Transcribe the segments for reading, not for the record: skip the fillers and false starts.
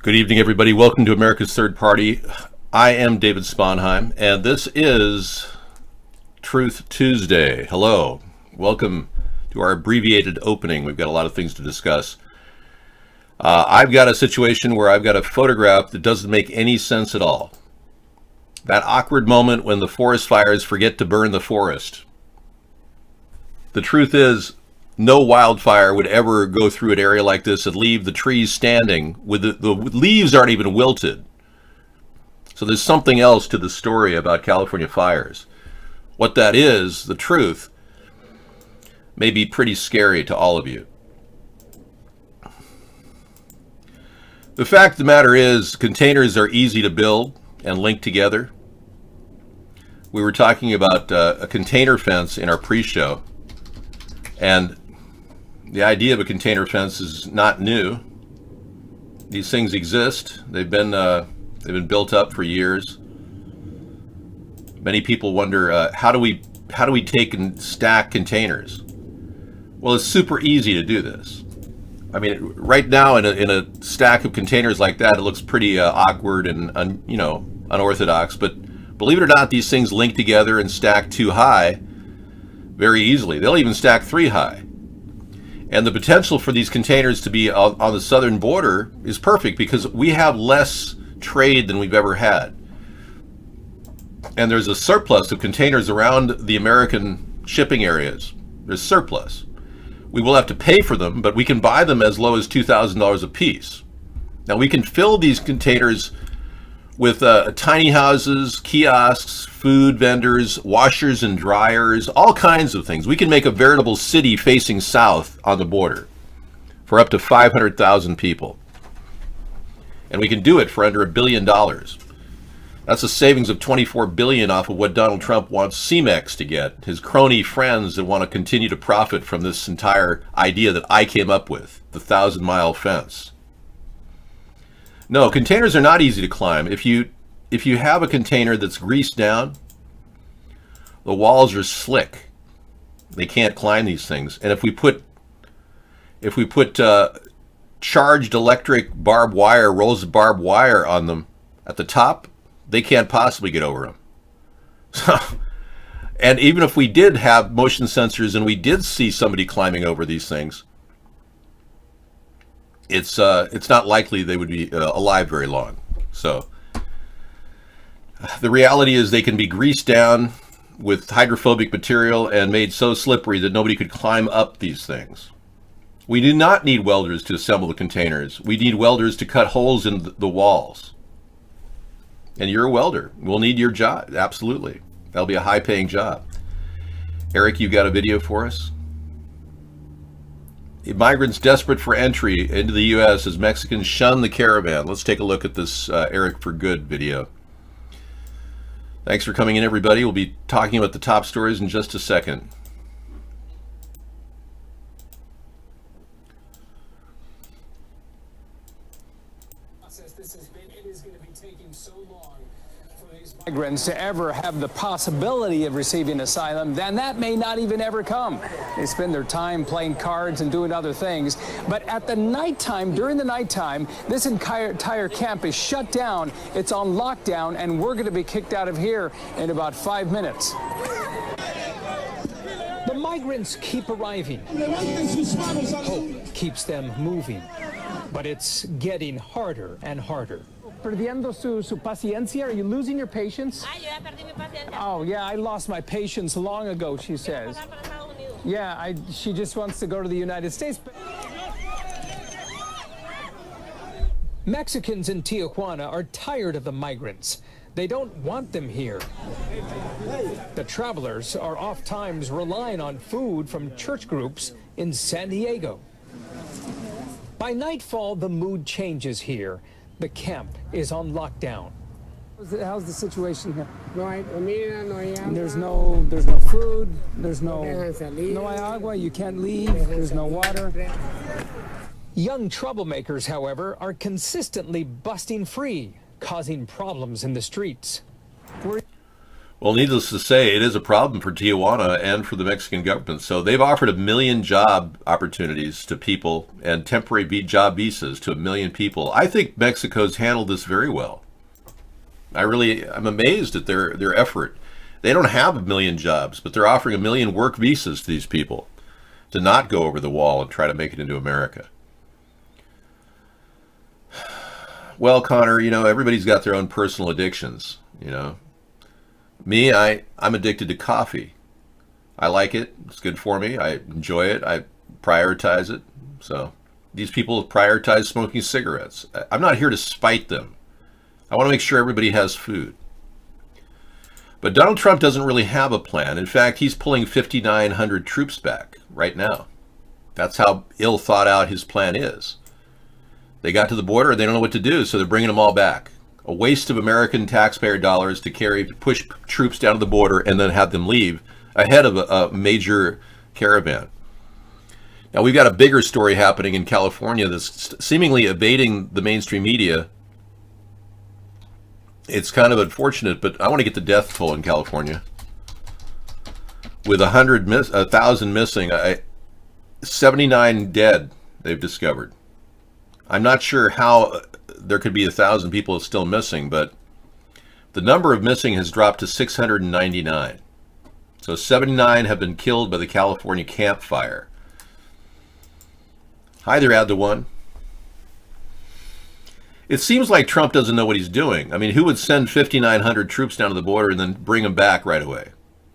Good evening, everybody. Welcome to America's Third Party. I am David Sponheim, and this is Truth Tuesday. Hello. Welcome to our abbreviated opening. We've got a lot of things to discuss. I've got a situation where I've got a photograph that doesn't make any sense at all. That awkward moment when the forest fires forget to burn the forest. The truth is, no wildfire would ever go through an area like this and leave the trees standing with the leaves aren't even wilted. So there's something else to the story about California fires. What that is, the truth, may be pretty scary to all of you. The fact of the matter is, containers are easy to build and link together. We were talking about a container fence in our pre-show, and the idea of a container fence is not new. These things exist. They've been built up for years. Many people wonder how do we take and stack containers? Well, it's super easy to do this. I mean, right now in a stack of containers like that, it looks pretty awkward and unorthodox. But believe it or not, these things link together and stack 2 high very easily. They'll even stack 3 high. And the potential for these containers to be on the southern border is perfect because we have less trade than we've ever had. And there's a surplus of containers around the American shipping areas. There's surplus. We will have to pay for them, but we can buy them as low as $2,000 a piece. Now we can fill these containers with tiny houses, kiosks, food vendors, washers and dryers, all kinds of things. We can make a veritable city facing south on the border for up to 500,000 people. And we can do it for under $1 billion. That's a savings of $24 billion off of what Donald Trump wants CEMEX to get, his crony friends that want to continue to profit from this entire idea that I came up with, the 1,000-mile fence. No, containers are not easy to climb. If you have a container that's greased down, the walls are slick. They can't climb these things. And if we put charged electric barbed wire, rolls of barbed wire on them at the top, they can't possibly get over them. So, and even if we did have motion sensors and we did see somebody climbing over these things, it's not likely they would be alive very long. So the reality is they can be greased down with hydrophobic material and made so slippery that nobody could climb up these things. We do not need welders to assemble the containers. We need welders to cut holes in the walls. And you're a welder. We'll need your job. Absolutely. That'll be a high-paying job. Eric, you got a video for us? Migrants desperate for entry into the U.S. as Mexicans shun the caravan. Let's take a look at this Eric for Good video. Thanks for coming in, everybody. We'll be talking about the top stories in just a second. Migrants to ever have the possibility of receiving asylum, then that may not even ever come. They spend their time playing cards and doing other things. But at the nighttime, during the nighttime, this entire camp is shut down. It's on lockdown, and we're going to be kicked out of here in about 5 minutes. The migrants keep arriving. Hope keeps them moving. But it's getting harder and harder. Perdiendo su paciencia? Are you losing your patience? Yo ya perdí mi paciencia. Oh, yeah, I lost my patience long ago, she says. Yeah, she just wants to go to the United States. Mexicans in Tijuana are tired of the migrants. They don't want them here. The travelers are oftentimes relying on food from church groups in San Diego. By nightfall, the mood changes here. The camp is on lockdown. How's the situation here? No hay comida, no hay agua. There's no food, there's no hay agua, you can't leave, there's no water. Young troublemakers, however, are consistently busting free, causing problems in the streets. Well, needless to say, it is a problem for Tijuana and for the Mexican government. So they've offered 1 million job opportunities to people and temporary job visas to 1 million people. I think Mexico's handled this very well. I'm amazed at their effort. They don't have 1 million jobs, but they're offering 1 million work visas to these people to not go over the wall and try to make it into America. Well, Connor, everybody's got their own personal addictions, Me, I'm addicted to coffee. I like it. It's good for me. I enjoy it. I prioritize it. So these people prioritize smoking cigarettes. I'm not here to spite them. I want to make sure everybody has food. But Donald Trump doesn't really have a plan. In fact, he's pulling 5,900 troops back right now. That's how ill thought out his plan is. They got to the border and they don't know what to do, so they're bringing them all back. A waste of American taxpayer dollars to push troops down to the border and then have them leave ahead of a major caravan. Now, we've got a bigger story happening in California that's seemingly evading the mainstream media. It's kind of unfortunate, but I want to get the death toll in California. With 1,000 missing, 79 dead they've discovered. I'm not sure how there could be 1,000 people still missing, but the number of missing has dropped to 699. So 79 have been killed by the California Camp Fire. Hi there, Add to One. It seems like Trump doesn't know what he's doing. I mean, who would send 5,900 troops down to the border and then bring them back right away?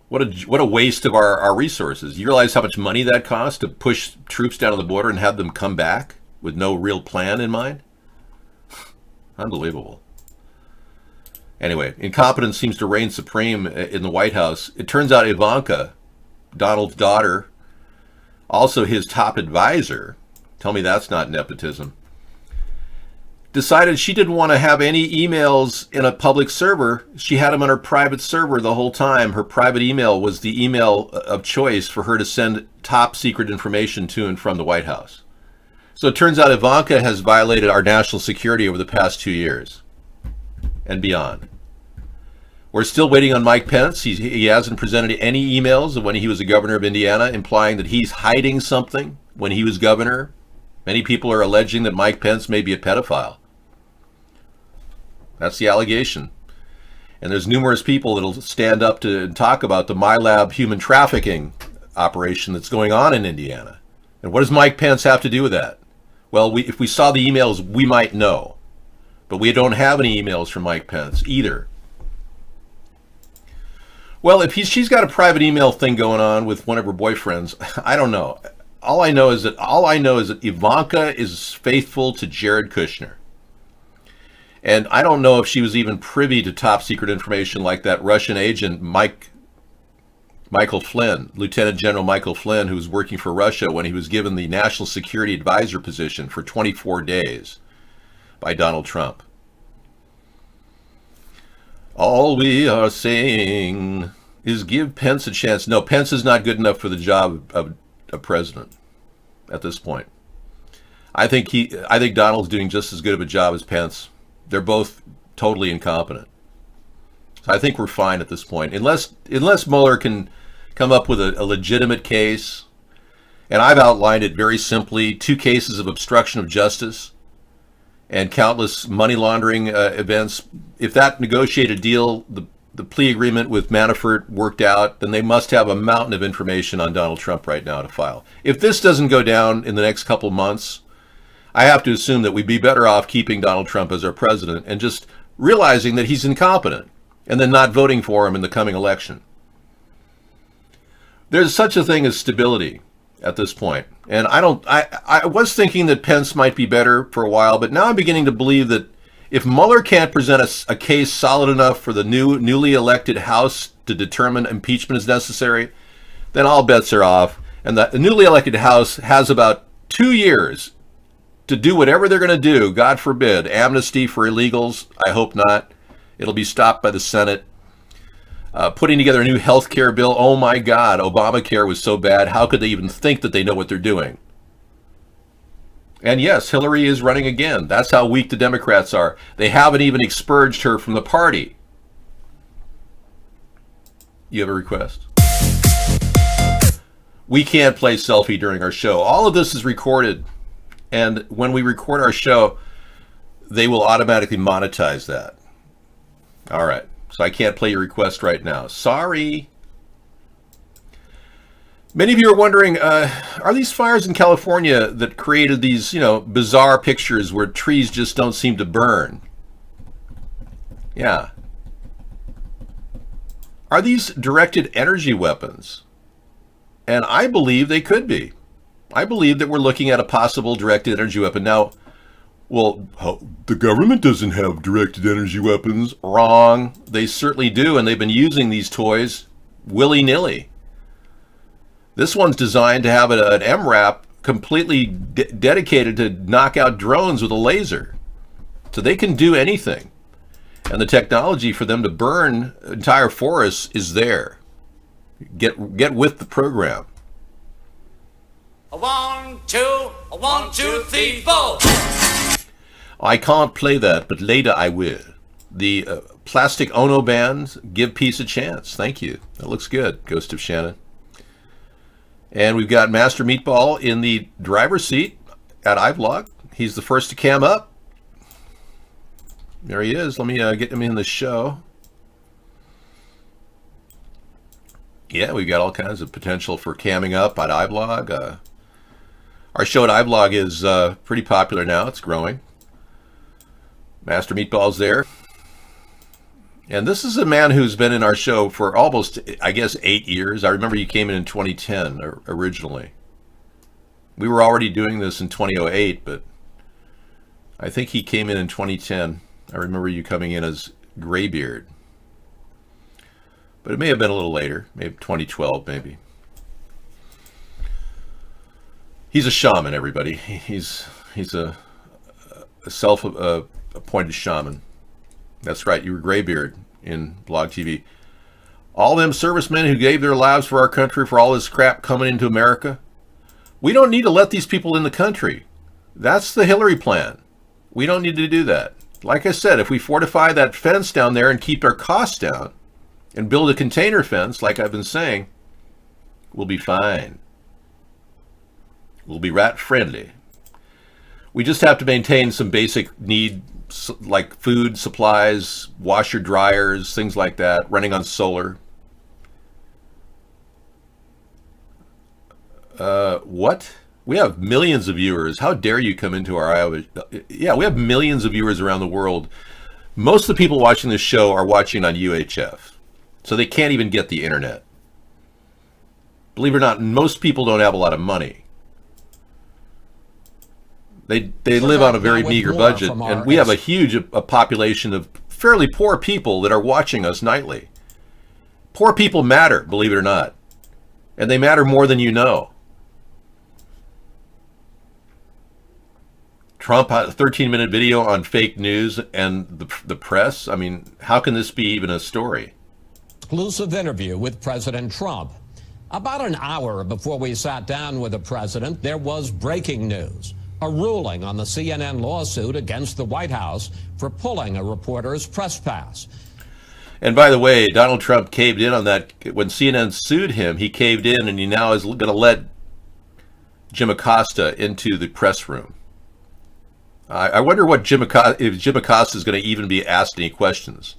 What a waste of our resources. You realize how much money that costs to push troops down to the border and have them come back with no real plan in mind? Unbelievable. Anyway, incompetence seems to reign supreme in the White House. It turns out Ivanka, Donald's daughter, also his top advisor, tell me that's not nepotism, decided she didn't want to have any emails in a public server. She had them on her private server the whole time. Her private email was the email of choice for her to send top secret information to and from the White House. So it turns out Ivanka has violated our national security over the past 2 years and beyond. We're still waiting on Mike Pence. He hasn't presented any emails of when he was the governor of Indiana, implying that he's hiding something when he was governor. Many people are alleging that Mike Pence may be a pedophile. That's the allegation. And there's numerous people that'll stand up to talk about the MyLab human trafficking operation that's going on in Indiana. And what does Mike Pence have to do with that? Well, if we saw the emails, we might know. But we don't have any emails from Mike Pence either. Well, if she's got a private email thing going on with one of her boyfriends, I don't know. All I know is that Ivanka is faithful to Jared Kushner. And I don't know if she was even privy to top secret information like that Russian agent Michael Flynn, Lieutenant General Michael Flynn, who was working for Russia when he was given the National Security Advisor position for 24 days by Donald Trump. All we are saying is give Pence a chance. No, Pence is not good enough for the job of president at this point. I think Donald's doing just as good of a job as Pence. They're both totally incompetent. So I think we're fine at this point, unless Mueller can come up with a legitimate case. And I've outlined it very simply: 2 cases of obstruction of justice and countless money laundering events. If that negotiated deal, the plea agreement with Manafort worked out, then they must have a mountain of information on Donald Trump right now to file. If this doesn't go down in the next couple months, I have to assume that we'd be better off keeping Donald Trump as our president and just realizing that he's incompetent and then not voting for him in the coming election. There's such a thing as stability at this point. And I was thinking that Pence might be better for a while, but now I'm beginning to believe that if Mueller can't present a case solid enough for the newly elected House to determine impeachment is necessary, then all bets are off. And the newly elected House has about 2 years to do whatever they're going to do. God forbid, amnesty for illegals. I hope not. It'll be stopped by the Senate. Putting together a new health care bill. Oh my God, Obamacare was so bad. How could they even think that they know what they're doing? And yes, Hillary is running again. That's how weak the Democrats are. They haven't even expurged her from the party. You have a request? We can't play selfie during our show. All of this is recorded. And when we record our show, they will automatically monetize that. All right. So I can't play your request right now. Sorry. Many of you are wondering, are these fires in California that created these, bizarre pictures where trees just don't seem to burn? Yeah. Are these directed energy weapons? And I believe they could be. I believe that we're looking at a possible directed energy weapon. Now, well, the government doesn't have directed energy weapons. Wrong. They certainly do, and they've been using these toys willy-nilly. This one's designed to have an MRAP completely dedicated to knock out drones with a laser. So they can do anything. And the technology for them to burn entire forests is there. Get with the program. 1, 2, 3, 4. I can't play that, but later I will. The Plastic Ono band, Give Peace a Chance. Thank you. That looks good, Ghost of Shannon. And we've got Master Meatball in the driver's seat at iVlog. He's the first to cam up. There he is. Let me get him in the show. Yeah, we've got all kinds of potential for camming up at iVlog. Our show at iVlog is pretty popular now. It's growing. Master Meatball's there. And this is a man who's been in our show for almost, I guess, 8 years. I remember you came in 2010 originally. We were already doing this in 2008, but I think he came in 2010. I remember you coming in as Graybeard. But it may have been a little later, maybe 2012, maybe. He's a shaman, everybody. He's a self-appointed shaman. That's right, you were Graybeard in Blog TV. All them servicemen who gave their lives for our country, for all this crap coming into America. We don't need to let these people in the country. That's the Hillary plan. We don't need to do that. Like I said, if we fortify that fence down there and keep our costs down and build a container fence, like I've been saying, we'll be fine. We'll be rat friendly. We just have to maintain some basic needs like food, supplies, washer dryers, things like that, running on solar. What? We have millions of viewers. How dare you come into our Iowa? Yeah, we have millions of viewers around the world. Most of the people watching this show are watching on UHF, so they can't even get the internet. Believe it or not, most people don't have a lot of money. They live on a very meager budget, and we have a huge population of fairly poor people that are watching us nightly. Poor people matter, believe it or not, and they matter more than you know. Trump had a 13-minute video on fake news and the press. I mean, how can this be even a story? Exclusive interview with President Trump. About an hour before we sat down with the president, there was breaking news. A ruling on the CNN lawsuit against the White House for pulling a reporter's press pass. And by the way, Donald Trump caved in on that. When CNN sued him, he caved in, and he now is going to let Jim Acosta into the press room. I wonder what if Jim Acosta is going to even be asked any questions.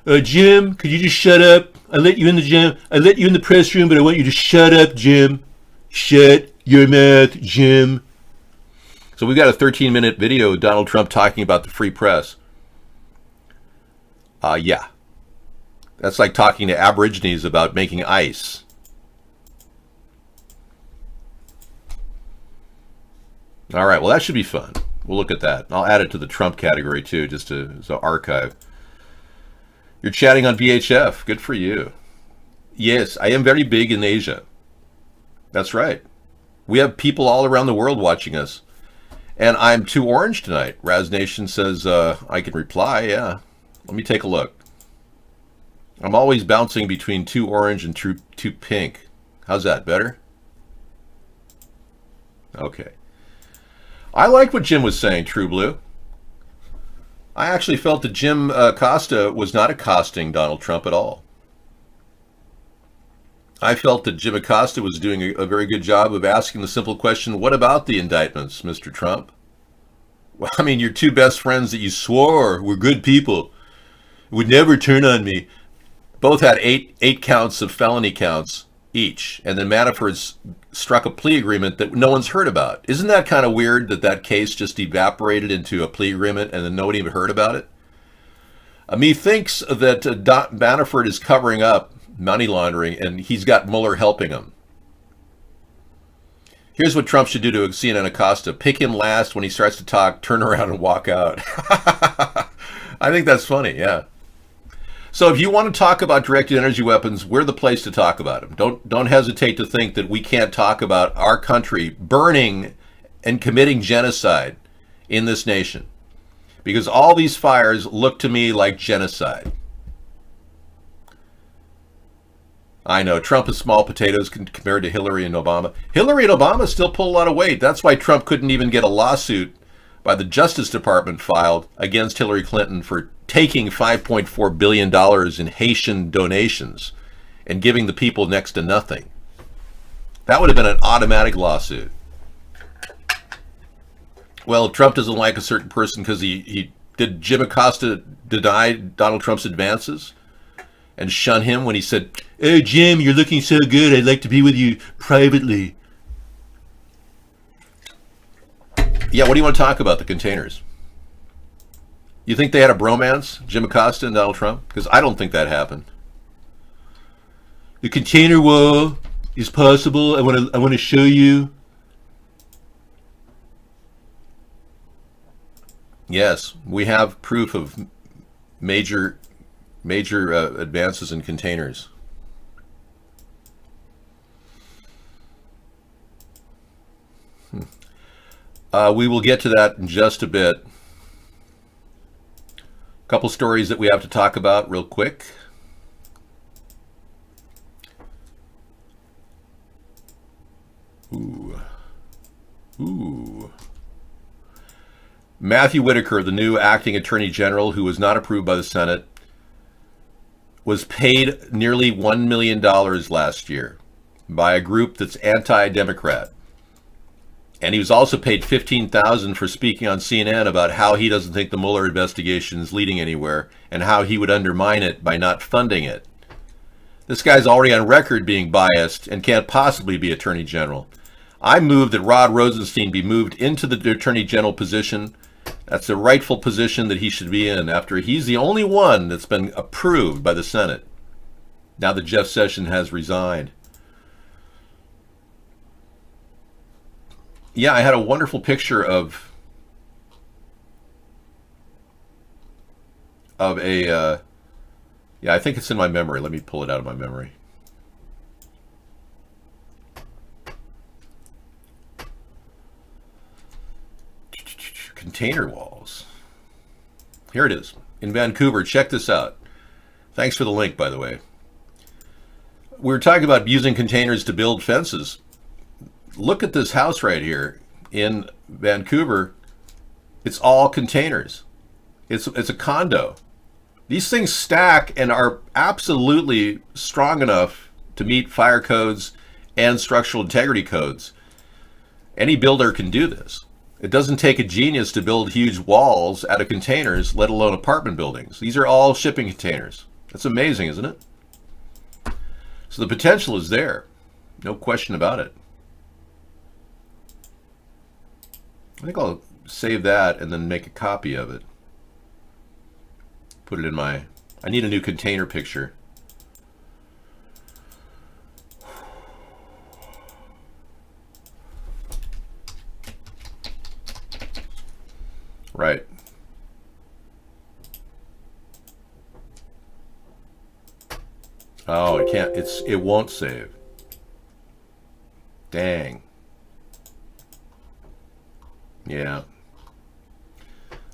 Jim, could you just shut up? I let you in the press room, but I want you to shut up, Jim. Shut your mouth, Jim. So we've got a 13-minute video of Donald Trump talking about the free press. Yeah. That's like talking to Aborigines about making ice. All right, well, that should be fun. We'll look at that. I'll add it to the Trump category, too, just as an archive. You're chatting on VHF. Good for you. Yes, I am very big in Asia. That's right. We have people all around the world watching us. And I'm too orange tonight. Raz Nation says I can reply. Yeah. Let me take a look. I'm always bouncing between too orange and too pink. How's that? Better? Okay. I like what Jim was saying, True Blue. I actually felt that Jim Acosta was not accosting Donald Trump at all. I felt that Jim Acosta was doing a very good job of asking the simple question, what about the indictments, Mr. Trump? Well, I mean, your two best friends that you swore were good people, would never turn on me, both had eight counts of felony counts each. And then Manafort's struck a plea agreement that no one's heard about. Isn't that kind of weird that that case just evaporated into a plea agreement and then nobody even heard about it? Methinks that Manafort is covering up money laundering and he's got Mueller helping him. Here's what Trump should do to CNN Acosta. Pick him last when he starts to talk, turn around and walk out. I think that's funny, yeah. So if you want to talk about directed energy weapons, we're the place to talk about them. Don't hesitate to think that we can't talk about our country burning and committing genocide in this nation. Because all these fires look to me like genocide. I know, Trump is small potatoes compared to Hillary and Obama. Hillary and Obama still pull a lot of weight. That's why Trump couldn't even get a lawsuit by the Justice Department filed against Hillary Clinton for taking $5.4 billion in Haitian donations and giving the people next to nothing. That would have been an automatic lawsuit. Well, Trump doesn't like a certain person because he did Jim Acosta deny Donald Trump's advances and shun him when he said, "Oh, Jim, you're looking so good. I'd like to be with you privately." Yeah, what do you want to talk about, the containers? You think they had a bromance, Jim Acosta and Donald Trump? Because I don't think that happened. The container wall is possible. I want to show you. Yes, we have proof of major advances in containers. We will get to that in just a bit. A couple stories that we have to talk about real quick. Ooh. Matthew Whitaker, the new acting attorney general who was not approved by the Senate, was paid nearly $1 million last year by a group that's anti-Democrat. And he was also paid $15,000 for speaking on CNN about how he doesn't think the Mueller investigation is leading anywhere and how he would undermine it by not funding it. This guy's already on record being biased and can't possibly be attorney general. I move that Rod Rosenstein be moved into the attorney general position. That's the rightful position that he should be in after he's the only one that's been approved by the Senate. Now that Jeff Sessions has resigned. Yeah, I had a wonderful picture of a, yeah, I think it's in my memory. Let me pull it out of my memory. Container walls. Here it is, in Vancouver. Check this out. Thanks for the link, by the way. We were talking about using containers to build fences. Look at this house right here in Vancouver. It's all containers. It's a condo. These things stack and are absolutely strong enough to meet fire codes and structural integrity codes. Any builder can do this. It doesn't take a genius to build huge walls out of containers, let alone apartment buildings. These are all shipping containers. That's amazing, isn't it? So the potential is there. No question about it. I think I'll save that and then make a copy of it. Put it in my... I need a new container picture. Right. Oh, it can't. It won't save. Dang. Yeah.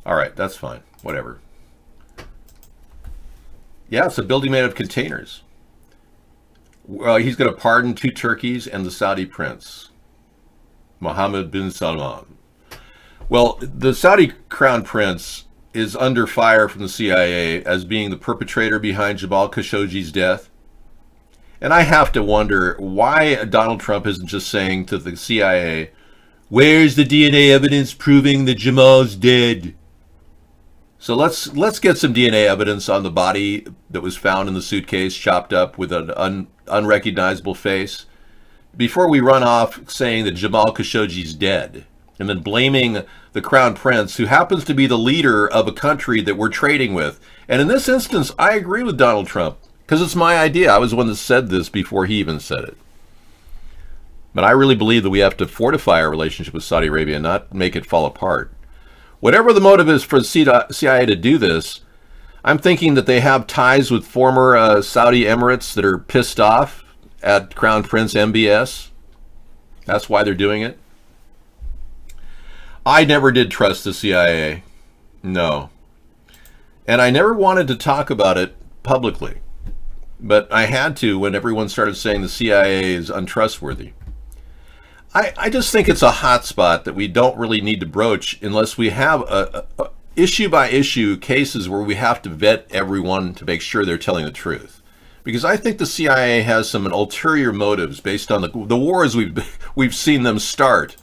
All right, that's fine. Whatever. Yeah, it's a building made of containers. Well, he's going to pardon 2 turkeys and the Saudi prince, Mohammed bin Salman. Well, the Saudi crown prince is under fire from the CIA as being the perpetrator behind Jamal Khashoggi's death. And I have to wonder why Donald Trump isn't just saying to the CIA, where's the DNA evidence proving that Jamal's dead? So let's get some DNA evidence on the body that was found in the suitcase, chopped up with an unrecognizable face, before we run off saying that Jamal Khashoggi's dead, and then blaming the Crown Prince, who happens to be the leader of a country that we're trading with. And in this instance, I agree with Donald Trump, because it's my idea. I was the one that said this before he even said it. But I really believe that we have to fortify our relationship with Saudi Arabia and not make it fall apart. Whatever the motive is for the CIA to do this, I'm thinking that they have ties with former Saudi Emirates that are pissed off at Crown Prince MBS. That's why they're doing it. I never did trust the CIA. No. And I never wanted to talk about it publicly. But I had to when everyone started saying the CIA is untrustworthy. I just think it's a hot spot that we don't really need to broach unless we have a issue by issue cases where we have to vet everyone to make sure they're telling the truth. Because I think the CIA has some ulterior motives based on the wars we've seen them start.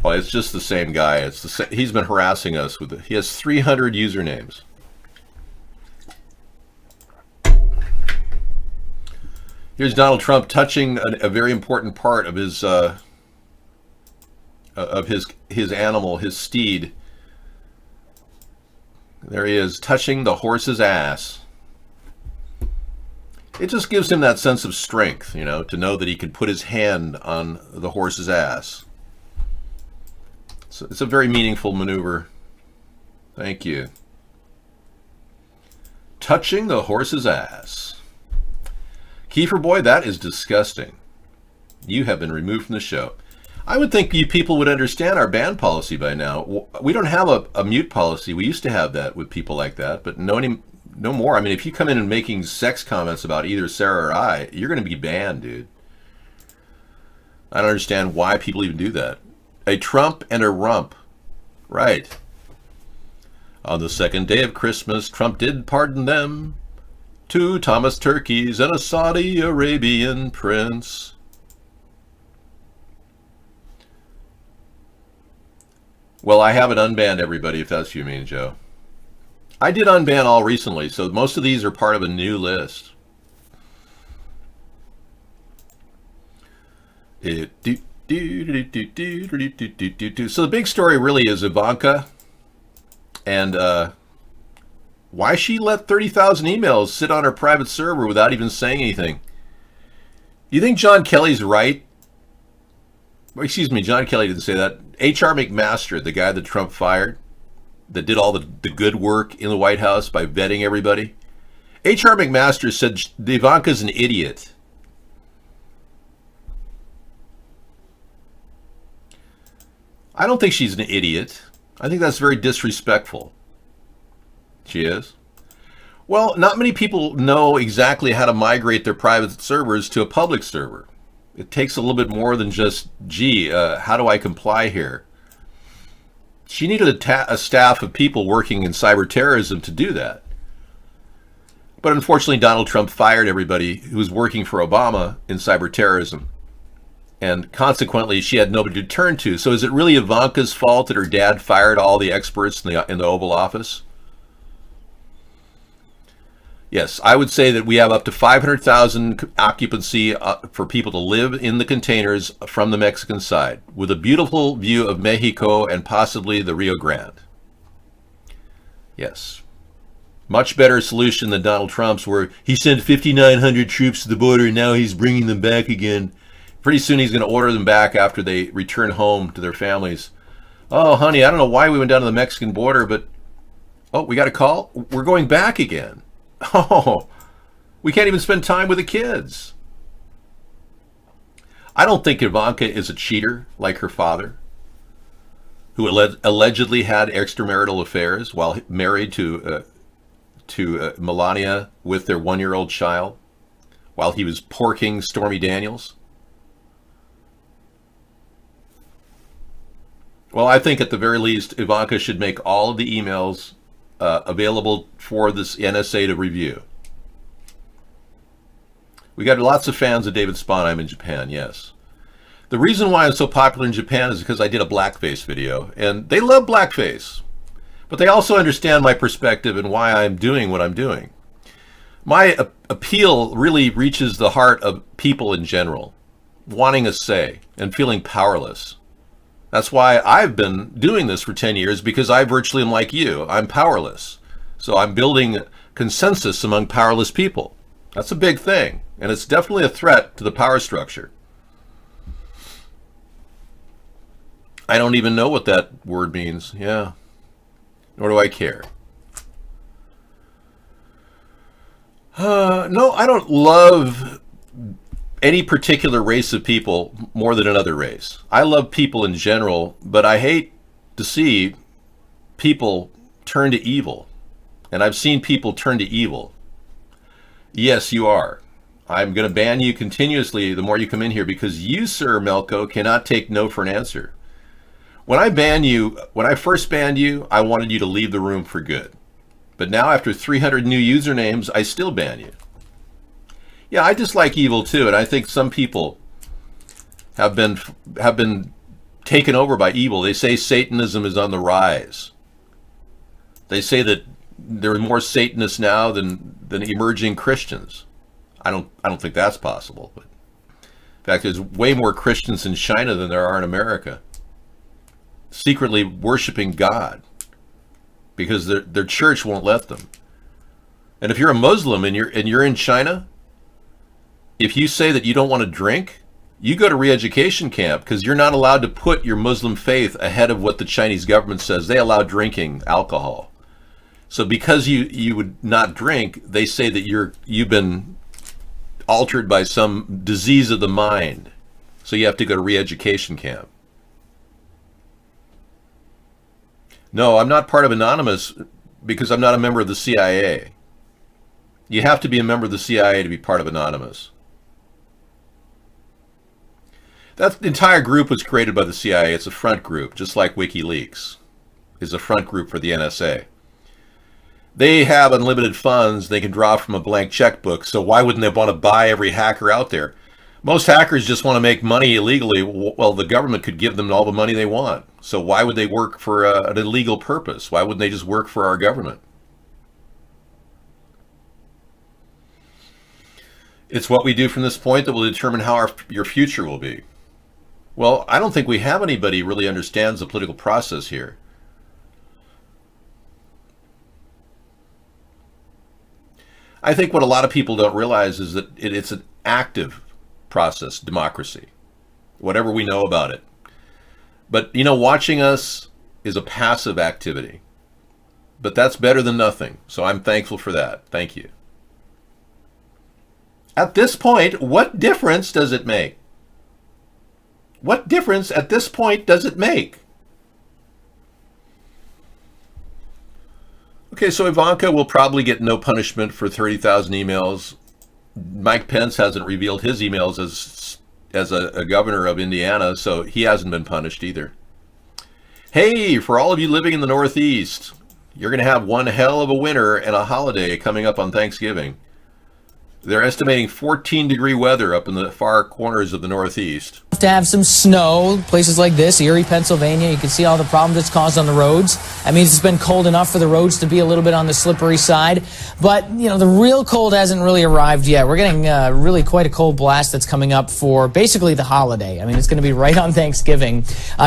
Well, it's just the same guy. He's been harassing us with it. He has 300 usernames. Here's Donald Trump touching a very important part of his animal, his steed. There he is, touching the horse's ass. It just gives him that sense of strength, to know that he can put his hand on the horse's ass. So it's a very meaningful maneuver. Thank you. Touching the horse's ass. Kiefer boy, that is disgusting. You have been removed from the show. I would think you people would understand our ban policy by now. We don't have a mute policy. We used to have that with people like that, but no more. I mean, if you come in and making sex comments about either Sarah or I, you're going to be banned, dude. I don't understand why people even do that. A Trump and a rump. Right. On the second day of Christmas, Trump did pardon them. 2 Thomas turkeys and a Saudi Arabian prince. Well, I haven't unbanned everybody, if that's what you mean, Joe. I did unban all recently, so most of these are part of a new list. So the big story really is Ivanka and why she let 30,000 emails sit on her private server without even saying anything. You think John Kelly's right? Excuse me, John Kelly didn't say that. H.R. McMaster, the guy that Trump fired, that did all the good work in the White House by vetting everybody. H.R. McMaster said Ivanka's an idiot. I don't think she's an idiot. I think that's very disrespectful. She is? Well, not many people know exactly how to migrate their private servers to a public server. It takes a little bit more than just, how do I comply here? She needed a staff of people working in cyber terrorism to do that. But unfortunately, Donald Trump fired everybody who was working for Obama in cyber terrorism. And consequently, she had nobody to turn to. So is it really Ivanka's fault that her dad fired all the experts in the Oval Office? Yes, I would say that we have up to 500,000 occupancy for people to live in the containers from the Mexican side, with a beautiful view of Mexico and possibly the Rio Grande. Yes. Much better solution than Donald Trump's, where he sent 5,900 troops to the border and now he's bringing them back again. Pretty soon he's going to order them back after they return home to their families. Oh, honey, I don't know why we went down to the Mexican border, but, oh, we got a call? We're going back again. Oh, we can't even spend time with the kids. I don't think Ivanka is a cheater like her father, who allegedly had extramarital affairs while married to Melania with their 1-year-old child, while he was porking Stormy Daniels. Well, I think at the very least, Ivanka should make all of the emails available for this NSA to review. We got lots of fans of David Sponheim in Japan, yes. The reason why I'm so popular in Japan is because I did a blackface video, and they love blackface. But they also understand my perspective and why I'm doing what I'm doing. My appeal really reaches the heart of people in general, wanting a say and feeling powerless. That's why I've been doing this for 10 years, because I virtually am like you. I'm powerless. So I'm building consensus among powerless people. That's a big thing, and it's definitely a threat to the power structure. I don't even know what that word means. Yeah. Nor do I care. No, I don't love any particular race of people more than another race. I love people in general, but I hate to see people turn to evil. And I've seen people turn to evil. Yes, you are. I'm going to ban you continuously the more you come in here, because you, Sir Melko, cannot take no for an answer. When I first banned you, I wanted you to leave the room for good. But now, after 300 new usernames, I still ban you. Yeah, I dislike evil too, and I think some people have been taken over by evil. They say Satanism is on the rise. They say that there are more Satanists now than emerging Christians. I don't think that's possible. But in fact, there's way more Christians in China than there are in America, secretly worshiping God because their church won't let them. And if you're a Muslim and you're in China, if you say that you don't want to drink, you go to re-education camp, because you're not allowed to put your Muslim faith ahead of what the Chinese government says. They allow drinking alcohol. So because you would not drink, they say that you've been altered by some disease of the mind. So you have to go to re-education camp. No, I'm not part of Anonymous because I'm not a member of the CIA. You have to be a member of the CIA to be part of Anonymous. That entire group was created by the CIA. It's a front group, just like WikiLeaks is a front group for the NSA. They have unlimited funds they can draw from a blank checkbook, so why wouldn't they want to buy every hacker out there? Most hackers just want to make money illegally. Well, the government could give them all the money they want. So why would they work for an illegal purpose? Why wouldn't they just work for our government? It's what we do from this point that will determine how your future will be. Well, I don't think we have anybody who really understands the political process here. I think what a lot of people don't realize is that it's an active process, democracy, whatever we know about it. But, watching us is a passive activity. But that's better than nothing. So I'm thankful for that. Thank you. At this point, what difference does it make? What difference at this point does it make? Okay, so Ivanka will probably get no punishment for 30,000 emails. Mike Pence hasn't revealed his emails as a governor of Indiana, so he hasn't been punished either. Hey, for all of you living in the Northeast, you're going to have one hell of a winter and a holiday coming up on Thanksgiving. They're estimating 14-degree weather up in the far corners of the Northeast. To have some snow, places like this, Erie, Pennsylvania, you can see all the problems it's caused on the roads. That means it's been cold enough for the roads to be a little bit on the slippery side. But, the real cold hasn't really arrived yet. We're getting really quite a cold blast that's coming up for basically the holiday. I mean, it's going to be right on Thanksgiving.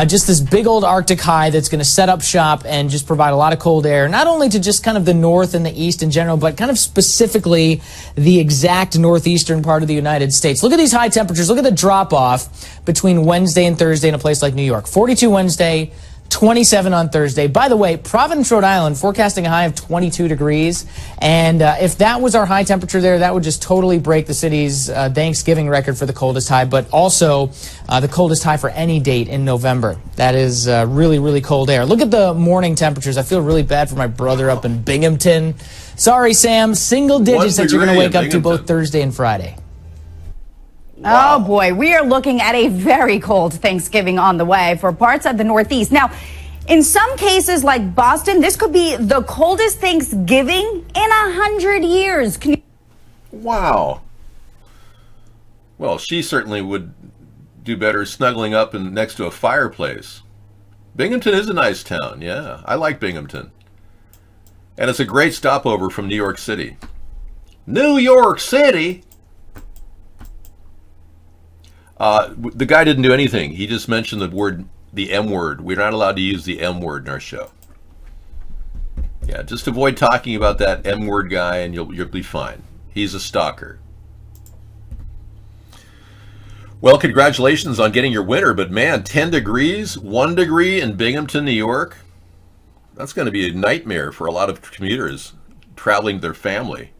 Just this big old Arctic high that's going to set up shop and just provide a lot of cold air, not only to just kind of the north and the east in general, but kind of specifically the exact northeastern part of the United States. Look at these high temperatures. Look at the drop-off between Wednesday and Thursday in a place like New York. 42 Wednesday, 27 on Thursday. By the way, Providence, Rhode Island, forecasting a high of 22 degrees. And if that was our high temperature there, that would just totally break the city's Thanksgiving record for the coldest high, but also the coldest high for any date in November. That is really, really cold air. Look at the morning temperatures. I feel really bad for my brother up in Binghamton. Sorry, Sam. Single digits that you're going to wake up to both Thursday and Friday. Wow. Oh, boy. We are looking at a very cold Thanksgiving on the way for parts of the Northeast. Now, in some cases like Boston, this could be the coldest Thanksgiving in 100 years. Wow. Well, she certainly would do better snuggling up and next to a fireplace. Binghamton is a nice town. Yeah, I like Binghamton. And it's a great stopover from New York City. New York City? The guy didn't do anything. He just mentioned the M word. We're not allowed to use the M word in our show. Yeah, just avoid talking about that M word guy and you'll be fine. He's a stalker. Well, congratulations on getting your winter, but man, 10 degrees, 1 degree in Binghamton, New York. That's going to be a nightmare for a lot of commuters traveling their family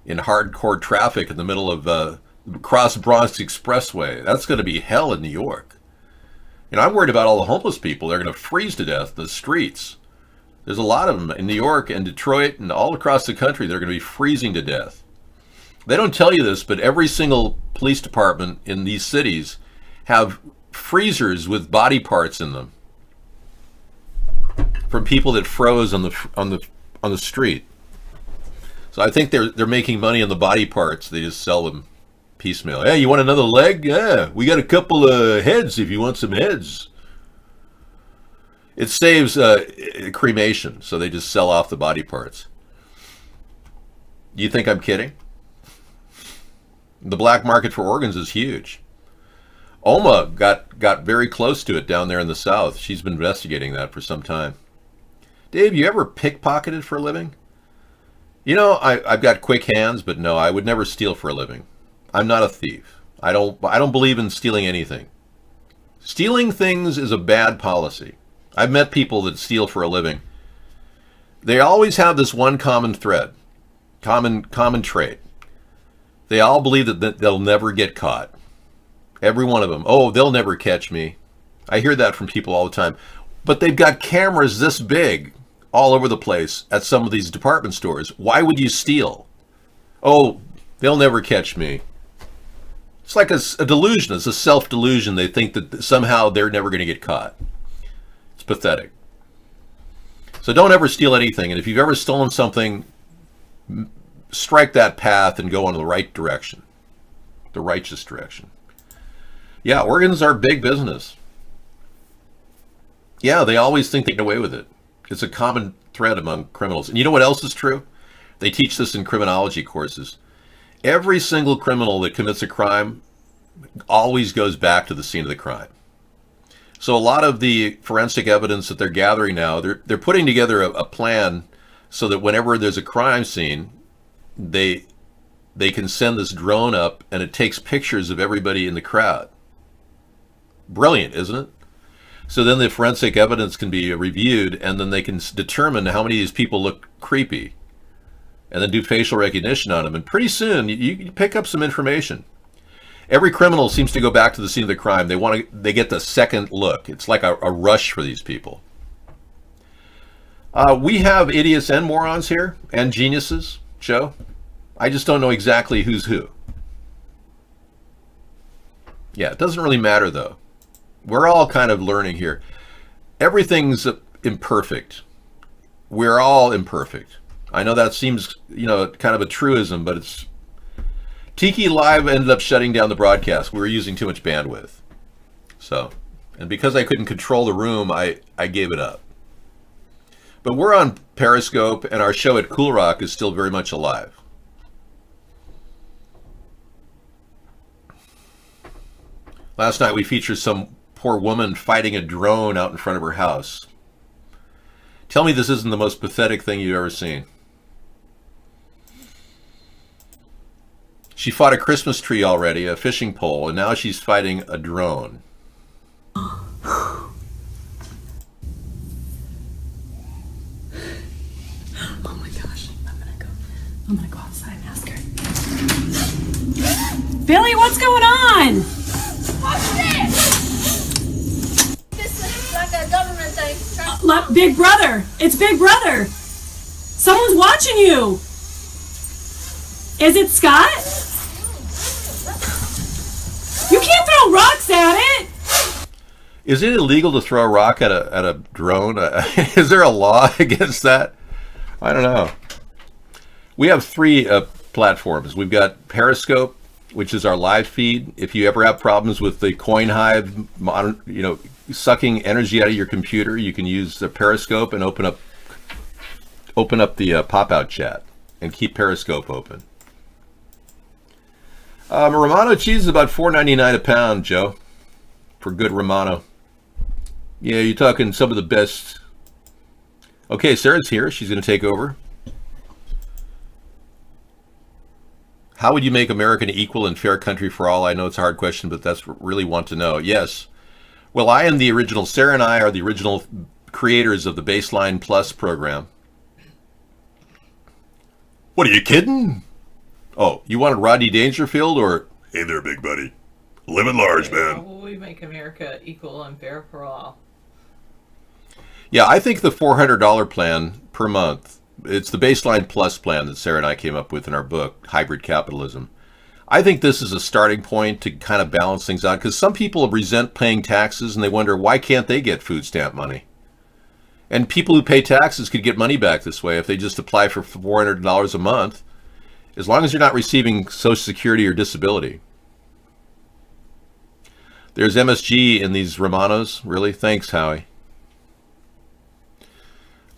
in hardcore traffic in the middle of Cross Bronx Expressway. That's going to be hell in New York. And I'm worried about all the homeless people. They're going to freeze to death in the streets. There's a lot of them in New York and Detroit and all across the country. They're going to be freezing to death. They don't tell you this, but every single police department in these cities have freezers with body parts in them from people that froze on the street. So I think they're making money on the body parts. They just sell them piecemeal. Hey, you want another leg? Yeah, we got a couple of heads if you want some heads. It saves cremation, so they just sell off the body parts. You think I'm kidding? The black market for organs is huge. Oma got very close to it down there in the South. She's been investigating that for some time. Dave, you ever pickpocketed for a living? You know, I've got quick hands, but no, I would never steal for a living. I'm not a thief. I don't believe in stealing anything. Stealing things is a bad policy. I've met people that steal for a living. They always have this one common thread, common trait. They all believe that they'll never get caught. Every one of them. Oh, they'll never catch me. I hear that from people all the time. But they've got cameras this big all over the place at some of these department stores. Why would you steal? Oh, they'll never catch me. It's like a delusion. It's a self-delusion. They think that somehow they're never going to get caught. It's pathetic. So don't ever steal anything. And if you've ever stolen something, strike that path and go in the right direction, the righteous direction. Yeah, organs are big business. Yeah, they always think they get away with it. It's a common thread among criminals. And you know what else is true? They teach this in criminology courses. Every single criminal that commits a crime always goes back to the scene of the crime. So a lot of the forensic evidence that they're gathering now, they're putting together a plan so that whenever there's a crime scene, they can send this drone up and it takes pictures of everybody in the crowd. Brilliant, isn't it? So then the forensic evidence can be reviewed and then they can determine how many of these people look creepy and then do facial recognition on them. And pretty soon you pick up some information. Every criminal seems to go back to the scene of the crime. They get the second look. It's like a rush for these people. We have idiots and morons here and geniuses, Joe. I just don't know exactly who's who. Yeah, it doesn't really matter though. We're all kind of learning here. Everything's imperfect. We're all imperfect. I know that seems, kind of a truism, but it's... Tiki Live ended up shutting down the broadcast. We were using too much bandwidth. So, and because I couldn't control the room, I gave it up. But we're on Periscope, and our show at Cool Rock is still very much alive. Last night we featured some poor woman fighting a drone out in front of her house. Tell me this isn't the most pathetic thing you've ever seen. She fought a Christmas tree already, a fishing pole, and now she's fighting a drone. Oh my gosh, I'm gonna go outside and ask her. Billy, what's going on? What's this? This is like a government thing. Big Brother. It's Big Brother. Someone's watching you. Is it Scott? You can't throw rocks at it. Is it illegal to throw a rock at a drone? Is there a law against that? I don't know. We have three platforms. We've got Periscope, which is our live feed. If you ever have problems with the CoinHive, sucking energy out of your computer, you can use the Periscope and open up the pop-out chat and keep Periscope open. Romano cheese is about $4.99 a pound, Joe, for good Romano. Yeah, you're talking some of the best. Okay, Sarah's here. She's going to take over. How would you make America an equal and fair country for all? I know it's a hard question, but that's what I really want to know. Yes. Well, I am the original. Sarah and I are the original creators of the Baseline Plus program. What, are you kidding? Oh, you wanted Rodney Dangerfield or... Hey there, big buddy. Living large, man. How will we make America equal and fair for all? Yeah, I think the $400 plan per month, it's the Baseline Plus plan that Sarah and I came up with in our book, Hybrid Capitalism. I think this is a starting point to kind of balance things out, because some people resent paying taxes and they wonder, why can't they get food stamp money? And people who pay taxes could get money back this way if they just apply for $400 a month, as long as you're not receiving Social Security or disability. There's MSG in these Romanos. Really? Thanks, Howie.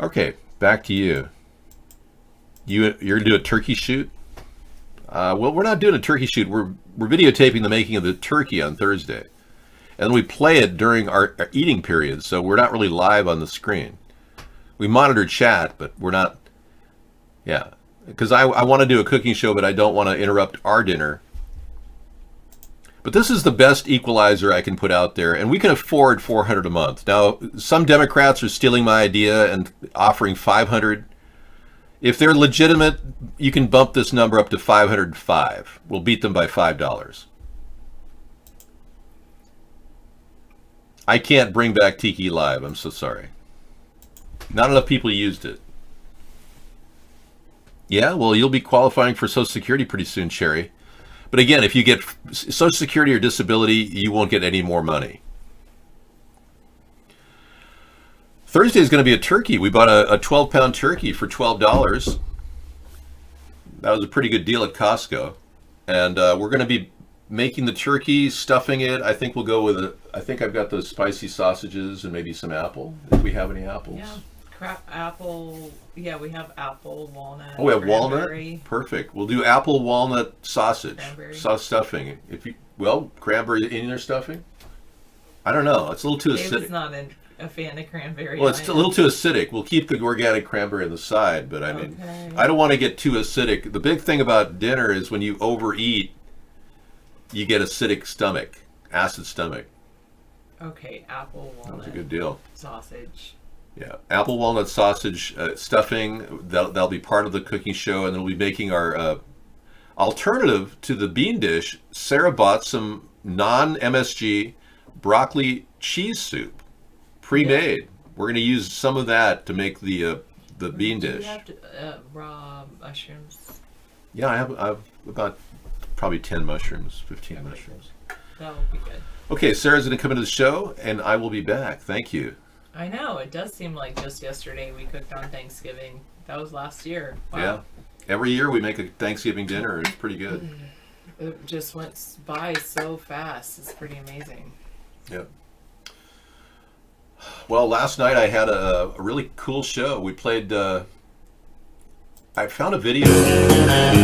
Okay, back to you. You're going to do a turkey shoot? Well, we're not doing a turkey shoot. We're videotaping the making of the turkey on Thursday. And we play it during our eating period, so we're not really live on the screen. We monitor chat, but we're not... Yeah, because I want to do a cooking show, but I don't want to interrupt our dinner. But this is the best equalizer I can put out there, and we can afford $400 a month. Now, some Democrats are stealing my idea and offering $500. If they're legitimate, you can bump this number up to $505. We'll beat them by $5. I can't bring back Tiki Live. I'm so sorry. Not enough people used it. Yeah, well, you'll be qualifying for Social Security pretty soon, Sherry. But again, if you get Social Security or disability, you won't get any more money. Thursday is going to be a turkey. We bought a 12-pound turkey for $12. That was a pretty good deal at Costco. And we're going to be making the turkey, stuffing it. I think we'll go with I think I've got those spicy sausages and maybe some apple, if we have any apples. Yeah, apple. Yeah, we have apple, walnut. Oh, we have cranberry. walnut? Perfect. We'll do apple, walnut, sausage. Cranberry. Sauce stuffing. Cranberry in their stuffing? I don't know. It's a little too acidic. David's not a fan of cranberry. Well, it's a little too acidic. We'll keep the organic cranberry on the side, but I mean, I don't want to get too acidic. The big thing about dinner is when you overeat, you get acidic stomach, acid stomach. Okay, apple, walnut. That's a good deal. Sausage. Yeah, apple, walnut, sausage, stuffing. That'll be part of the cooking show, and then we'll be making our alternative to the bean dish. Sarah bought some non-MSG broccoli cheese soup, pre-made. Yeah. We're going to use some of that to make the bean dish. Do you have raw mushrooms? Yeah, I have about probably 10 mushrooms, 15 mushrooms. That would be good. Okay, Sarah's going to come into the show, and I will be back. Thank you. I know. It does seem like just yesterday we cooked on Thanksgiving. That was last year. Wow. Yeah. Every year we make a Thanksgiving dinner. It's pretty good. It just went by so fast. It's pretty amazing. Yep. Well, last night I had a really cool show. We played... I found a video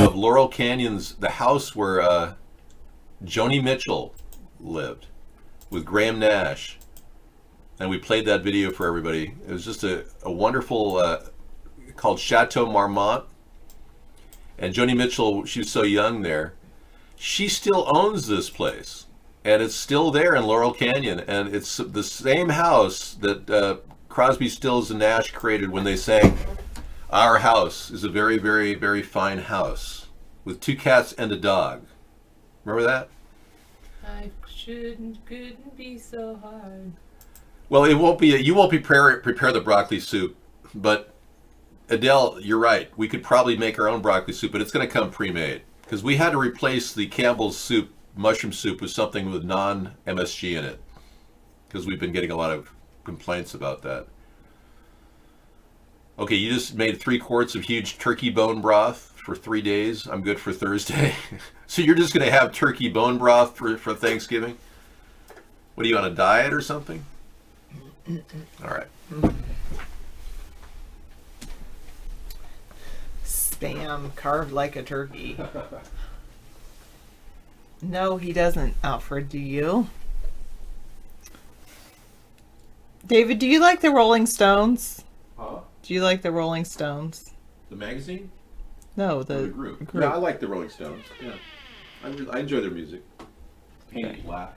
of Laurel Canyon's, the house where Joni Mitchell lived with Graham Nash. And we played that video for everybody. It was just a wonderful, called Chateau Marmont. And Joni Mitchell, she was so young there. She still owns this place. And it's still there in Laurel Canyon. And it's the same house that Crosby, Stills, and Nash created when they sang, "Our house is a very, very, very fine house with 2 cats and a dog." Remember that? I couldn't be so hard. Well, it won't be. You won't prepare the broccoli soup, but Adele, you're right. We could probably make our own broccoli soup, but it's going to come pre-made because we had to replace the Campbell's soup, mushroom soup, with something with non-MSG in it because we've been getting a lot of complaints about that. Okay, you just made 3 quarts of huge turkey bone broth for 3 days. I'm good for Thursday. So you're just going to have turkey bone broth for Thanksgiving? What are you, on a diet or something? All right. Spam carved like a turkey. No, he doesn't, Alfred. Do you? David, do you like the Rolling Stones? Huh? Do you like the Rolling Stones? The magazine? No, Or the group. group. Yeah, I like the Rolling Stones. Yeah, I enjoy their music. Paint black.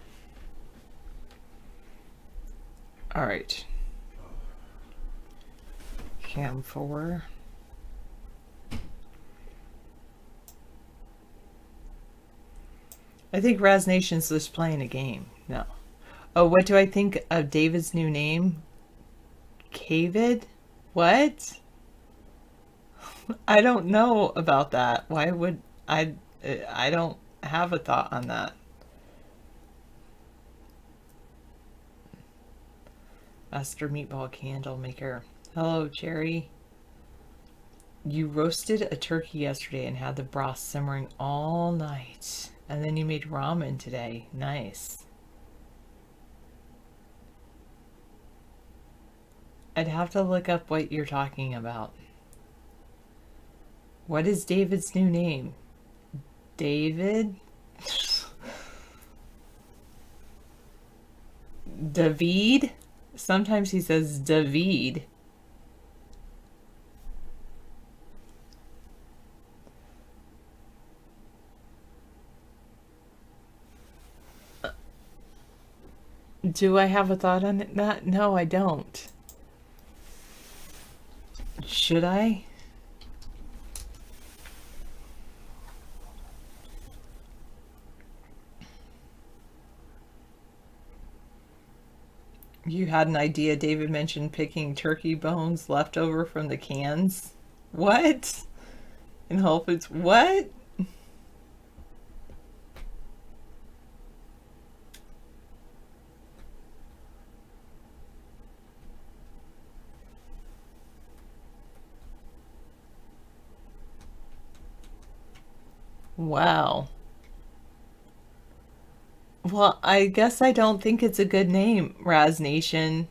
All right. Cam 4. I think Raz Nation's just playing a game. No. Oh, what do I think of David's new name? Cavid? What? I don't know about that. Why would I don't have a thought on that. Master Meatball Candle Maker. Hello, Cherry. You roasted a turkey yesterday and had the broth simmering all night. And then you made ramen today. Nice. I'd have to look up what you're talking about. What is David's new name? David? David? Sometimes he says David. Do I have a thought on that? No, I don't. Should I? You had an idea. David mentioned picking turkey bones left over from the cans. What? In Whole Foods? What? Wow. Well, I guess I don't think it's a good name, Raz Nation.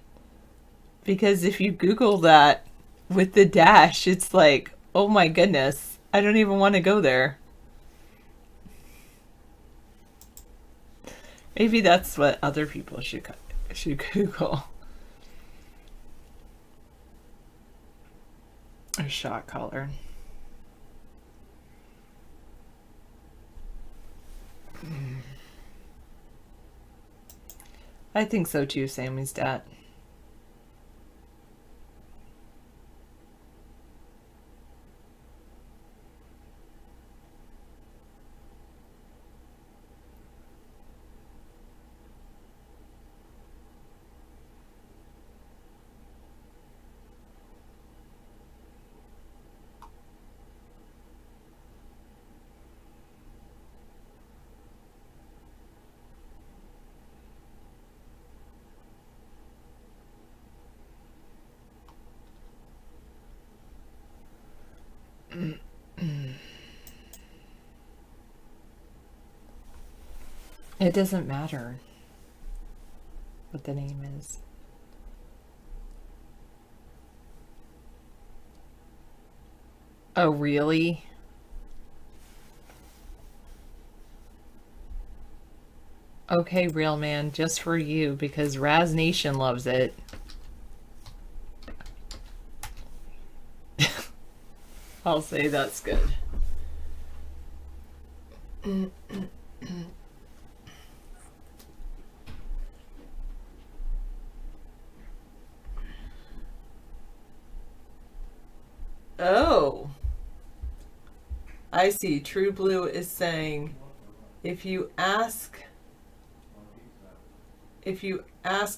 Because if you Google that with the dash, it's like, oh my goodness, I don't even want to go there. Maybe that's what other people should Google. A shot collar. I think so too, Sammy's dad. It doesn't matter what the name is. Oh, really? Okay, Real Man, just for you, because Raz Nation loves it. I'll say that's good. Oh, I see. True Blue is saying, if you ask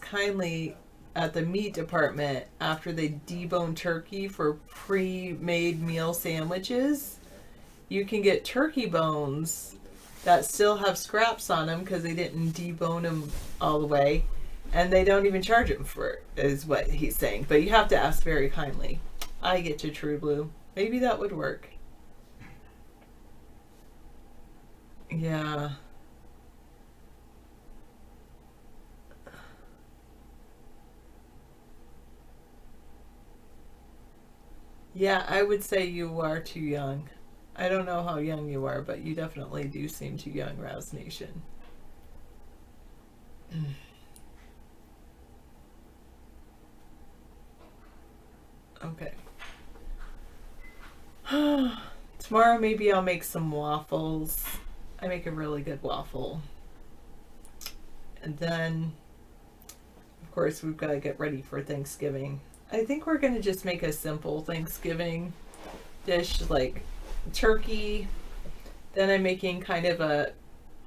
kindly at the meat department after they debone turkey for pre-made meal sandwiches, you can get turkey bones that still have scraps on them because they didn't debone them all the way, and they don't even charge them for it, is what he's saying. But you have to ask very kindly. I get you, True Blue. Maybe that would work. Yeah. Yeah, I would say you are too young. I don't know how young you are, but you definitely do seem too young, Raz Nation. Okay. Tomorrow maybe I'll make some waffles. I make a really good waffle. And then, of course, we've got to get ready for Thanksgiving. I think we're going to just make a simple Thanksgiving dish like turkey. Then I'm making kind of a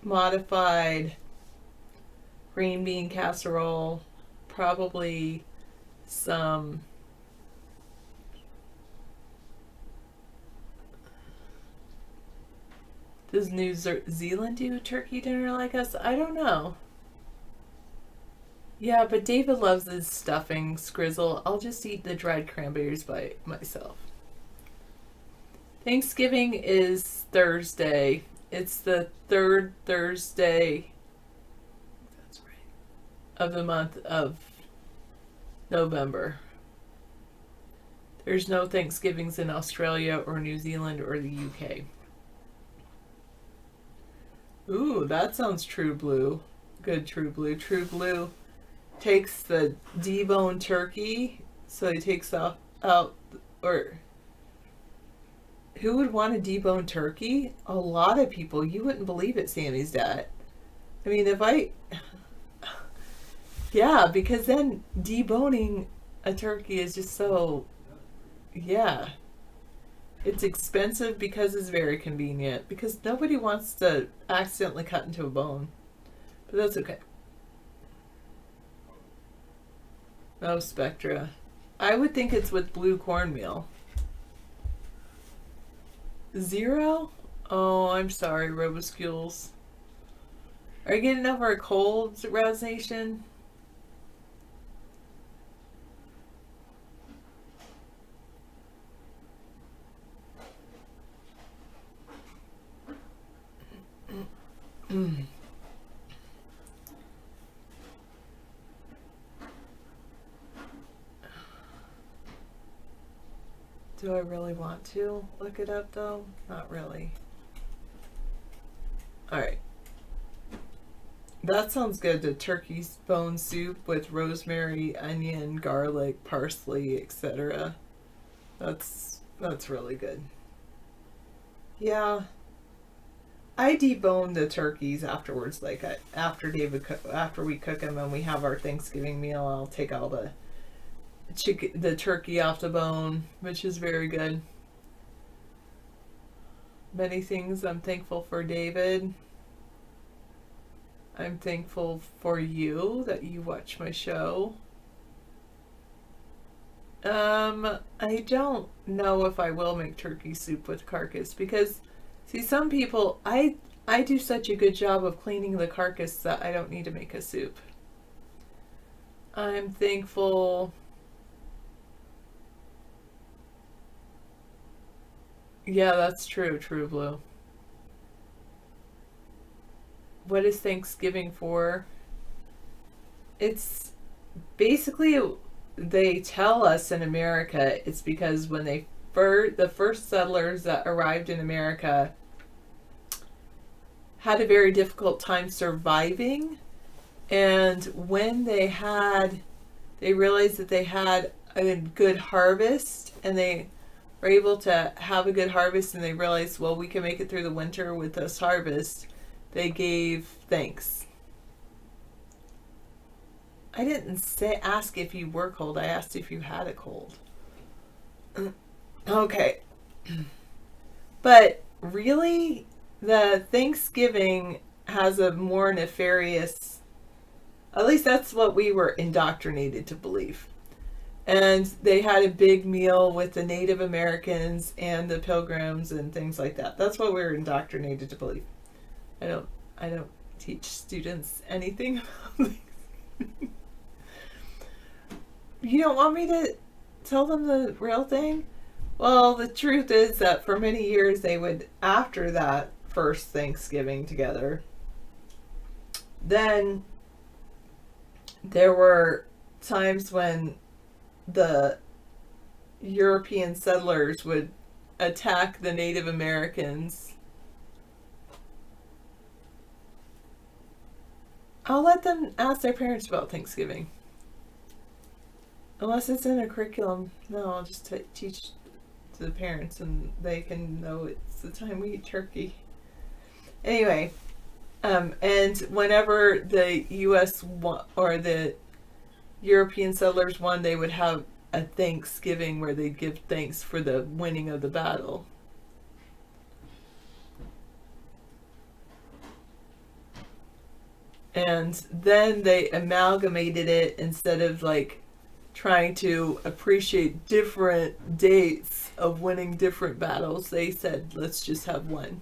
modified green bean casserole. Probably some Does New Zealand do turkey dinner like us? I don't know. Yeah, but David loves his stuffing, Skrizzle. I'll just eat the dried cranberries by myself. Thanksgiving is Thursday. It's the third Thursday, that's right, of the month of November. There's no Thanksgivings in Australia or New Zealand or the UK. Ooh, that sounds True Blue. Good True Blue. True Blue takes the deboned turkey, so he takes out, or who would want a deboned turkey? A lot of people. You wouldn't believe it, Sammy's dad. I mean, yeah, because then deboning a turkey is just so, yeah. It's expensive because it's very convenient, because nobody wants to accidentally cut into a bone. But that's okay. Oh, Spectra. I would think it's with blue cornmeal. 0? Oh, I'm sorry, Roboscules. Are you getting over a cold, Raz Nation? Do I really want to look it up though? Not really. Alright. That sounds good. The turkey bone soup with rosemary, onion, garlic, parsley, etc. That's really good. Yeah. I debone the turkeys afterwards, like after we cook them and we have our Thanksgiving meal. I'll take all the turkey off the bone, which is very good. Many things. I'm thankful for David. I'm thankful for you that you watch my show. I don't know if I will make turkey soup with carcass, because see, some people, I do such a good job of cleaning the carcass that I don't need to make a soup. I'm thankful. Yeah, that's true, True Blue. What is Thanksgiving for? It's basically, they tell us in America, it's because when the first settlers that arrived in America had a very difficult time surviving, and when they realized that they had a good harvest, and they were able to have a good harvest, and they realized, well, we can make it through the winter with this harvest, they gave thanks. I didn't ask if you were cold, I asked if you had a cold. Okay. But really, the Thanksgiving has a more nefarious, at least that's what we were indoctrinated to believe. And they had a big meal with the Native Americans and the Pilgrims and things like that. That's what we were indoctrinated to believe. I don't teach students anything about things. You don't want me to tell them the real thing? Well, the truth is that for many years they would, after that, first Thanksgiving together. Then there were times when the European settlers would attack the Native Americans. I'll let them ask their parents about Thanksgiving. Unless it's in a curriculum. No, I'll just teach to the parents and they can know it's the time we eat turkey. Anyway, and whenever the U.S. or the European settlers won, they would have a Thanksgiving where they'd give thanks for the winning of the battle. And then they amalgamated it instead of like trying to appreciate different dates of winning different battles. They said, let's just have one.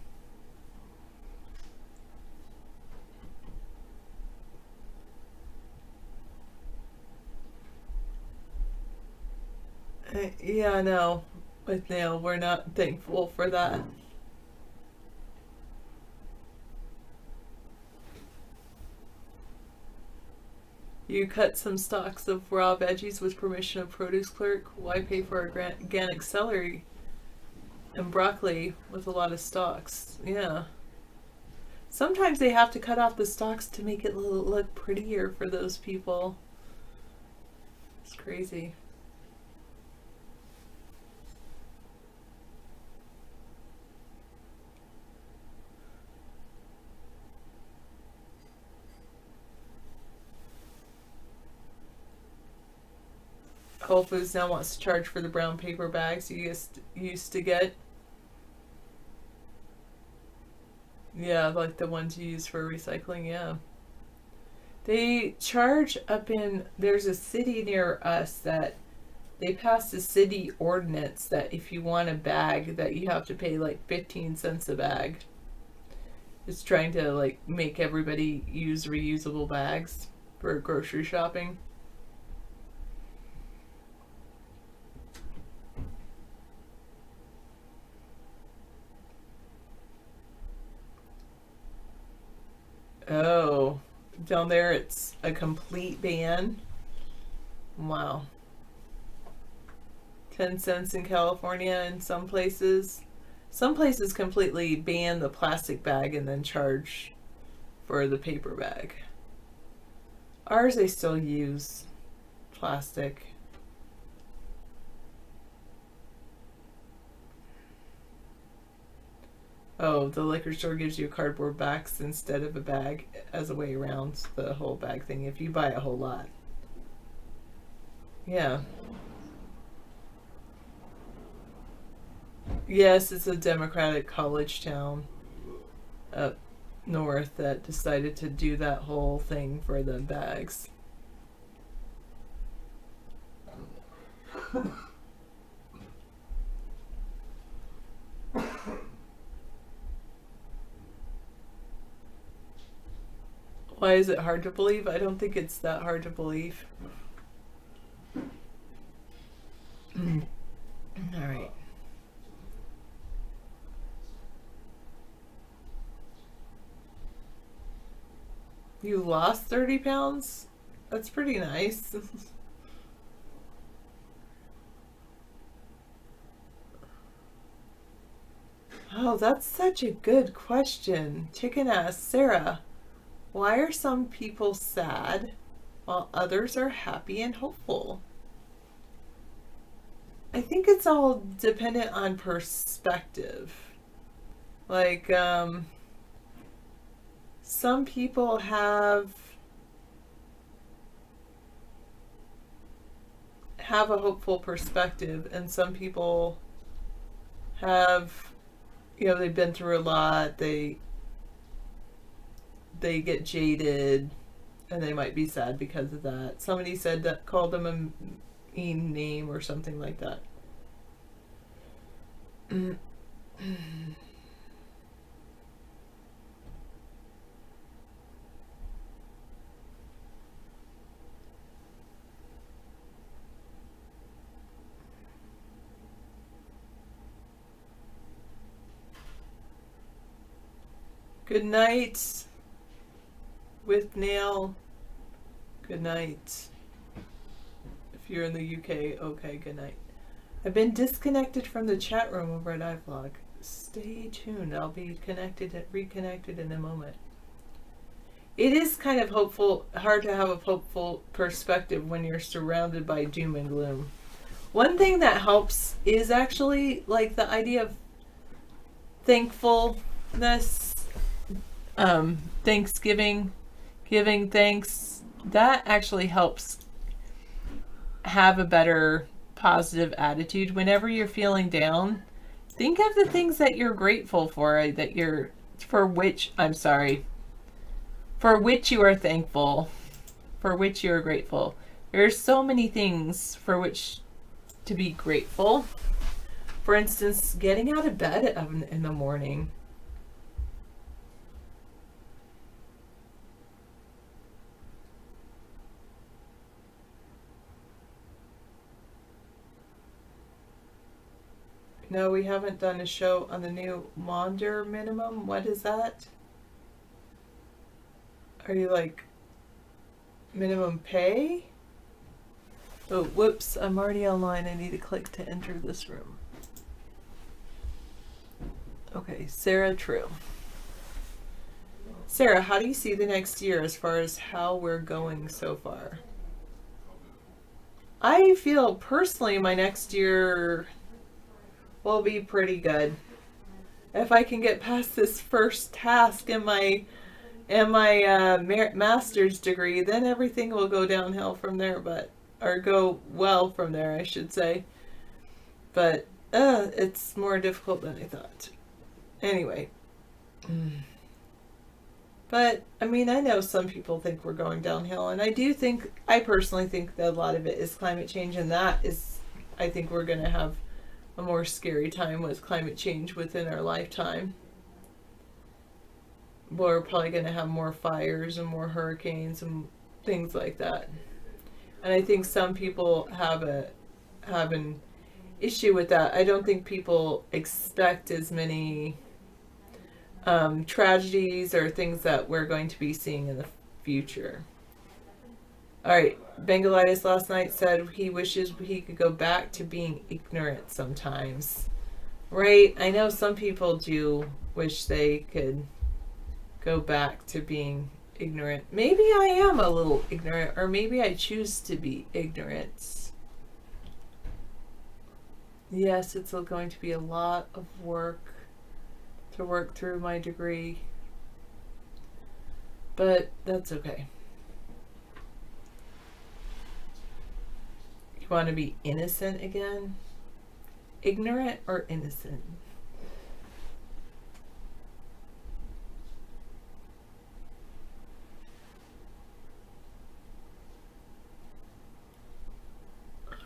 Yeah, no. With Neil, we're not thankful for that. You cut some stalks of raw veggies with permission of produce clerk. Why pay for organic celery and broccoli with a lot of stalks? Yeah. Sometimes they have to cut off the stalks to make it look prettier for those people. It's crazy. Whole Foods now wants to charge for the brown paper bags you used to get. Yeah, like the ones you use for recycling, yeah. They charge up in, there's a city near us that they passed a city ordinance that if you want a bag that you have to pay like 15 cents a bag. It's trying to like make everybody use reusable bags for grocery shopping. Oh, down there it's a complete ban. Wow. 10 cents in California in some places. Some places completely ban the plastic bag and then charge for the paper bag. Ours, they still use plastic. Oh, the liquor store gives you a cardboard box instead of a bag as a way around the whole bag thing if you buy a whole lot. Yeah. Yes, it's a Democratic college town up north that decided to do that whole thing for the bags. Why is it hard to believe? I don't think it's that hard to believe. All right. You lost 30 pounds? That's pretty nice. Oh, that's such a good question. Chicken asks, Sarah, why are some people sad while others are happy and hopeful? I think it's all dependent on perspective. Like, some people have a hopeful perspective, and some people have, you know, they've been through a lot, they get jaded, and they might be sad because of that. Somebody said that, called them a mean name or something like that. Good night. With Nail. Good night. If you're in the UK, okay, good night. I've been disconnected from the chat room over at iVlog. Stay tuned. I'll be reconnected in a moment. It is kind of hard to have a hopeful perspective when you're surrounded by doom and gloom. One thing that helps is actually like the idea of thankfulness, Thanksgiving, giving thanks. That actually helps have a better positive attitude whenever you're feeling down. Think of the things that you're grateful for, for which you are thankful, for which you are grateful. There's so many things for which to be grateful. For instance, getting out of bed in the morning. No, we haven't done a show on the new Maunder minimum. What is that? Are you like minimum pay? Oh, whoops, I'm already online. I need to click to enter this room. Okay, Sarah True. Sarah, how do you see the next year as far as how we're going so far? I feel personally my next year will be pretty good. If I can get past this first task in my master's degree, then everything will go downhill from there, or go well from there, I should say. But it's more difficult than I thought. Anyway. But, I mean, I know some people think we're going downhill, and I personally think that a lot of it is climate change, and I think we're going to have a more scary time with climate change within our lifetime. We're probably going to have more fires and more hurricanes and things like that. And I think some people have an issue with that. I don't think people expect as many tragedies or things that we're going to be seeing in the future. All right, Bengalitis last night said he wishes he could go back to being ignorant sometimes. Right? I know some people do wish they could go back to being ignorant. Maybe I am a little ignorant, or maybe I choose to be ignorant. Yes, it's going to be a lot of work to work through my degree, but that's okay. You want to be innocent again? Ignorant or innocent?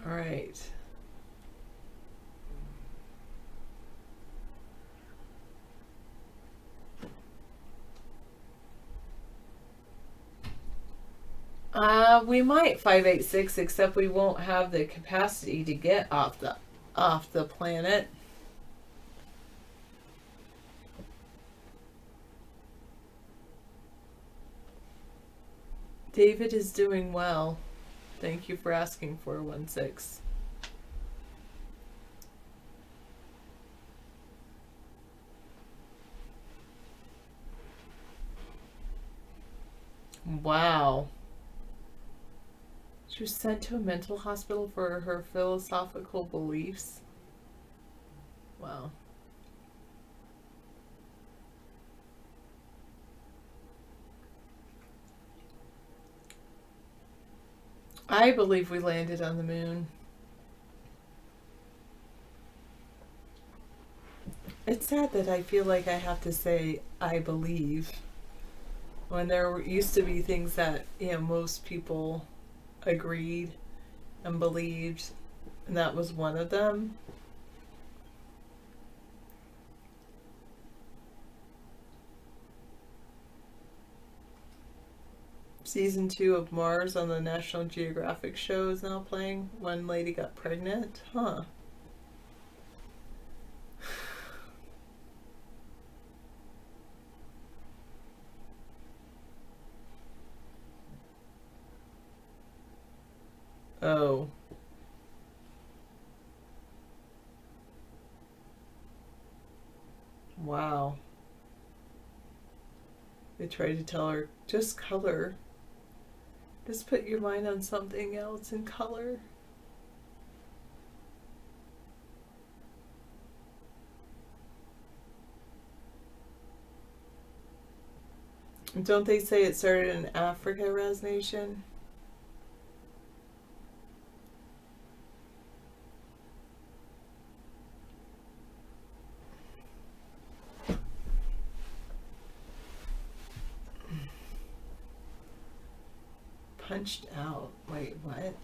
All right. We might 586, except we won't have the capacity to get off the planet. David is doing well. Thank you for asking, 416. Wow. She was sent to a mental hospital for her philosophical beliefs. Wow. I believe we landed on the moon. It's sad that I feel like I have to say I believe when there used to be things that, most people agreed and believed, and that was one of them. Season 2 of Mars on the National Geographic show is now playing. One lady got pregnant. Huh. Wow. They tried to tell her, just color. Just put your mind on something else and color. Don't they say it started in Africa, Raz Nation? Punched out. Wait, what?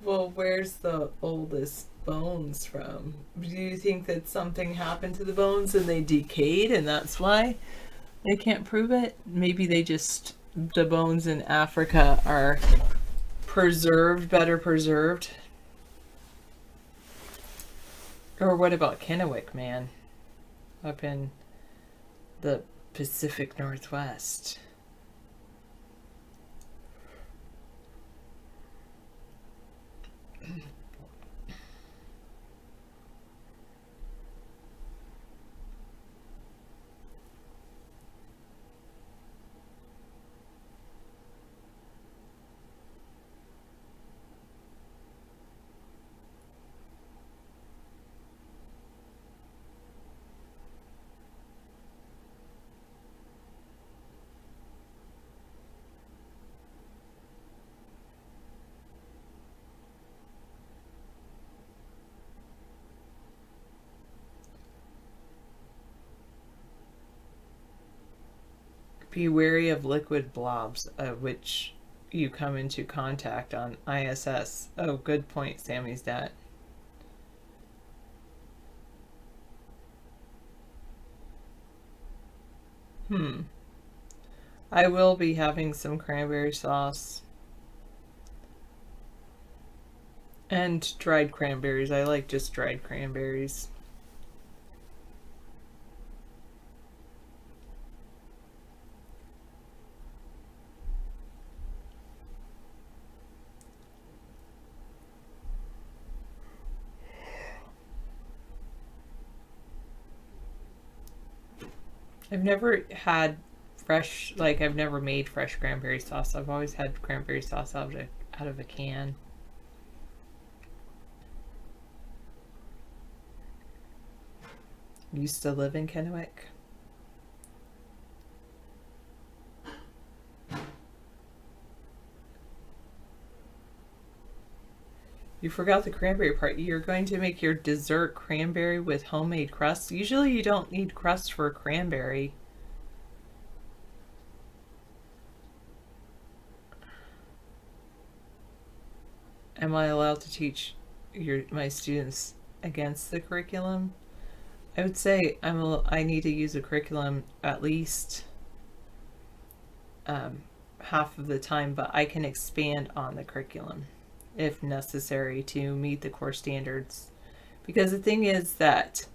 Well, where's the oldest bones from? Do you think that something happened to the bones and they decayed and that's why they can't prove it? Maybe they just, the bones in Africa are preserved, better preserved. Or what about Kennewick, man? Up in the Pacific Northwest. Be wary of liquid blobs, which you come into contact on ISS. Oh, good point, Sammy's dad. I will be having some cranberry sauce. And dried cranberries. I like just dried cranberries. I've never had fresh, like I've never made fresh cranberry sauce. I've always had cranberry sauce out of a can. Used to live in Kennewick. You forgot the cranberry part. You're going to make your dessert cranberry with homemade crust. Usually you don't need crust for a cranberry. Am I allowed to teach my students against the curriculum? I would say I need to use a curriculum at least half of the time, but I can expand on the curriculum if necessary to meet the core standards. Because the thing is that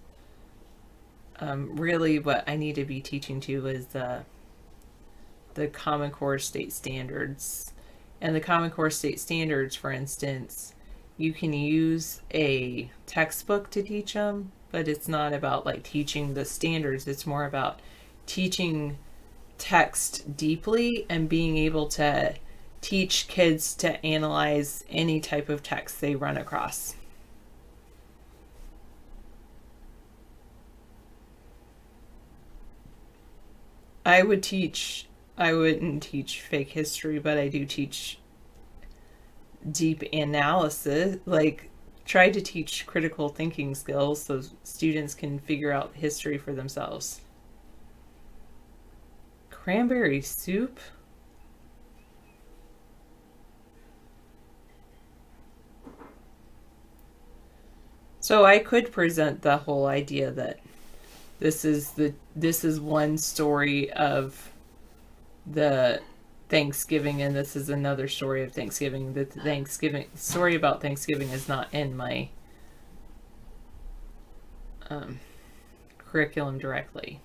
really what I need to be teaching to is the Common Core state standards. And the Common Core state standards, for instance, you can use a textbook to teach them, but it's not about like teaching the standards. It's more about teaching text deeply and being able to teach kids to analyze any type of text they run across. I wouldn't teach fake history, but I do teach deep analysis, like try to teach critical thinking skills so students can figure out history for themselves. Cranberry soup? So I could present the whole idea that this is one story of the Thanksgiving and this is another story of Thanksgiving. The Thanksgiving story about Thanksgiving is not in my curriculum directly.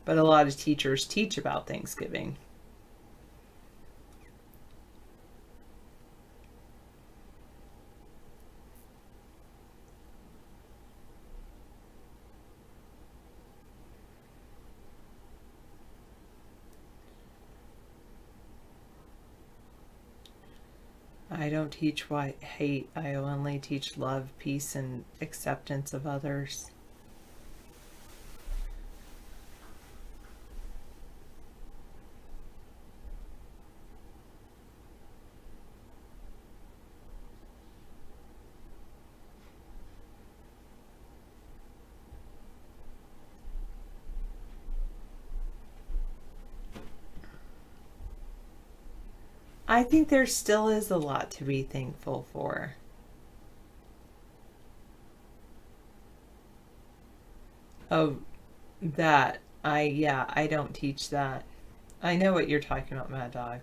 But a lot of teachers teach about Thanksgiving. I don't teach hate. I only teach love, peace, and acceptance of others. I think there still is a lot to be thankful for. Oh, that. I don't teach that. I know what you're talking about, Mad Dog.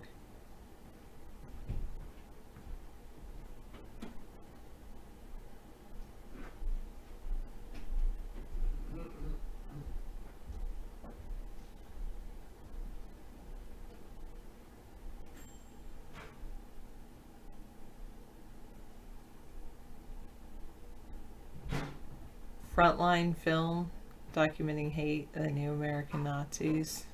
Frontline film documenting hate, the new American Nazis.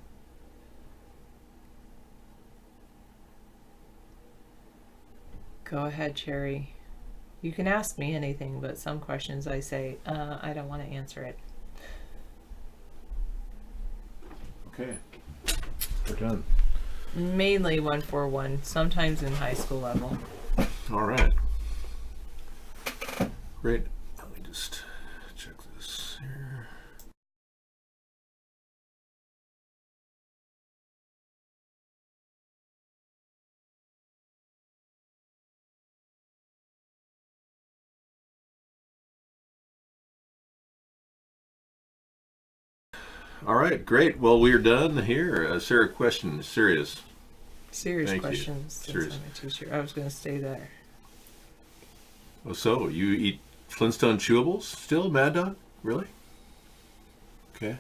Go ahead, Cherry. You can ask me anything, but some questions I say, I don't want to answer it. Okay. We're done. Mainly 141, sometimes in high school level. All right. Great. Let me just check this here. All right, great. Well, we're done here. Sarah, question, serious. Serious Thank questions. you. Serious. I'm a teacher. I was going to stay there. Oh, so you eat Flintstone chewables still, Mad Dog? Really? Okay.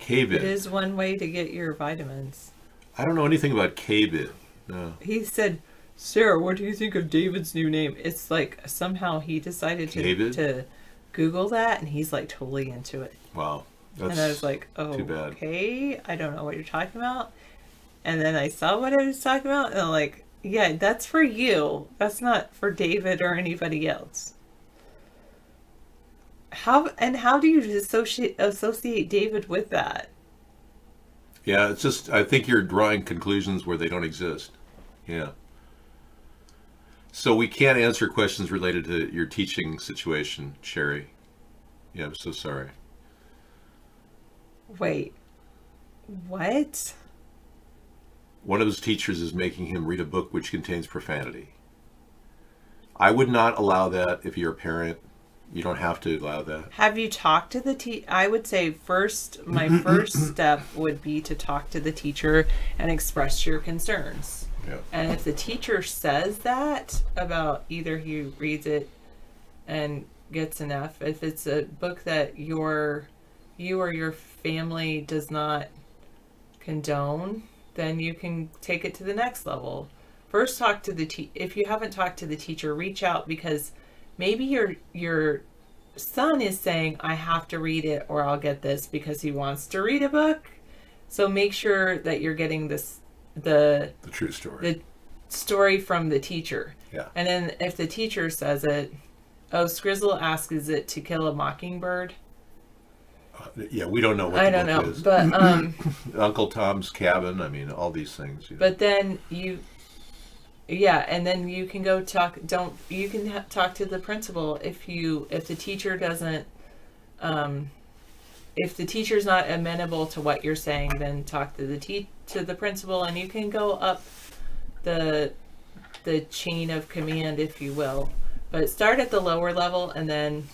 K-Bid. It is one way to get your vitamins. I don't know anything about K-Bid. No. He said, Sarah, what do you think of David's new name? It's like somehow he decided to Google that, and he's like totally into it. Wow. That's and I was like, oh, too bad. Okay, I don't know what you're talking about. And then I saw what I was talking about, and I'm like, yeah, that's for you. That's not for David or anybody else. How do you associate David with that? Yeah, it's just, I think you're drawing conclusions where they don't exist. Yeah. So we can't answer questions related to your teaching situation, Sherry. Yeah, I'm so sorry. Wait, what? One of his teachers is making him read a book which contains profanity. I would not allow that if you're a parent. You don't have to allow that. Have you talked to the teacher? I would say my first step would be to talk to the teacher and express your concerns. Yeah. And if the teacher says that about either he reads it and gets an F, if it's a book that you or your family does not condone, then you can take it to the next level. First, talk to the if you haven't talked to the teacher, reach out, because maybe your son is saying, I have to read it or I'll get this, because he wants to read a book. So make sure that you're getting the true story. The story from the teacher. Yeah. And then if the teacher says it, Scrizzle asks, is it To Kill a Mockingbird? Yeah, we don't know what I the don't book know, is. but Uncle Tom's Cabin, I mean, all these things. You know. But then and then you can go talk. You can talk to the principal if the teacher doesn't, if the teacher's not amenable to what you're saying, then talk to the principal, and you can go up the chain of command, if you will. But start at the lower level, and then.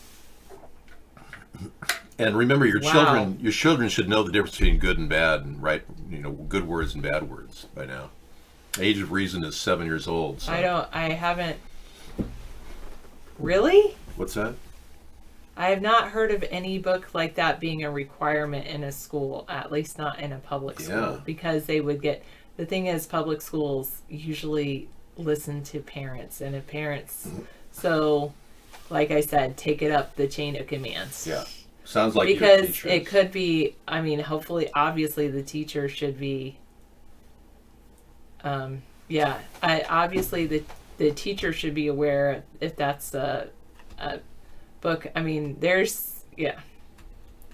And remember, your children should know the difference between good and bad, and good words and bad words by now. Age of Reason is 7 years old. So. I haven't. Really? What's that? I have not heard of any book like that being a requirement in a school, at least not in a public school, because they would get, the thing is, public schools usually listen to parents, and if parents, so like I said, take it up the chain of commands. Yeah. Sounds like because it could be, I mean, hopefully, obviously the teacher should be, obviously the teacher should be aware if that's a book. I mean,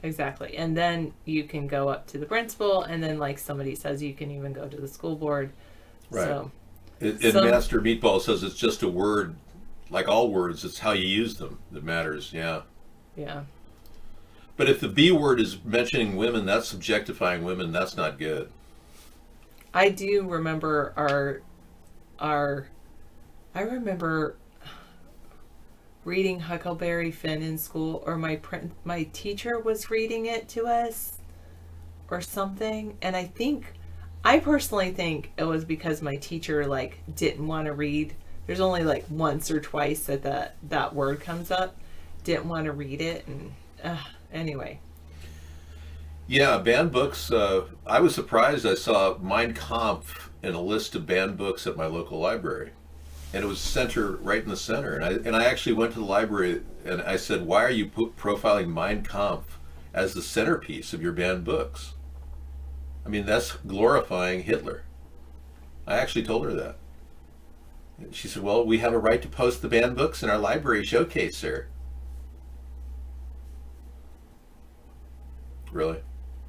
exactly. And then you can go up to the principal, and then like somebody says, you can even go to the school board. Right. So, Master Meatball says it's just a word, like all words, it's how you use them that matters. Yeah. Yeah. But if the B word is mentioning women, that's objectifying women. That's not good. I do remember I remember reading Huckleberry Finn in school, or my teacher was reading it to us or something, and I personally think it was because my teacher like didn't want to read. There's only like once or twice that word comes up. Didn't want to read it, and anyway. Yeah, banned books. I was surprised. I saw Mein Kampf in a list of banned books at my local library, and it was right in the center. And I actually went to the library and I said, "Why are you profiling Mein Kampf as the centerpiece of your banned books? I mean, that's glorifying Hitler." I actually told her that. And she said, "Well, we have a right to post the banned books in our library showcase, sir." Really?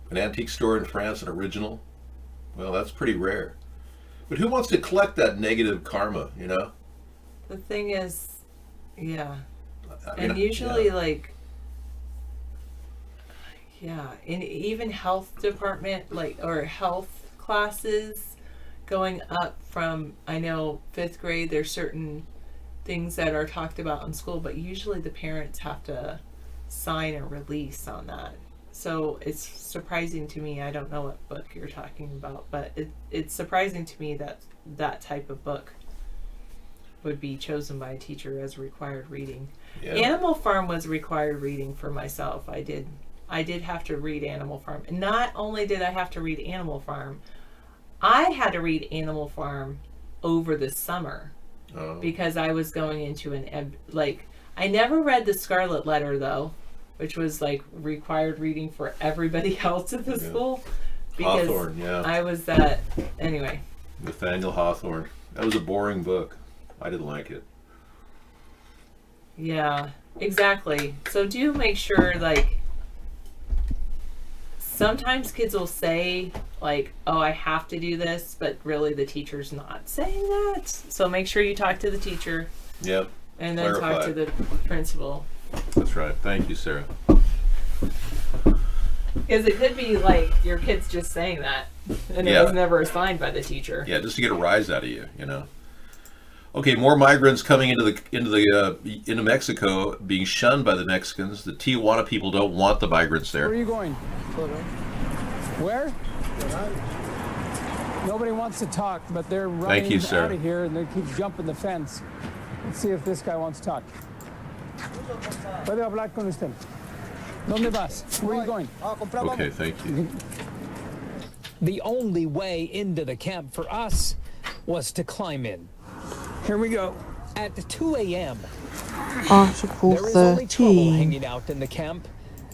An antique store in France, an original? Well, that's pretty rare. But who wants to collect that negative karma, you know? The thing is, yeah. And usually, in even health department, or health classes, going up from, I know, 5th grade, there's certain things that are talked about in school, but usually the parents have to sign a release on that. So it's surprising to me. I don't know what book you're talking about, but it's surprising to me that that type of book would be chosen by a teacher as required reading. Yeah. Animal Farm was required reading for myself. I did have to read Animal Farm. And not only did I have to read Animal Farm, I had to read Animal Farm over the summer because I was going into I never read The Scarlet Letter though, which was like required reading for everybody else at the school. Because Hawthorne, yeah. I was that, anyway. Nathaniel Hawthorne. That was a boring book. I didn't like it. Yeah, exactly. So do make sure, sometimes kids will say, oh, I have to do this, but really the teacher's not saying that. So make sure you talk to the teacher. Yep. And then talk to the principal. That's right. Thank you, Sarah. Because it could be your kid's just saying that, and it was never assigned by the teacher. Yeah, just to get a rise out of you, you know. Okay, more migrants coming into Mexico, being shunned by the Mexicans. The Tijuana people don't want the migrants there. Where are you going? Where? Nobody wants to talk, but they're running out of here, and they keep jumping the fence. Let's see if this guy wants to talk. ¿Puedo hablar con usted? ¿Dónde vas? Where are you going? Okay, thank you. The only way into the camp for us was to climb in. Here we go. At 2 a.m. Article there is only trouble 13. hanging out in the camp.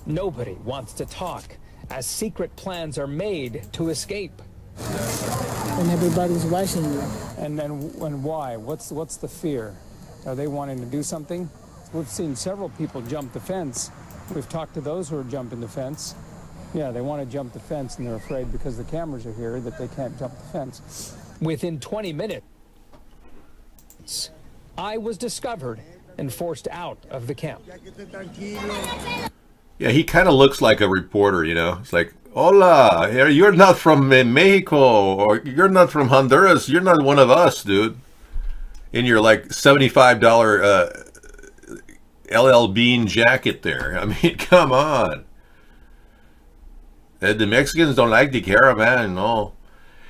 Nobody wants to talk, as secret plans are made to escape. And everybody's watching you. And why? What's the fear? Are they wanting to do something? We've seen several people jump the fence. We've talked to those who are jumping the fence. Yeah, they want to jump the fence, and they're afraid because the cameras are here that they can't jump the fence. Within 20 minutes, I was discovered and forced out of the camp. Yeah, he kind of looks like a reporter, you know. It's like, hola, you're not from Mexico, or you're not from Honduras. You're not one of us, dude. In your $75 LL Bean jacket there. I mean, come on. The Mexicans don't like the caravan, no.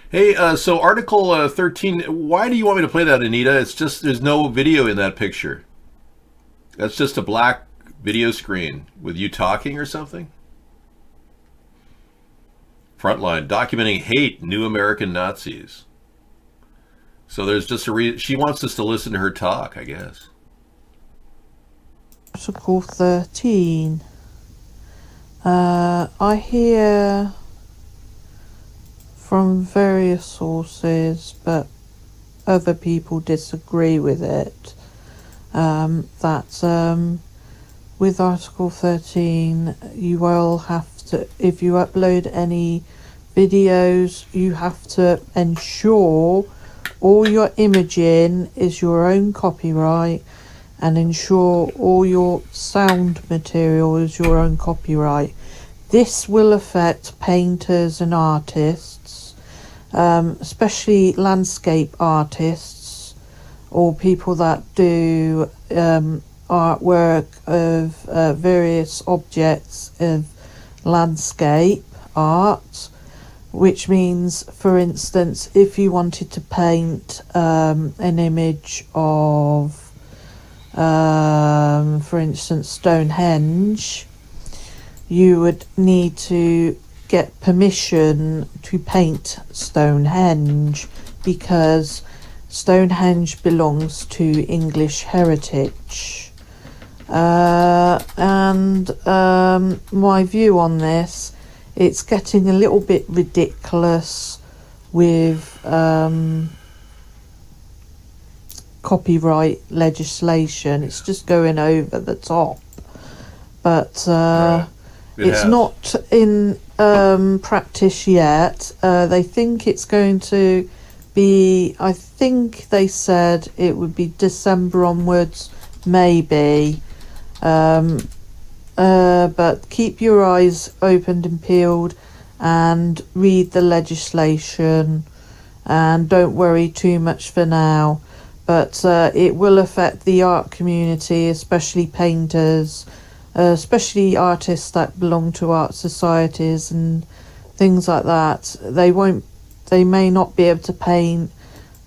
Hey, so Article 13, why do you want me to play that, Anita? It's just, there's no video in that picture. That's just a black video screen with you talking or something? Frontline, documenting hate, new American Nazis. So there's just she wants us to listen to her talk, I guess. Article 13. I hear from various sources, but other people disagree with it, that with Article 13 you will have to, if you upload any videos, you have to ensure all your imaging is your own copyright, and ensure all your sound material is your own copyright. This will affect painters and artists, especially landscape artists or people that do artwork of various objects of landscape art, which means, for instance, if you wanted to paint an image of, for instance, Stonehenge, you would need to get permission to paint Stonehenge, because Stonehenge belongs to English heritage. And my view on this, it's getting a little bit ridiculous with copyright legislation. It's just going over the top. But it's not in practice yet. They think it's going to be, I think they said it would be December onwards, maybe. But keep your eyes opened and peeled and read the legislation, and don't worry too much for now. But it will affect the art community, especially painters, especially artists that belong to art societies and things like that. They may not be able to paint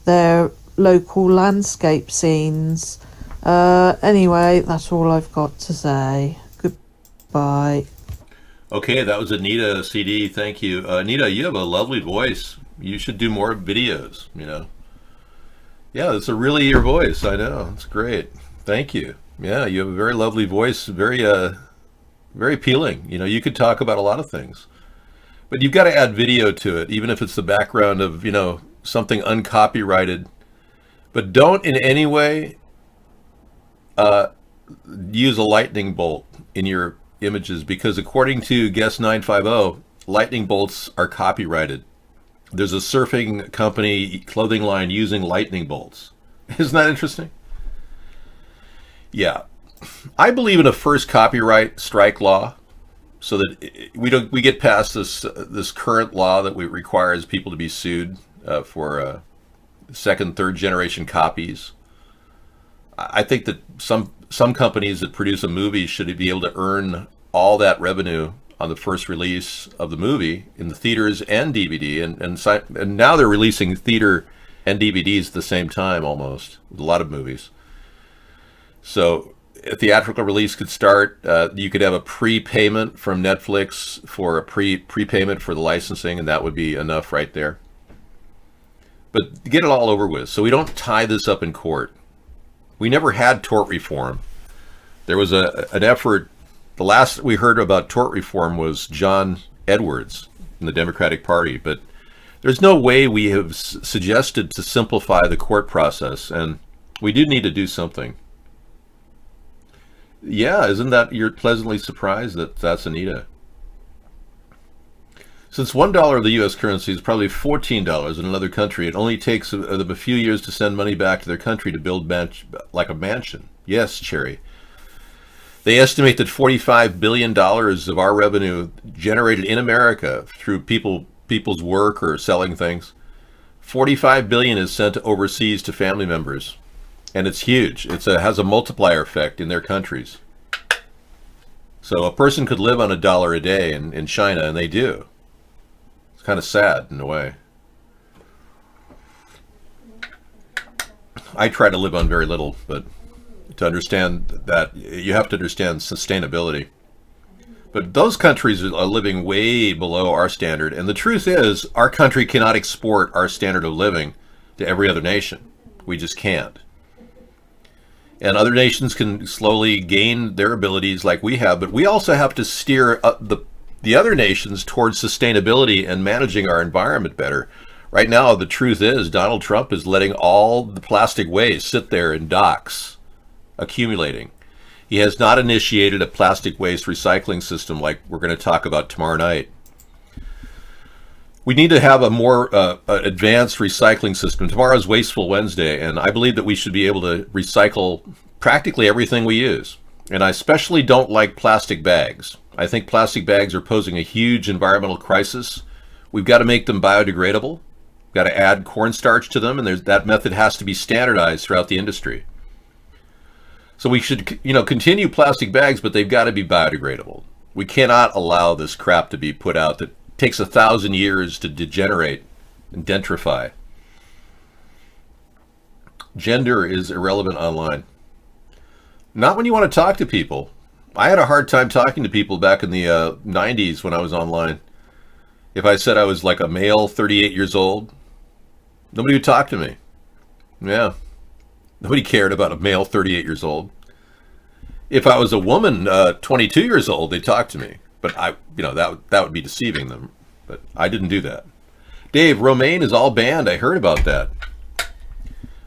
their local landscape scenes. Anyway, that's all I've got to say. Goodbye. Okay, that was Anita CD. Thank you. Anita, you have a lovely voice. You should do more videos, you know. Yeah, it's really your voice. I know. It's great. Thank you. Yeah, you have a very lovely voice, very appealing. You know, you could talk about a lot of things. But you've got to add video to it, even if it's the background of, you know, something uncopyrighted. But don't in any way use a lightning bolt in your images, because according to Guest 950, lightning bolts are copyrighted. There's a surfing company clothing line using lightning bolts. Isn't that interesting? Yeah. I believe in a first copyright strike law, so that we get past this current law that requires people to be sued for second, third generation copies. I think that some companies that produce a movie should be able to earn all that revenue on the first release of the movie in the theaters and DVD, and now they're releasing theater and DVDs at the same time almost with a lot of movies. So a theatrical release could start. You could have a prepayment from Netflix for a prepayment for the licensing, and that would be enough right there. But get it all over with, so we don't tie this up in court. We never had tort reform. There was an effort. The last we heard about tort reform was John Edwards in the Democratic Party, but there's no way we have suggested to simplify the court process, and we do need to do something. Yeah, isn't that, you're pleasantly surprised that that's Anita? Since $1 of the U.S. currency is probably $14 in another country, it only takes them a few years to send money back to their country to build like a mansion. Yes, Cherry. They estimate that $45 billion of our revenue generated in America through people's work or selling things, $45 billion is sent overseas to family members. And it's huge. It has a multiplier effect in their countries. So a person could live on $1 a day in China, and they do. It's kind of sad in a way. I try to live on very little, but to understand that. You have to understand sustainability. But those countries are living way below our standard. And the truth is, our country cannot export our standard of living to every other nation. We just can't. And other nations can slowly gain their abilities like we have, but we also have to steer the other nations towards sustainability and managing our environment better. Right now, the truth is Donald Trump is letting all the plastic waste sit there in docks, accumulating. He has not initiated a plastic waste recycling system like we're going to talk about tomorrow night. We need to have a more advanced recycling system. Tomorrow is Wasteful Wednesday, and I believe that we should be able to recycle practically everything we use. And I especially don't like plastic bags. I think plastic bags are posing a huge environmental crisis. We've got to make them biodegradable. We've got to add cornstarch to them, and that method has to be standardized throughout the industry. So we should, continue plastic bags, but they've got to be biodegradable. We cannot allow this crap to be put out that takes 1,000 years to degenerate and gentrify. Gender is irrelevant online. Not when you want to talk to people. I had a hard time talking to people back in the 90s when I was online. If I said I was like a male, 38 years old, nobody would talk to me. Yeah. Nobody cared about a male, 38 years old. If I was a woman, 22 years old, they'd talk to me. But that would be deceiving them. But I didn't do that. Dave, romaine is all banned. I heard about that.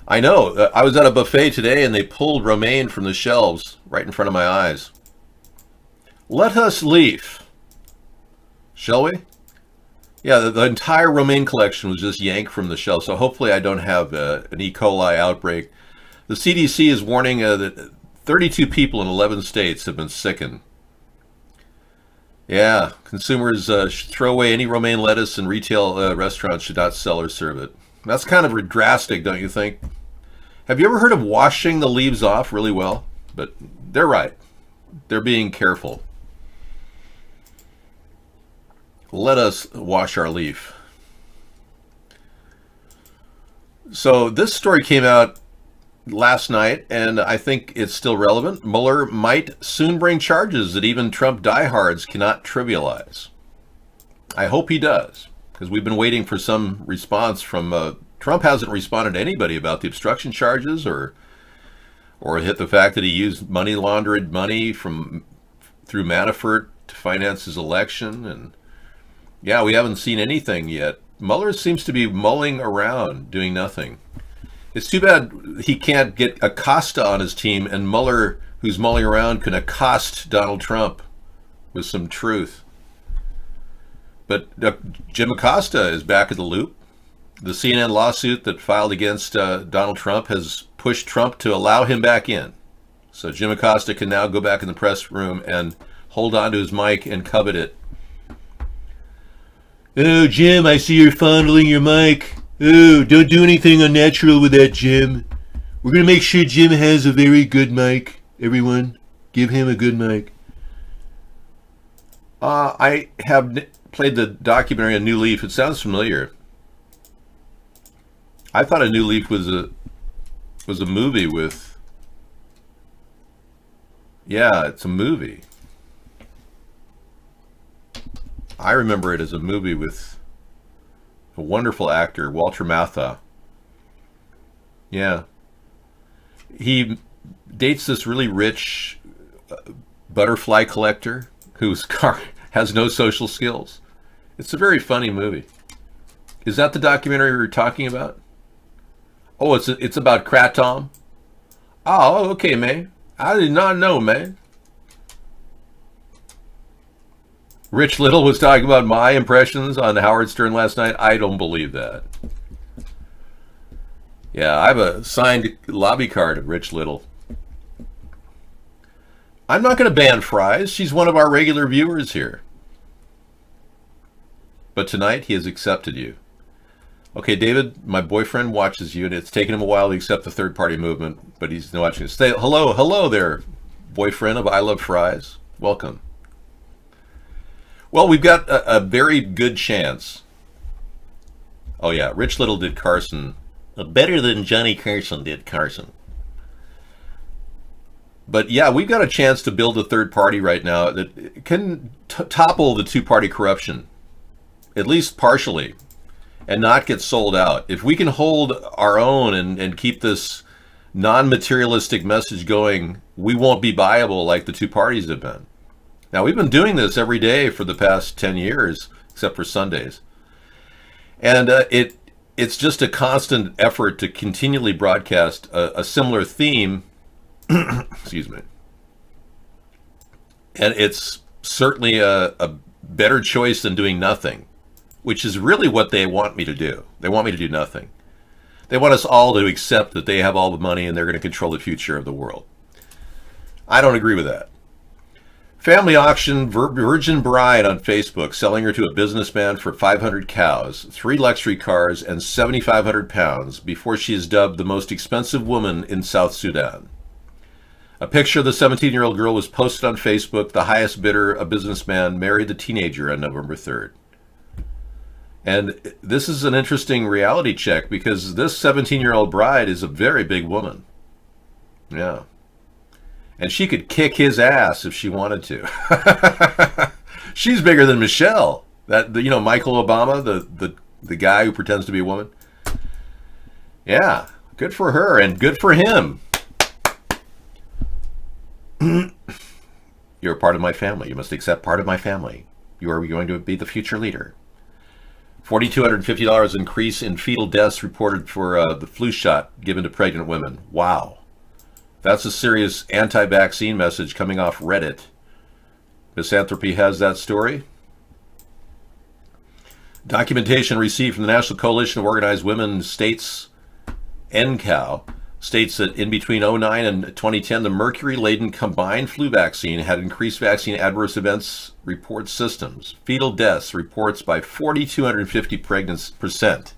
I know. I was at a buffet today and they pulled romaine from the shelves right in front of my eyes. Let us leave. Shall we? Yeah, the entire romaine collection was just yanked from the shelf. So hopefully I don't have an E. coli outbreak. The CDC is warning that 32 people in 11 states have been sickened. Yeah, consumers should throw away any romaine lettuce, and retail restaurants should not sell or serve it. That's kind of drastic, don't you think? Have you ever heard of washing the leaves off really well? But they're right. They're being careful. Let us wash our leaf. So this story came out last night, and I think it's still relevant. Mueller might soon bring charges that even Trump diehards cannot trivialize. I hope he does, because we've been waiting for some response from Trump. Hasn't responded to anybody about the obstruction charges or hit the fact that he used money laundered money through Manafort to finance his election. And yeah, we haven't seen anything yet. Mueller seems to be mulling around, doing nothing. It's too bad he can't get Acosta on his team, and Mueller, who's mulling around, can accost Donald Trump with some truth. But Jim Acosta is back at the loop. The CNN lawsuit that filed against Donald Trump has pushed Trump to allow him back in. So Jim Acosta can now go back in the press room and hold on to his mic and covet it. Oh, Jim, I see you're fondling your mic. Oh, don't do anything unnatural with that, Jim. We're going to make sure Jim has a very good mic. Everyone, give him a good mic. I have played the documentary A New Leaf. It sounds familiar. I thought A New Leaf was a movie with... Yeah, it's a movie. I remember it as a movie with a wonderful actor, Walter Matthau. Yeah. He dates this really rich butterfly collector whose car has no social skills. It's a very funny movie. Is that the documentary we were talking about? Oh, it's about Kratom? Oh, okay, man. I did not know, man. Rich Little was talking about my impressions on Howard Stern last night. I don't believe that. Yeah, I have a signed lobby card of Rich Little. I'm not going to ban Fries. She's one of our regular viewers here. But tonight he has accepted you. Okay, David, my boyfriend watches you, and it's taken him a while to accept the third-party movement, but he's watching. Hello there, boyfriend of I Love Fries. Welcome. Well, we've got a very good chance. Oh yeah, Rich Little did Carson better than Johnny Carson did Carson. But yeah, we've got a chance to build a third party right now that can topple the two-party corruption, at least partially, and not get sold out. If we can hold our own and keep this non-materialistic message going, we won't be viable like the two parties have been. Now, we've been doing this every day for the past 10 years, except for Sundays. And it's just a constant effort to continually broadcast a similar theme. Excuse me. And it's certainly a better choice than doing nothing, which is really what they want me to do. They want me to do nothing. They want us all to accept that they have all the money and they're going to control the future of the world. I don't agree with that. Family auction, virgin bride on Facebook, selling her to a businessman for 500 cows, 3 luxury cars, and 7,500 pounds before she is dubbed the most expensive woman in South Sudan. A picture of the 17-year-old girl was posted on Facebook. The highest bidder, a businessman, married the teenager on November 3rd. And this is an interesting reality check because this 17-year-old bride is a very big woman. Yeah. And she could kick his ass if she wanted to. She's bigger than Michelle. Michael Obama, the guy who pretends to be a woman. Yeah, good for her and good for him. You're a part of my family. You must accept part of my family. You are going to be the future leader. $4,250 increase in fetal deaths reported for the flu shot given to pregnant women. Wow. That's a serious anti-vaccine message coming off Reddit. Misanthropy has that story. Documentation received from the National Coalition of Organized Women States, NCOW, states that in between 2009 and 2010, the mercury-laden combined flu vaccine had increased vaccine adverse events report systems, fetal deaths reports by 4,250%.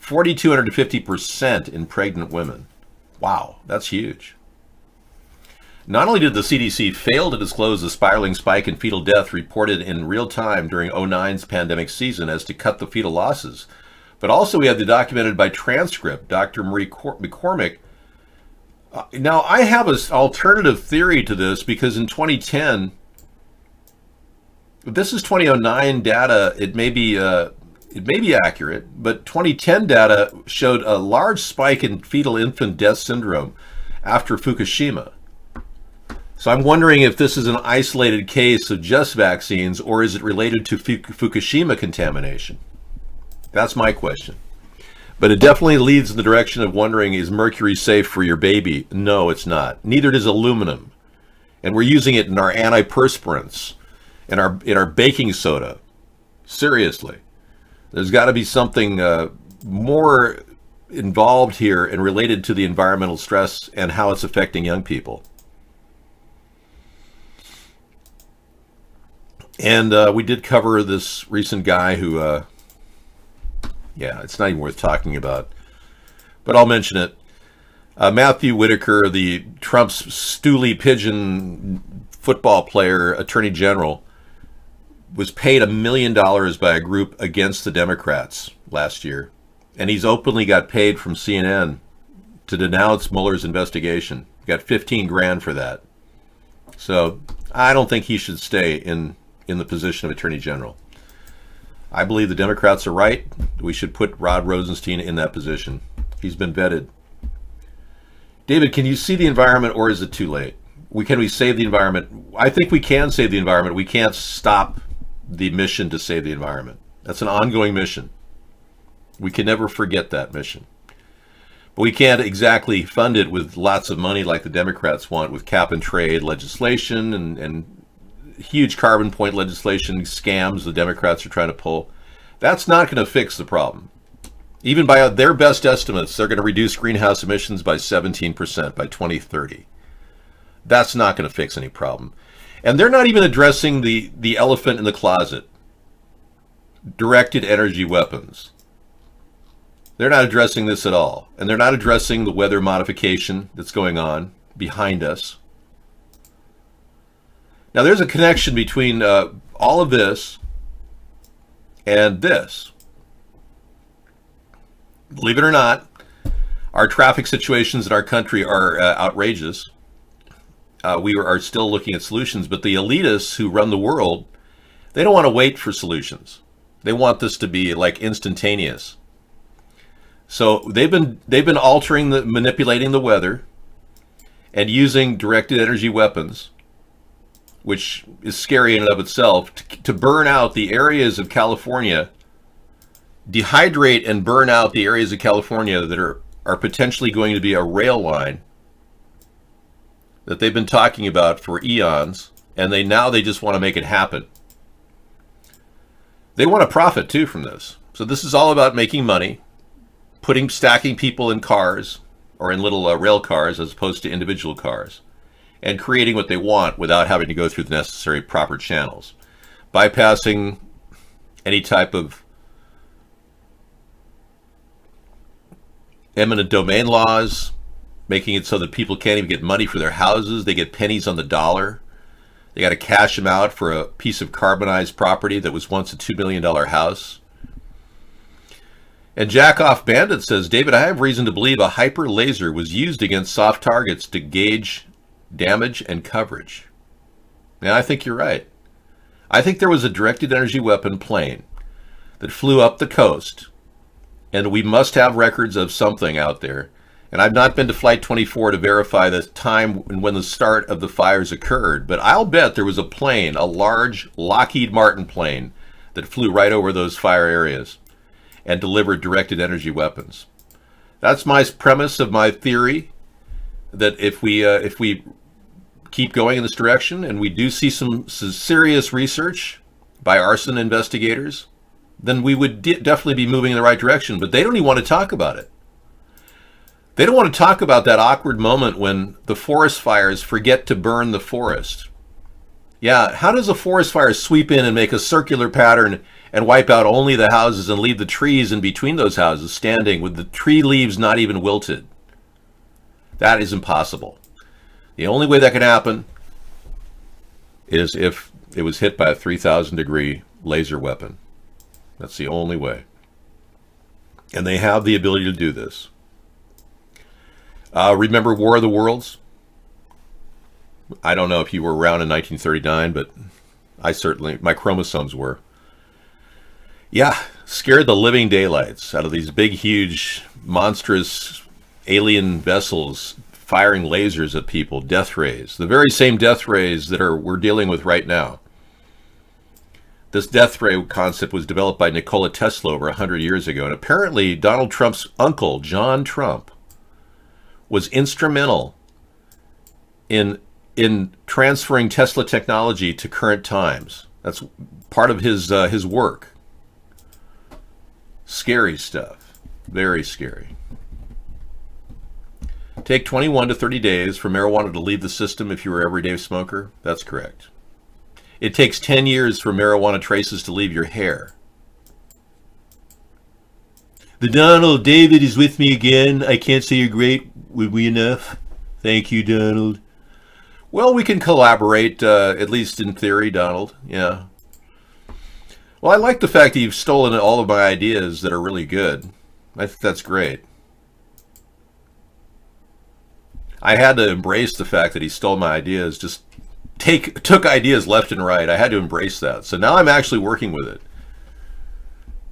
4,250% in pregnant women. Wow, that's huge. Not only did the CDC fail to disclose the spiraling spike in fetal death reported in real time during 2009's pandemic season as to cut the fetal losses, but also we had the documented by transcript, Dr. Marie McCormick. Now, I have an alternative theory to this because in 2010, this is 2009 data. It may be accurate, but 2010 data showed a large spike in fetal infant death syndrome after Fukushima. So I'm wondering if this is an isolated case of just vaccines or is it related to Fukushima contamination? That's my question. But it definitely leads in the direction of wondering, is mercury safe for your baby? No, it's not. Neither does aluminum. And we're using it in our antiperspirants, in our baking soda. Seriously. There's got to be something more involved here and related to the environmental stress and how it's affecting young people. And we did cover this recent guy who, it's not even worth talking about, but I'll mention it. Matthew Whitaker, the Trump's stoolie pigeon football player, attorney general, was paid $1 million by a group against the Democrats last year. And he's openly got paid from CNN to denounce Mueller's investigation. He got $15,000 for that. So I don't think he should stay in the position of attorney general. I believe the Democrats are right. We should put Rod Rosenstein in that position. He's been vetted. David, can you see the environment or is it too late? Can we save the environment? I think we can save the environment. We can't stop the mission to save the environment. That's an ongoing mission. We can never forget that mission. But we can't exactly fund it with lots of money like the Democrats want with cap and trade legislation and huge carbon point legislation scams the Democrats are trying to pull. That's not going to fix the problem. Even by their best estimates, they're going to reduce greenhouse emissions by 17% by 2030. That's not going to fix any problem. And they're not even addressing the elephant in the closet, directed energy weapons. They're not addressing this at all. And they're not addressing the weather modification that's going on behind us. Now, there's a connection between all of this and this. Believe it or not, our traffic situations in our country are outrageous. we are still looking at solutions. But the elitists who run the world, they don't want to wait for solutions. They want this to be like instantaneous. So they've been manipulating the weather and using directed energy weapons, which is scary in and of itself, to burn out the areas of California, dehydrate and burn out the areas of California that are potentially going to be a rail line that they've been talking about for eons, and they just want to make it happen. They want to profit too from this. So this is all about making money, stacking people in cars or in little rail cars as opposed to individual cars, and creating what they want without having to go through the necessary proper channels, bypassing any type of eminent domain laws, making it so that people can't even get money for their houses. They get pennies on the dollar. They got to cash them out for a piece of carbonized property that was once a $2 million house. And Jackoff Bandit says, David, I have reason to believe a hyper laser was used against soft targets to gauge damage and coverage. Now, I think you're right. I think there was a directed energy weapon plane that flew up the coast, and we must have records of something out there. And I've not been to Flight 24 to verify the time when the start of the fires occurred, but I'll bet there was a plane, a large Lockheed Martin plane, that flew right over those fire areas and delivered directed energy weapons. That's my premise of my theory, that if we keep going in this direction and we do see some serious research by arson investigators, then we would definitely be moving in the right direction. But they don't even want to talk about it. They don't want to talk about that awkward moment when the forest fires forget to burn the forest. Yeah, how does a forest fire sweep in and make a circular pattern and wipe out only the houses and leave the trees in between those houses standing with the tree leaves not even wilted? That is impossible. The only way that can happen is if it was hit by a 3,000 degree laser weapon. That's the only way. And they have the ability to do this. Remember War of the Worlds? I don't know if you were around in 1939, but my chromosomes were. Yeah, scared the living daylights out of these big, huge, monstrous alien vessels firing lasers at people, death rays. The very same death rays that we're dealing with right now. This death ray concept was developed by Nikola Tesla over 100 years ago, and apparently Donald Trump's uncle, John Trump, was instrumental in transferring Tesla technology to current times. That's part of his work. Scary stuff. Very scary. Take 21 to 30 days for marijuana to leave the system if you were an everyday smoker. That's correct. It takes 10 years for marijuana traces to leave your hair. The Donald David is with me again. I can't say you're great. Would we enough? Thank you, Donald. Well, we can collaborate, at least in theory, Donald. Yeah. Well, I like the fact that you've stolen all of my ideas that are really good. I think that's great. I had to embrace the fact that he stole my ideas, just took ideas left and right. I had to embrace that. So now I'm actually working with it.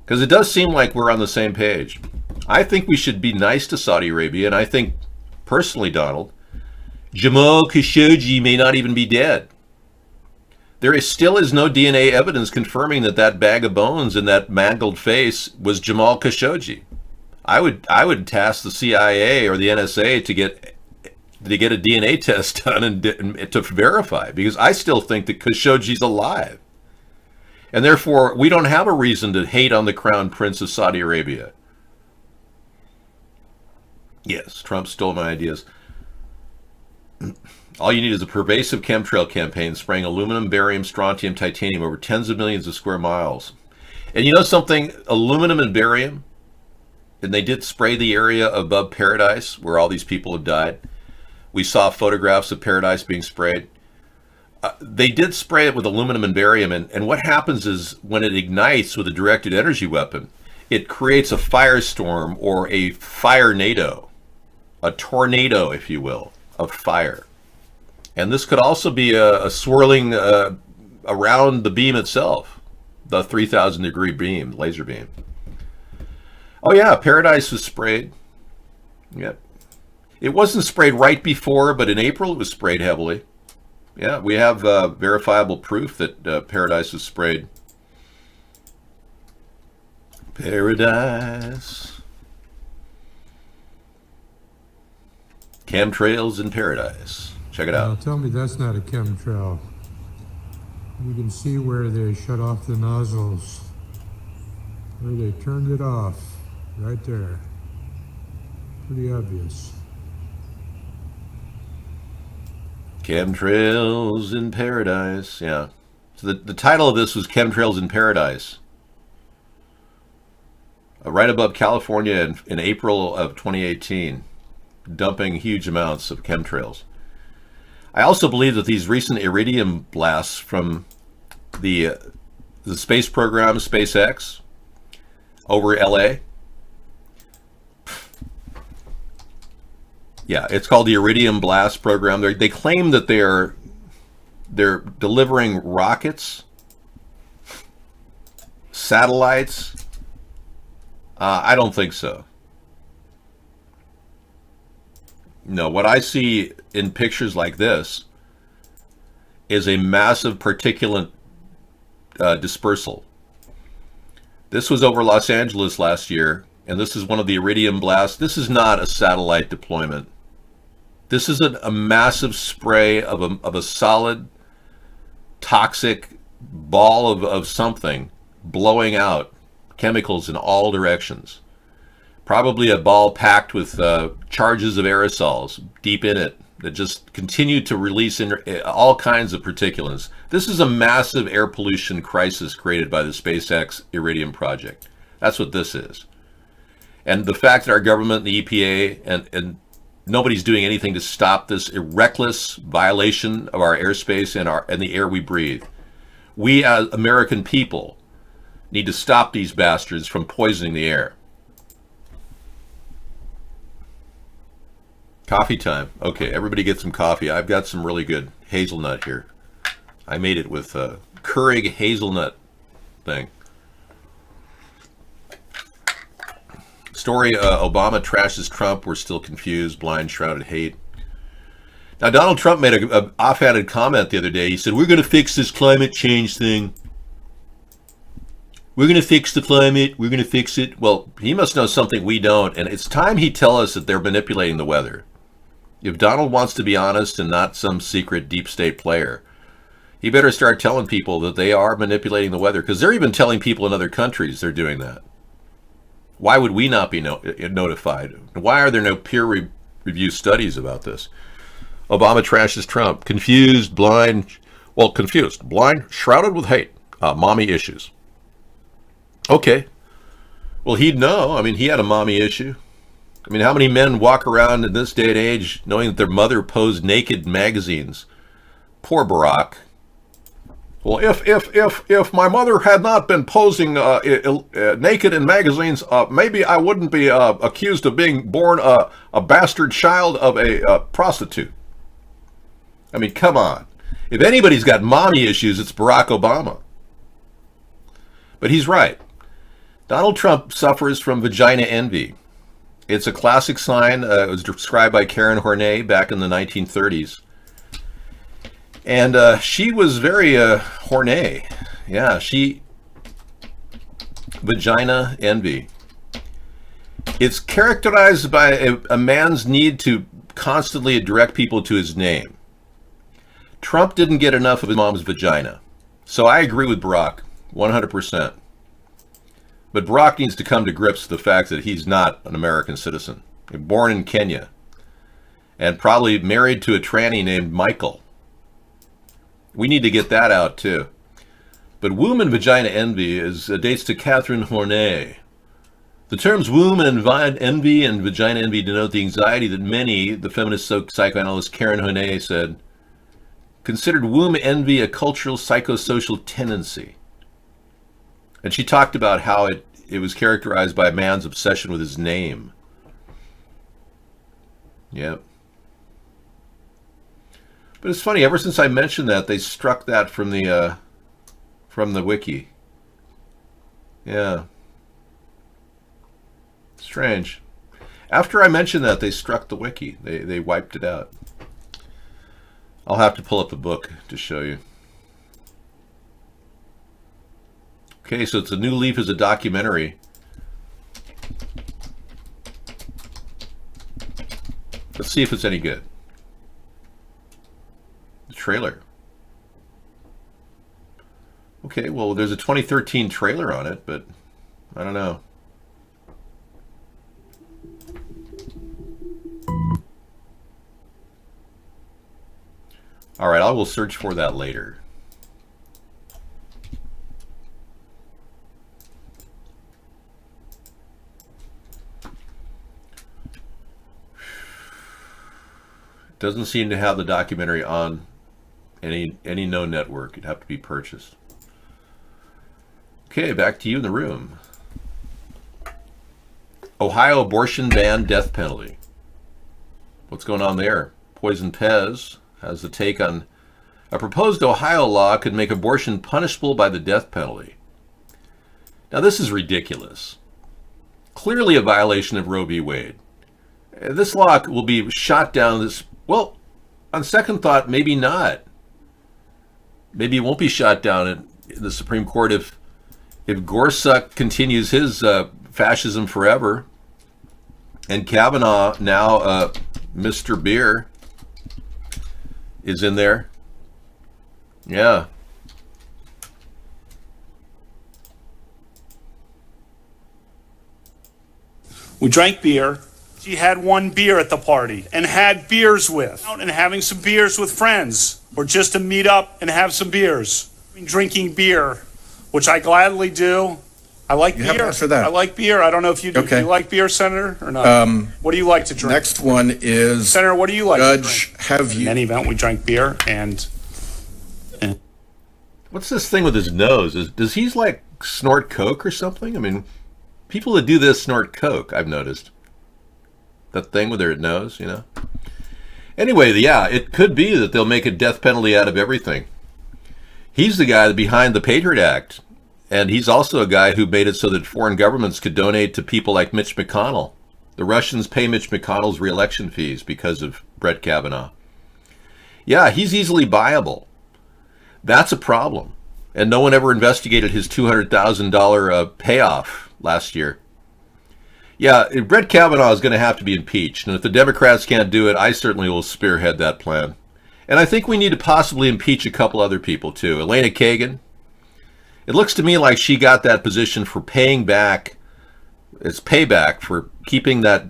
Because it does seem like we're on the same page. I think we should be nice to Saudi Arabia, and I think, personally, Donald, Jamal Khashoggi may not even be dead. There still is no DNA evidence confirming that bag of bones and that mangled face was Jamal Khashoggi. I would task the CIA or the NSA to get a DNA test done and to verify, because I still think that Khashoggi's alive. And therefore, we don't have a reason to hate on the Crown Prince of Saudi Arabia. Yes, Trump stole my ideas. All you need is a pervasive chemtrail campaign spraying aluminum, barium, strontium, titanium over tens of millions of square miles. And you know something? Aluminum and barium, and they did spray the area above Paradise where all these people have died. We saw photographs of Paradise being sprayed. They did spray it with aluminum and barium, and what happens is when it ignites with a directed energy weapon, it creates a firestorm or a fire-nado, a tornado, if you will, of fire. And this could also be a swirling around the beam itself, the 3,000 degree beam, laser beam. Oh yeah, Paradise was sprayed. Yep. It wasn't sprayed right before, but in April it was sprayed heavily. Yeah, we have verifiable proof that Paradise was sprayed. Paradise. Chemtrails in Paradise. Check it out. Tell me that's not a chemtrail. You can see where they shut off the nozzles. Where they turned it off. Right there. Pretty obvious. Chemtrails in Paradise. Yeah. So the title of this was Chemtrails in Paradise. Right above California in April of 2018. Dumping huge amounts of chemtrails. I also believe that these recent iridium blasts from the space program, SpaceX, over LA. Yeah, it's called the Iridium Blast Program. They claim that they're delivering rockets, satellites. I don't think so. No, what I see in pictures like this is a massive particulate dispersal. This was over Los Angeles last year, and this is one of the Iridium blasts. This is not a satellite deployment. This is a massive spray of a solid, toxic ball of something blowing out chemicals in all directions. Probably a ball packed with charges of aerosols deep in it that just continue to release all kinds of particulates. This is a massive air pollution crisis created by the SpaceX Iridium project. That's what this is. And the fact that our government, the EPA, and nobody's doing anything to stop this reckless violation of our airspace and the air we breathe. We as American people need to stop these bastards from poisoning the air. Coffee time. Okay, everybody get some coffee. I've got some really good hazelnut here. I made it with a Keurig hazelnut thing. Story, Obama trashes Trump. We're still confused. Blind, shrouded hate. Now, Donald Trump made an offhanded comment the other day. He said, we're going to fix this climate change thing. We're going to fix the climate. We're going to fix it. Well, he must know something we don't. And it's time he tell us that they're manipulating the weather. If Donald wants to be honest and not some secret deep state player, he better start telling people that they are manipulating the weather, because they're even telling people in other countries they're doing that. Why would we not be notified? Why are there no peer review studies about this? Obama trashes Trump. Confused, blind, shrouded with hate. Mommy issues. Okay. Well, he'd know. I mean, he had a mommy issue. I mean, how many men walk around in this day and age knowing that their mother posed naked in magazines? Poor Barack. Well, if my mother had not been posing naked in magazines, maybe I wouldn't be accused of being born a bastard child of a prostitute. I mean, come on. If anybody's got mommy issues, it's Barack Obama. But he's right. Donald Trump suffers from vagina envy. It's a classic sign. It was described by Karen Horney back in the 1930s. And she was very horny. Yeah, vagina envy. It's characterized by a man's need to constantly direct people to his name. Trump didn't get enough of his mom's vagina. So I agree with Barack, 100%. But Barack needs to come to grips with the fact that he's not an American citizen. Born in Kenya. And probably married to a tranny named Michael. We need to get that out too. But womb and vagina envy dates to Catherine Horney. The terms womb and envy and vagina envy denote the anxiety that many, the feminist psychoanalyst Karen Horney said, considered womb envy a cultural psychosocial tendency. And she talked about how it was characterized by a man's obsession with his name. Yep. But it's funny, ever since I mentioned that, they struck that from the wiki. Yeah. Strange. After I mentioned that, they struck the wiki. They wiped it out. I'll have to pull up the book to show you. Okay, so it's A New Leaf is a documentary. Let's see if it's any good. The trailer. Okay, well, there's a 2013 trailer on it, but I don't know. All right, I will search for that later. Doesn't seem to have the documentary on any known network. It'd have to be purchased. Okay, back to you in the room. Ohio abortion ban death penalty. What's going on there? Poison Pez has the take on a proposed Ohio law could make abortion punishable by the death penalty. Now this is ridiculous. Clearly a violation of Roe v. Wade. This law will be shot down well, on second thought, maybe not. Maybe it won't be shot down in the Supreme Court if Gorsuch continues his fascism forever, and Kavanaugh, now Mr. Beer, is in there. Yeah. We drank beer. She had one beer at the party and had beers with, and having some beers with friends, or just to meet up and have some beers. Drinking beer, which I gladly do. I like beer. Have for that. I like beer. I don't know if you do. Okay. Do you like beer, Senator, or not? What do you like to drink? Next one is Senator, what do you like Judge, to drink? have you... In any event, we drank beer and... What's this thing with his nose? Does he like snort coke or something? I mean, people that do this snort coke, I've noticed. That thing with their nose, you know? Anyway, yeah, it could be that they'll make a death penalty out of everything. He's the guy behind the Patriot Act. And he's also a guy who made it so that foreign governments could donate to people like Mitch McConnell. The Russians pay Mitch McConnell's re-election fees because of Brett Kavanaugh. Yeah, he's easily buyable. That's a problem. And no one ever investigated his $200,000 payoff last year. Yeah, Brett Kavanaugh is going to have to be impeached. And if the Democrats can't do it, I certainly will spearhead that plan. And I think we need to possibly impeach a couple other people too. Elena Kagan. It looks to me like she got that position for paying back. It's payback for keeping that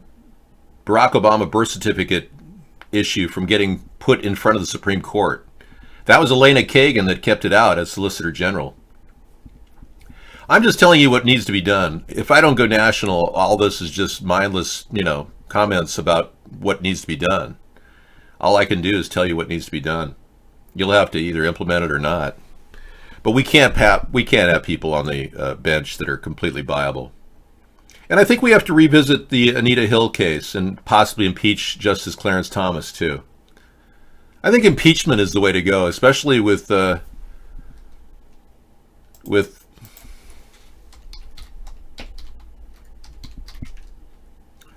Barack Obama birth certificate issue from getting put in front of the Supreme Court. That was Elena Kagan that kept it out as Solicitor General. I'm just telling you what needs to be done. If I don't go national, all this is just mindless, comments about what needs to be done. All I can do is tell you what needs to be done. You'll have to either implement it or not. But we can't have people on the bench that are completely viable. And I think we have to revisit the Anita Hill case and possibly impeach Justice Clarence Thomas too. I think impeachment is the way to go, especially with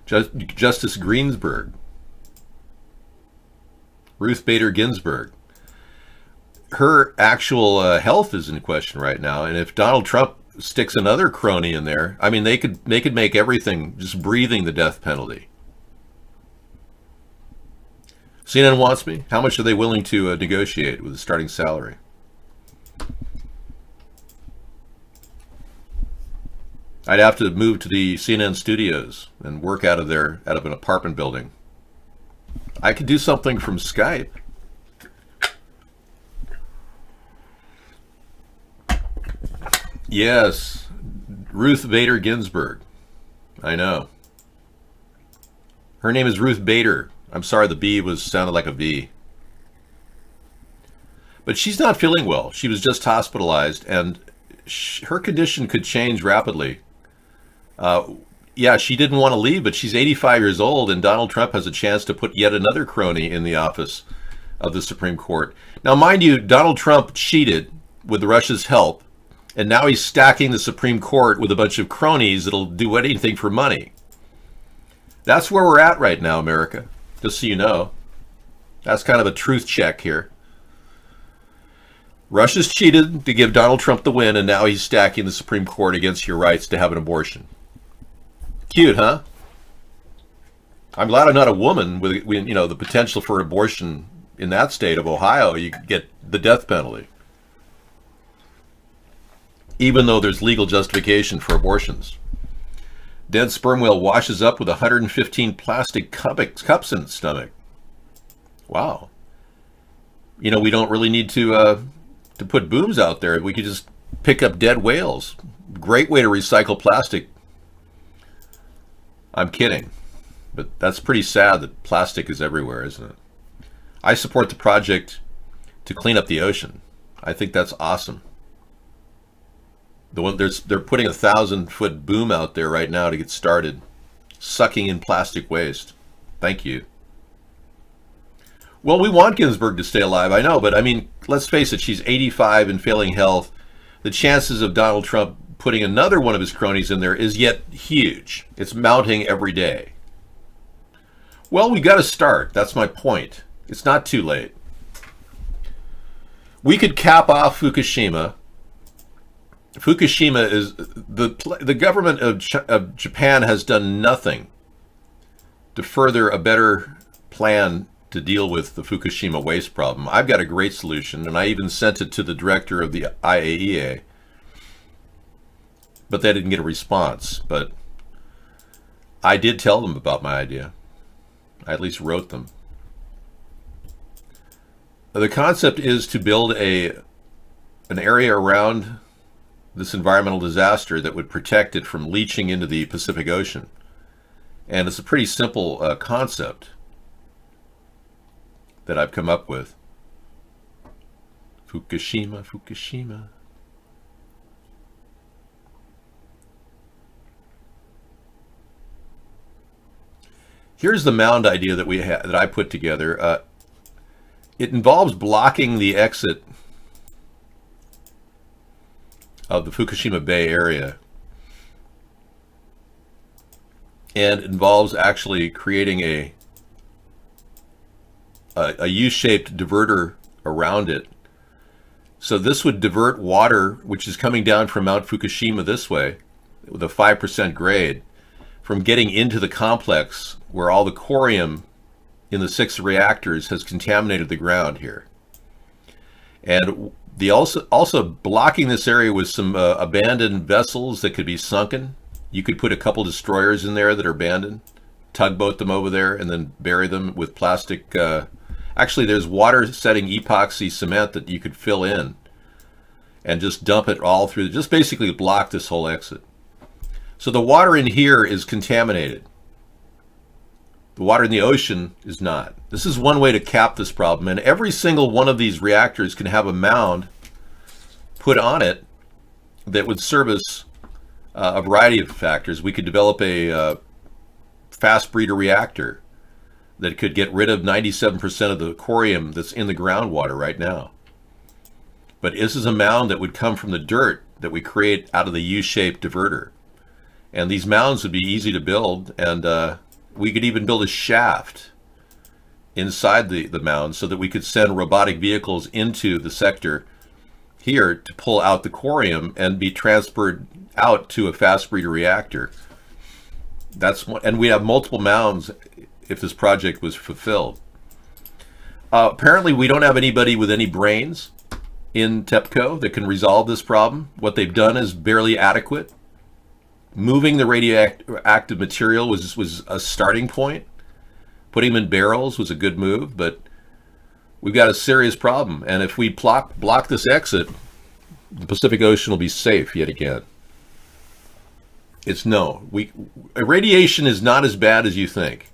Justice Ginsburg, Ruth Bader Ginsburg. Her actual health is in question right now, and if Donald Trump sticks another crony in there, I mean, they could make everything just breathing the death penalty. CNN wants me. How much are they willing to negotiate with a starting salary? I'd have to move to the CNN studios and work out of an apartment building. I could do something from Skype. Yes, Ruth Bader Ginsburg. I know. Her name is Ruth Bader. I'm sorry, the B sounded like a V. But she's not feeling well. She was just hospitalized, and her condition could change rapidly. Yeah, she didn't want to leave, but she's 85 years old, and Donald Trump has a chance to put yet another crony in the office of the Supreme Court. Now, mind you, Donald Trump cheated with Russia's help, and now he's stacking the Supreme Court with a bunch of cronies that'll do anything for money. That's where we're at right now, America, just so you know. That's kind of a truth check here. Russia's cheated to give Donald Trump the win, and now he's stacking the Supreme Court against your rights to have an abortion. Cute, huh? I'm glad I'm not a woman with the potential for abortion in that state of Ohio. You could get the death penalty, even though there's legal justification for abortions. Dead sperm whale washes up with 115 plastic cups in its stomach. Wow. We don't really need to put booms out there. We could just pick up dead whales. Great way to recycle plastic. I'm kidding. But that's pretty sad that plastic is everywhere, isn't it? I support the project to clean up the ocean. I think that's awesome. They're putting a 1,000-foot boom out there right now to get started, sucking in plastic waste. Thank you. Well, we want Ginsburg to stay alive, I know, but I mean, let's face it, she's 85 and failing health. The chances of Donald Trump putting another one of his cronies in there is yet huge. It's mounting every day. Well, we got to start. That's my point. It's not too late. We could cap off Fukushima. Fukushima is the government of Japan has done nothing to further a better plan to deal with the Fukushima waste problem. I've got a great solution, and I even sent it to the director of the IAEA, but they didn't get a response. But I did tell them about my idea. I at least wrote them. The concept is to build an area around this environmental disaster that would protect it from leaching into the Pacific Ocean. And it's a pretty simple concept that I've come up with. Fukushima, Fukushima. Here's the mound idea that I put together. It involves blocking the exit of the Fukushima Bay area, and involves actually creating a U-shaped diverter around it. So this would divert water, which is coming down from Mount Fukushima this way, with a 5% grade, from getting into the complex where all the corium in the 6 reactors has contaminated the ground here. And also blocking this area with some abandoned vessels that could be sunken. You could put a couple destroyers in there that are abandoned, tugboat them over there, and then bury them with plastic. Actually, there's water-setting epoxy cement that you could fill in and just dump it all through, just basically block this whole exit. So the water in here is contaminated. The water in the ocean is not. This is one way to cap this problem, and every single one of these reactors can have a mound put on it that would service a variety of factors. We could develop a fast breeder reactor that could get rid of 97% of the corium that's in the groundwater right now. But this is a mound that would come from the dirt that we create out of the U-shaped diverter. And these mounds would be easy to build, and we could even build a shaft inside the mound so that we could send robotic vehicles into the sector here to pull out the corium and be transferred out to a fast breeder reactor. And we have multiple mounds if this project was fulfilled. Apparently we don't have anybody with any brains in TEPCO that can resolve this problem. What they've done is barely adequate. Moving the radioactive material was a starting point. Putting them in barrels was a good move, but we've got a serious problem. And if we block this exit, the Pacific Ocean will be safe yet again. Radiation is not as bad as you think.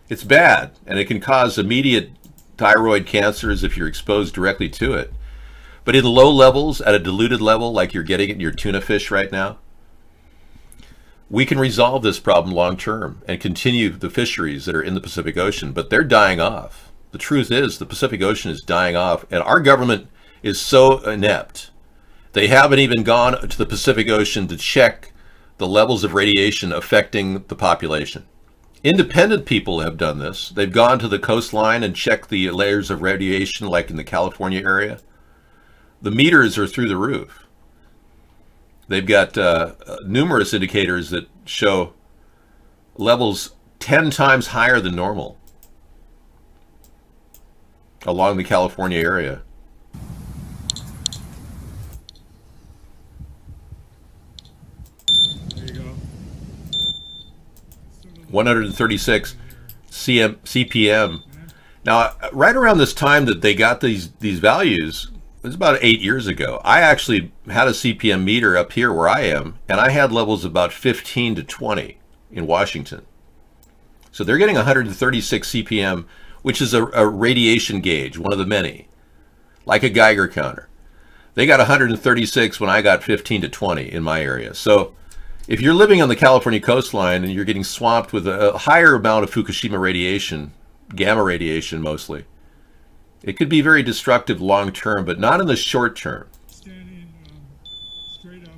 It's bad, and it can cause immediate thyroid cancers if you're exposed directly to it. But in low levels, at a diluted level, like you're getting it in your tuna fish right now, we can resolve this problem long term and continue the fisheries that are in the Pacific Ocean, but they're dying off. The truth is the Pacific Ocean is dying off, and our government is so inept. They haven't even gone to the Pacific Ocean to check the levels of radiation affecting the population. Independent people have done this. They've gone to the coastline and checked the layers of radiation, like in the California area. The meters are through the roof. They've got numerous indicators that show levels 10 times higher than normal along the California area. There you go. 136 CPM. Now, right around this time that they got these values, it was about 8 years ago. I actually had a CPM meter up here where I am, and I had levels about 15 to 20 in Washington. So they're getting 136 CPM, which is a radiation gauge, one of the many, like a Geiger counter. They got 136 when I got 15 to 20 in my area. So if you're living on the California coastline and you're getting swamped with a higher amount of Fukushima radiation, gamma radiation mostly, it could be very destructive long term, but not in the short term. Standing straight up.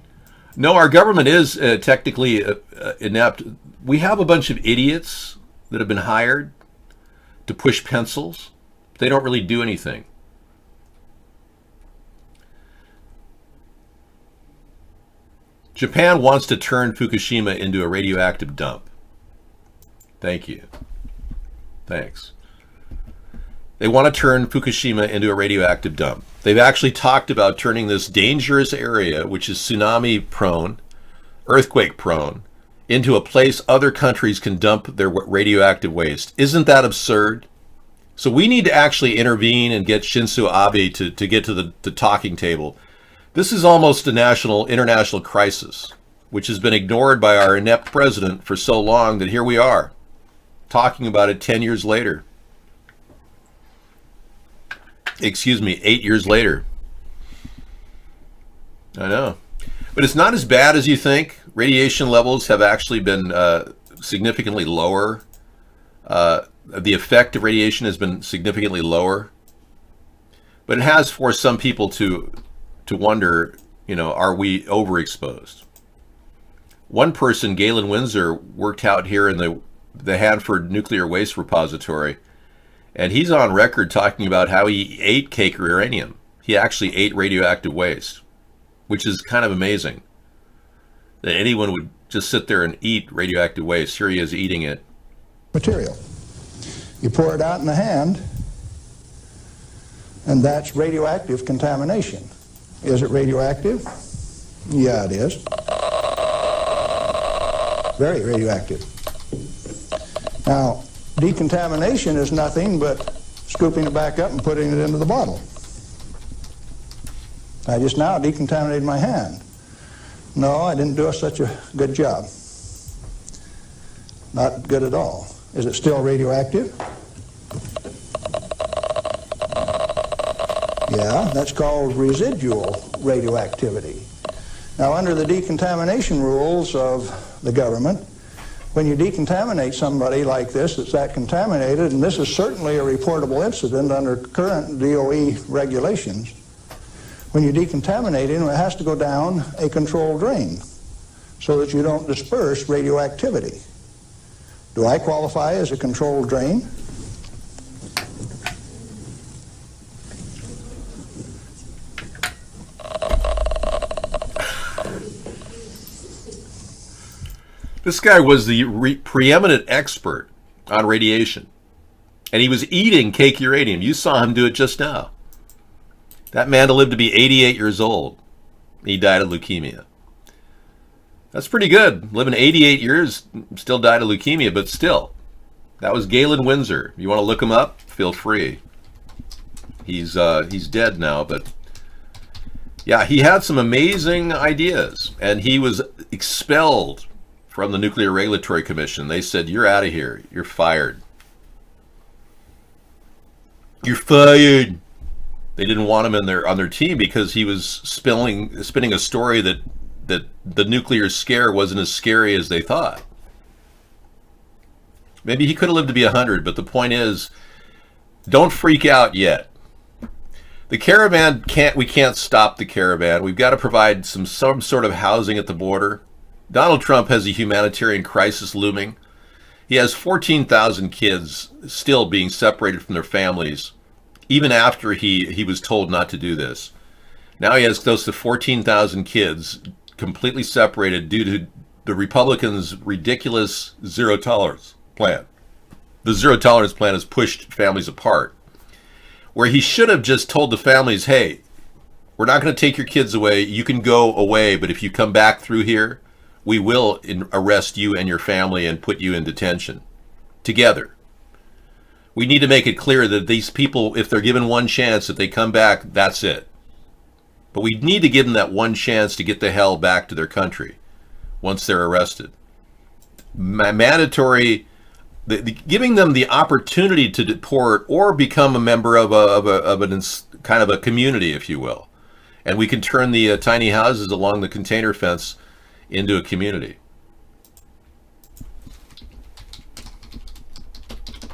No, our government is technically inept. We have a bunch of idiots that have been hired to push pencils. They don't really do anything. Japan wants to turn Fukushima into a radioactive dump. Thank you. Thanks. They want to turn Fukushima into a radioactive dump. They've actually talked about turning this dangerous area, which is tsunami prone, earthquake prone, into a place other countries can dump their radioactive waste. Isn't that absurd? So we need to actually intervene and get Shinzo Abe to get to the talking table. This is almost a international crisis, which has been ignored by our inept president for so long that here we are, talking about it 10 years later. Excuse me, 8 years later. I know. But it's not as bad as you think. Radiation levels have actually been significantly lower. The effect of radiation has been significantly lower. But it has forced some people to wonder, are we overexposed? One person, Galen Windsor, worked out here in the Hanford Nuclear Waste Repository, and he's on record talking about how he ate cake uranium. He actually ate radioactive waste, which is kind of amazing that anyone would just sit there and eat radioactive waste. Here he is eating it. Material. You pour it out in the hand, and that's radioactive contamination. Is it radioactive? Yeah, it is. Very radioactive. Now, decontamination is nothing but scooping it back up and putting it into the bottle. I just now decontaminated my hand. No, I didn't do such a good job. Not good at all. Is it still radioactive? Yeah, that's called residual radioactivity. Now, under the decontamination rules of the government, when you decontaminate somebody like this that's that contaminated, and this is certainly a reportable incident under current DOE regulations, when you decontaminate him, it has to go down a controlled drain so that you don't disperse radioactivity. Do I qualify as a controlled drain? This guy was the preeminent expert on radiation, and he was eating cake uranium. You saw him do it just now. That man lived to be 88 years old. He died of leukemia. That's pretty good. Living 88 years, still died of leukemia, but still. That was Galen Windsor. You want to look him up? Feel free. He's dead now, but yeah, he had some amazing ideas, and he was expelled from the Nuclear Regulatory Commission. They said, "You're out of here. You're fired. You're fired." They didn't want him on their team because he was spinning a story that the nuclear scare wasn't as scary as they thought. Maybe he could have lived to be 100, but the point is, Don't freak out yet. The caravan we can't stop the caravan. We've got to provide some sort of housing at the border. Donald Trump has a humanitarian crisis looming. He has 14,000 kids still being separated from their families, even after he was told not to do this. Now he has close to 14,000 kids completely separated due to the Republicans' ridiculous zero tolerance plan. The zero tolerance plan has pushed families apart, where he should have just told the families, hey, we're not going to take your kids away. You can go away, but if you come back through here, we will arrest you and your family and put you in detention together. We need to make it clear that these people, if they're given one chance, if they come back, that's it. But we need to give them that one chance to get the hell back to their country once they're arrested. Mandatory, giving them the opportunity to deport or become a member of a kind of a community, if you will. And we can turn the tiny houses along the container fence into a community.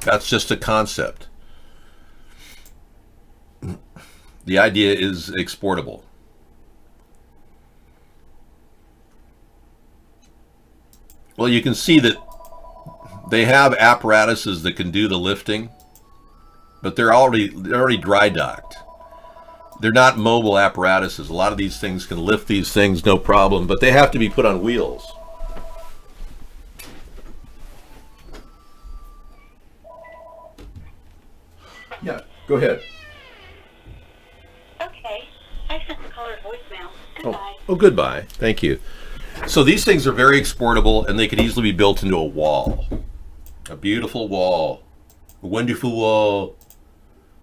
That's just a concept. The idea is exportable. Well, you can see that they have apparatuses that can do the lifting, but they're already dry docked. They're not mobile apparatuses. A lot of these things can lift these things no problem, but they have to be put on wheels. Yeah, go ahead. Okay. I sent the caller voicemail. Goodbye. Oh, goodbye. Thank you. So these things are very exportable, and they could easily be built into a wall. A beautiful wall. A wonderful wall.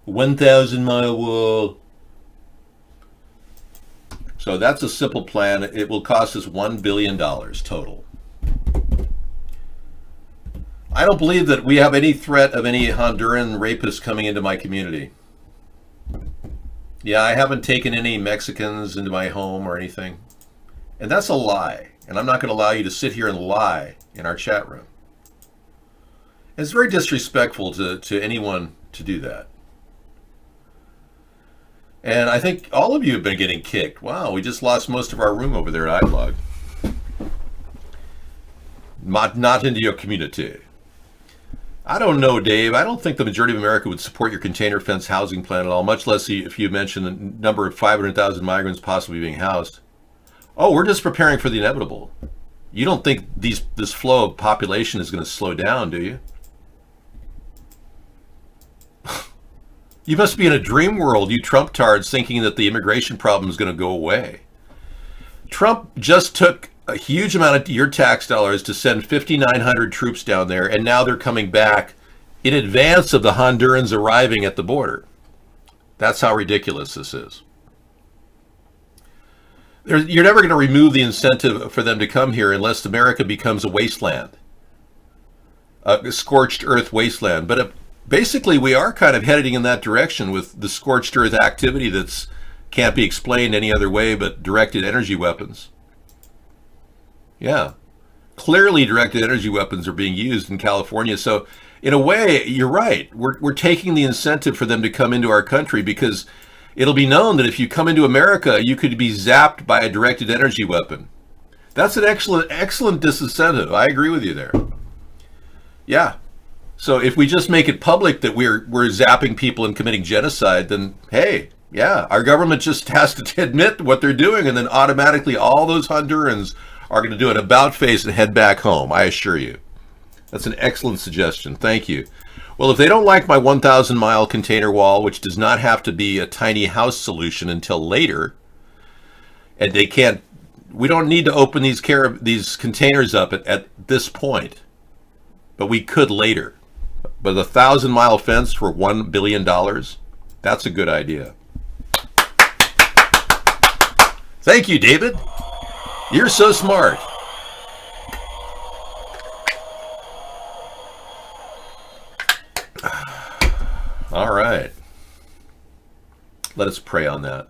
A 1,000-mile wall. So that's a simple plan. It will cost us $1 billion total. I don't believe that we have any threat of any Honduran rapists coming into my community. Yeah, I haven't taken any Mexicans into my home or anything. And that's a lie. And I'm not going to allow you to sit here and lie in our chat room. It's very disrespectful to anyone to do that. And I think all of you have been getting kicked. Wow, we just lost most of our room over there at iBlog. Not into your community. I don't know, Dave. I don't think the majority of America would support your container fence housing plan at all, much less if you mention the number of 500,000 migrants possibly being housed. Oh, we're just preparing for the inevitable. You don't think this flow of population is going to slow down, do you? You must be in a dream world, you Trump-tards, thinking that the immigration problem is going to go away. Trump just took a huge amount of your tax dollars to send 5,900 troops down there, and now they're coming back in advance of the Hondurans arriving at the border. That's how ridiculous this is. You're never going to remove the incentive for them to come here unless America becomes a wasteland, a scorched earth wasteland. But basically, we are kind of heading in that direction with the scorched earth activity that's can't be explained any other way but directed energy weapons. Yeah, clearly directed energy weapons are being used in California. So in a way, you're right. We're taking the incentive for them to come into our country because it'll be known that if you come into America, you could be zapped by a directed energy weapon. That's an excellent disincentive. I agree with you there. Yeah. So if we just make it public that we're zapping people and committing genocide, then hey, yeah, our government just has to admit what they're doing, and then automatically all those Hondurans are going to do an about face and head back home, I assure you. That's an excellent suggestion. Thank you. Well, if they don't like my 1,000-mile container wall, which does not have to be a tiny house solution until later, and they can't, we don't need to open these containers up at this point, but we could later. But a 1,000-mile fence for $1 billion, that's a good idea. Thank you, David. You're so smart. All right. Let us pray on that.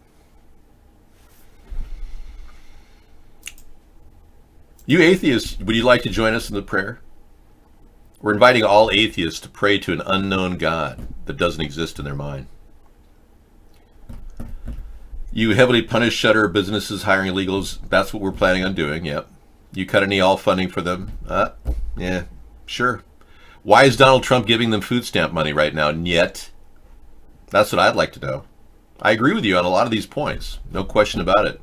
You atheists, would you like to join us in the prayer? We're inviting all atheists to pray to an unknown God that doesn't exist in their mind. You heavily punish shutter businesses hiring illegals. That's what we're planning on doing, yep. You cut any all funding for them? Yeah, sure. Why is Donald Trump giving them food stamp money right now? And yet, that's what I'd like to know. I agree with you on a lot of these points. No question about it.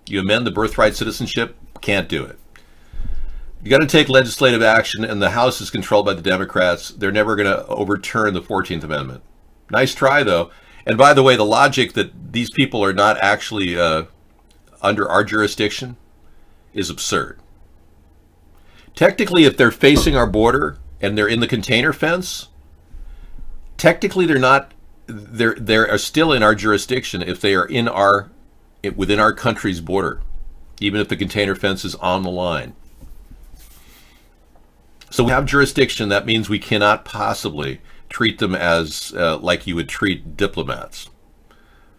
You amend the birthright citizenship? Can't do it. You got to take legislative action, and the House is controlled by the Democrats. They're never going to overturn the 14th Amendment. Nice try, though. And by the way, the logic that these people are not actually under our jurisdiction is absurd. Technically, if they're facing our border and they're in the container fence, technically they're not. They're still in our jurisdiction if they are within our country's border, even if the container fence is on the line. So we have jurisdiction. That means we cannot possibly treat them as like you would treat diplomats.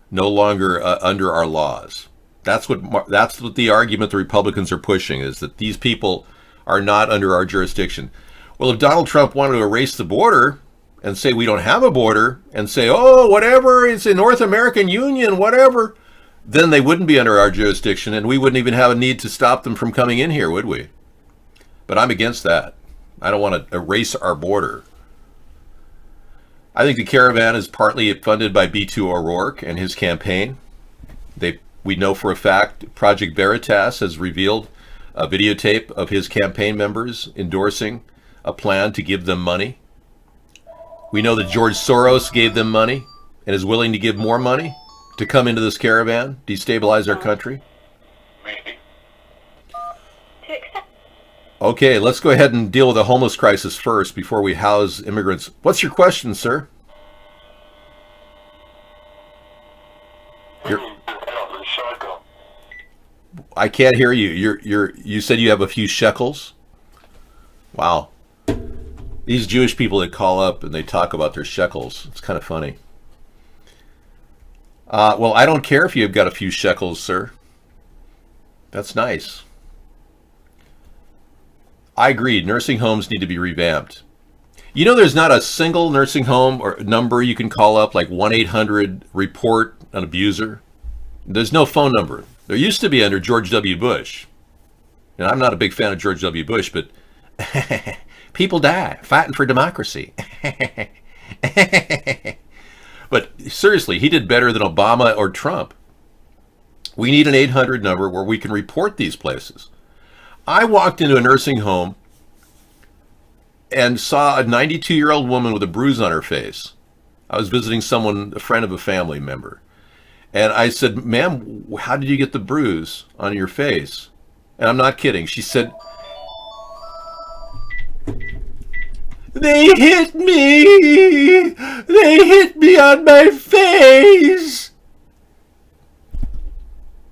No longer under our laws. That's what the argument the Republicans are pushing, is that these people are not under our jurisdiction. Well, if Donald Trump wanted to erase the border and say we don't have a border and say, oh, whatever, it's a North American Union, whatever, then they wouldn't be under our jurisdiction and we wouldn't even have a need to stop them from coming in here, would we? But I'm against that. I don't want to erase our border. I think the caravan is partly funded by B2 O'Rourke and his campaign. We know for a fact Project Veritas has revealed a videotape of his campaign members endorsing a plan to give them money. We know that George Soros gave them money and is willing to give more money to come into this caravan, destabilize our country. Okay, let's go ahead and deal with the homeless crisis first before we house immigrants. What's your question, sir? I can't hear you. You said you have a few shekels? Wow. These Jewish people that call up and they talk about their shekels, it's kind of funny. Well, I don't care if you've got a few shekels, sir. That's nice. I agree. Nursing homes need to be revamped. You know, there's not a single nursing home or number you can call up, like 1-800-REPORT an abuser. There's no phone number. There used to be under George W. Bush. And I'm not a big fan of George W. Bush, but people die fighting for democracy. But seriously, he did better than Obama or Trump. We need an 800 number where we can report these places. I walked into a nursing home and saw a 92-year-old woman with a bruise on her face. I was visiting someone, a friend of a family member. And I said, ma'am, how did you get the bruise on your face? And I'm not kidding. She said, they hit me. They hit me on my face.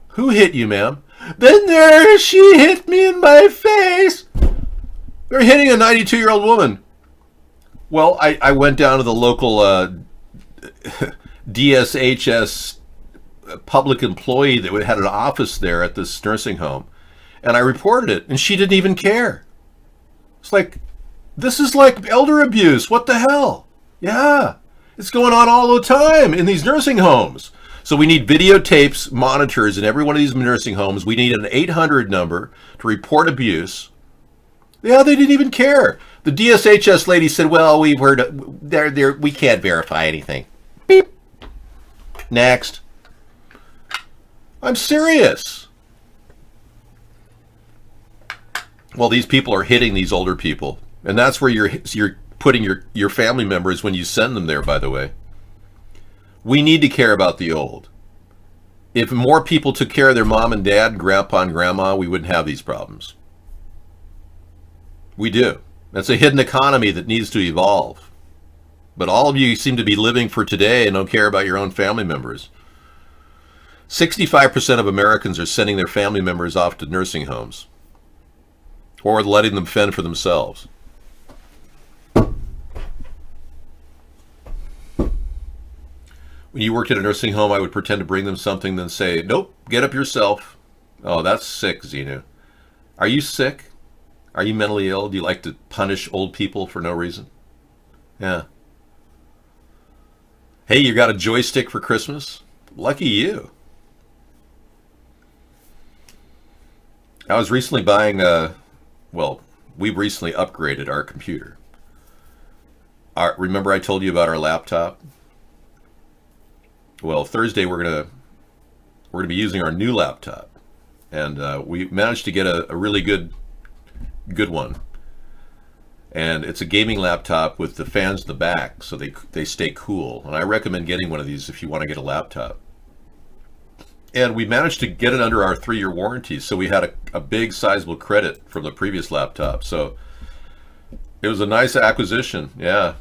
Who hit you, ma'am? The nurse, she hit me in my face. They're hitting a 92-year-old woman. Well, I went down to the local DSHS public employee that had an office there at this nursing home, and I reported it, and she didn't even care. It's like, this is like elder abuse. What the hell? Yeah, it's going on all the time in these nursing homes. So we need videotapes, monitors in every one of these nursing homes. We need an 800 number to report abuse. Yeah, they didn't even care. The DSHS lady said, well, we've heard, we can't verify anything. Beep. Next. I'm serious. Well, these people are hitting these older people. And that's where you're putting your family members when you send them there, by the way. We need to care about the old. If more people took care of their mom and dad, grandpa and grandma, we wouldn't have these problems. We do. That's a hidden economy that needs to evolve. But all of you seem to be living for today and don't care about your own family members. 65% of Americans are sending their family members off to nursing homes or letting them fend for themselves. When you worked at a nursing home, I would pretend to bring them something, then say, nope, get up yourself. Oh, that's sick, Xenu. Are you sick? Are you mentally ill? Do you like to punish old people for no reason? Yeah. Hey, you got a joystick for Christmas? Lucky you. I was recently buying we recently upgraded our computer. Remember I told you about our laptop? Well, Thursday we're gonna be using our new laptop, and we managed to get a really good one. And it's a gaming laptop with the fans in the back, so they stay cool. And I recommend getting one of these if you want to get a laptop. And we managed to get it under our 3-year warranty, so we had a big sizable credit from the previous laptop. So it was a nice acquisition. Yeah,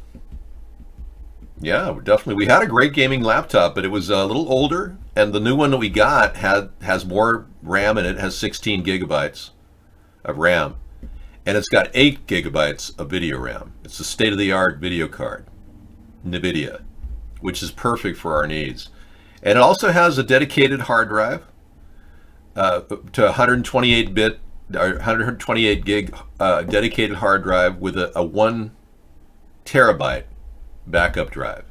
definitely. We had a great gaming laptop, but it was a little older, and the new one that we got has more RAM in it. It has 16 gigabytes of RAM, and it's got 8 gigabytes of video RAM. It's a state-of-the-art video card, NVIDIA, which is perfect for our needs. And it also has a dedicated hard drive to 128 gig dedicated hard drive with a 1 terabyte backup drive.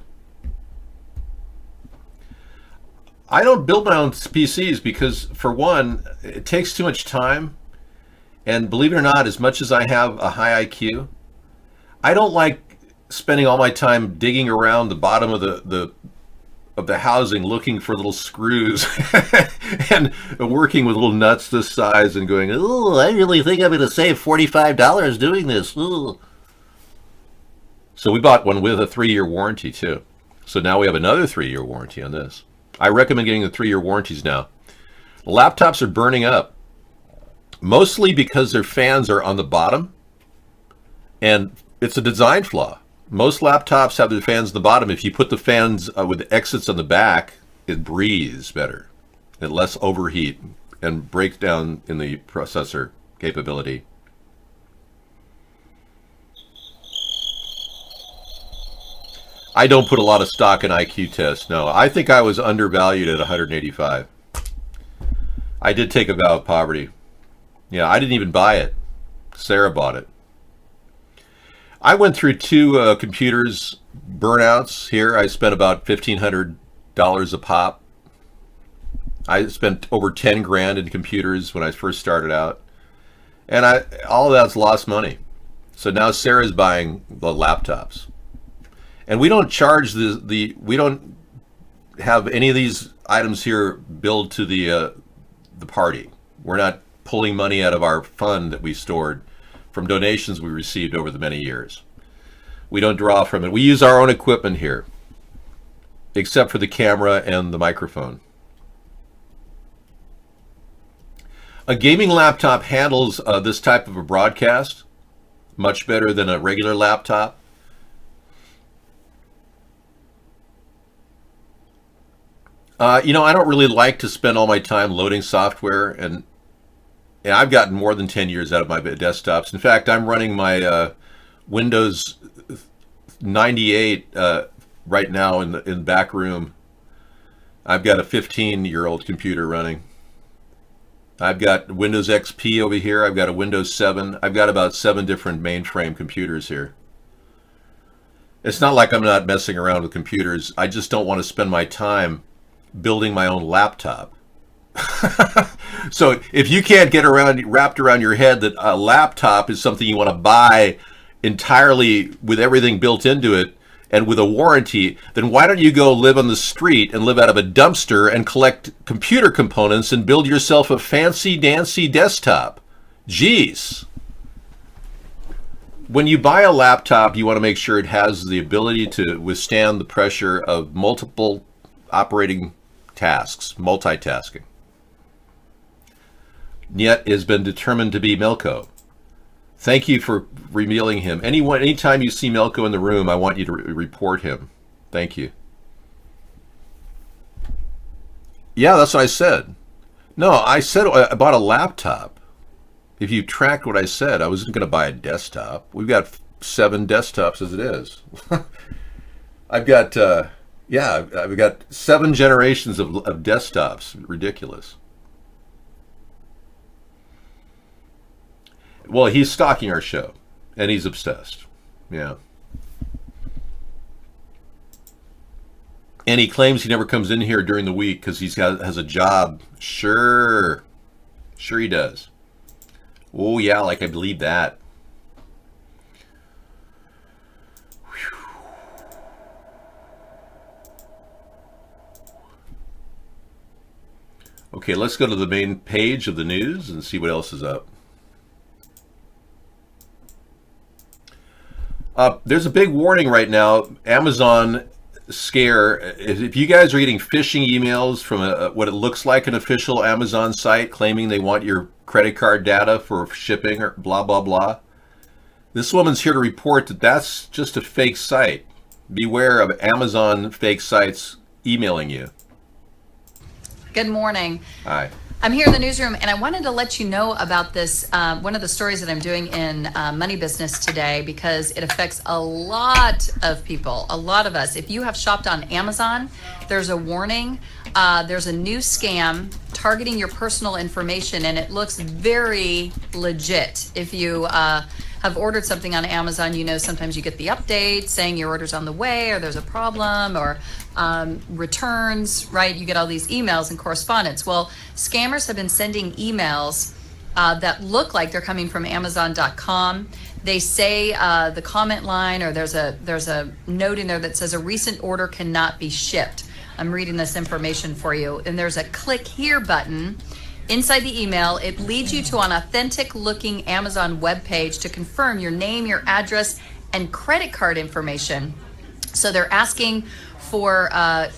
I don't build my own PCs because, for one, it takes too much time. And believe it or not, as much as I have a high IQ, I don't like spending all my time digging around the bottom of the housing looking for little screws and working with little nuts this size and going, oh, I really think I'm going to save $45 doing this. Ooh. So we bought one with a 3-year warranty too. So now we have another 3-year warranty on this. I recommend getting the 3-year warranties now. Laptops are burning up, mostly because their fans are on the bottom, and it's a design flaw. Most laptops have the fans at the bottom. If you put the fans with exits on the back, it breathes better. It less overheat and breaks down in the processor capability. I don't put a lot of stock in IQ tests. No, I think I was undervalued at 185. I did take a vow of poverty. Yeah, I didn't even buy it. Sarah bought it. I went through 2 computers burnouts here. I spent about $1,500 a pop. I spent over 10 grand in computers when I first started out, and all of that's lost money. So now Sarah's buying the laptops, and we don't charge we don't have any of these items here billed to the party. We're not pulling money out of our fund that we stored from donations we received over the many years. We don't draw from it. We use our own equipment here, except for the camera and the microphone. A gaming laptop handles this type of a broadcast much better than a regular laptop. I don't really like to spend all my time loading software, and I've gotten more than 10 years out of my desktops. In fact, I'm running my Windows 98 right now in the back room. I've got a 15-year-old computer running. I've got Windows XP over here. I've got a Windows 7. I've got about 7 different mainframe computers here. It's not like I'm not messing around with computers. I just don't want to spend my time building my own laptop. So if you can't get wrapped around your head that a laptop is something you want to buy entirely with everything built into it and with a warranty, then why don't you go live on the street and live out of a dumpster and collect computer components and build yourself a fancy dancy desktop? Jeez. When you buy a laptop, you want to make sure it has the ability to withstand the pressure of multiple operating tasks, multitasking. Yet has been determined to be Melko. Thank you for revealing him. Anytime you see Melko in the room, I want you to report him. Thank you. Yeah, that's what I said. No, I said I bought a laptop. If you tracked what I said, I wasn't going to buy a desktop. We've got 7 desktops as it is. I've got, I've got 7 generations of desktops. Ridiculous. Well, he's stalking our show, and he's obsessed. Yeah. And he claims he never comes in here during the week because has a job. Sure he does. Oh yeah, like I believe that. Whew. Okay, let's go to the main page of the news and see what else is up. There's a big warning right now. Amazon scare. If you guys are getting phishing emails from what it looks like an official Amazon site claiming they want your credit card data for shipping or blah, blah, blah, this woman's here to report that that's just a fake site. Beware of Amazon fake sites emailing you. Good morning. Hi. I'm here in the newsroom, and I wanted to let you know about this, one of the stories that I'm doing in Money Business today, because it affects a lot of people, a lot of us. If you have shopped on Amazon, there's a warning. There's a new scam targeting your personal information, and it looks very legit. If you have ordered something on Amazon, you know sometimes you get the update saying your order's on the way, or there's a problem, or returns, right? You get all these emails and correspondence. Well, scammers have been sending emails that look like they're coming from Amazon.com. They say the comment line, or there's a note in there that says a recent order cannot be shipped. I'm reading this information for you, and there's a click here button inside the email. It leads you to an authentic looking Amazon webpage to confirm your name, your address, and credit card information. So they're asking for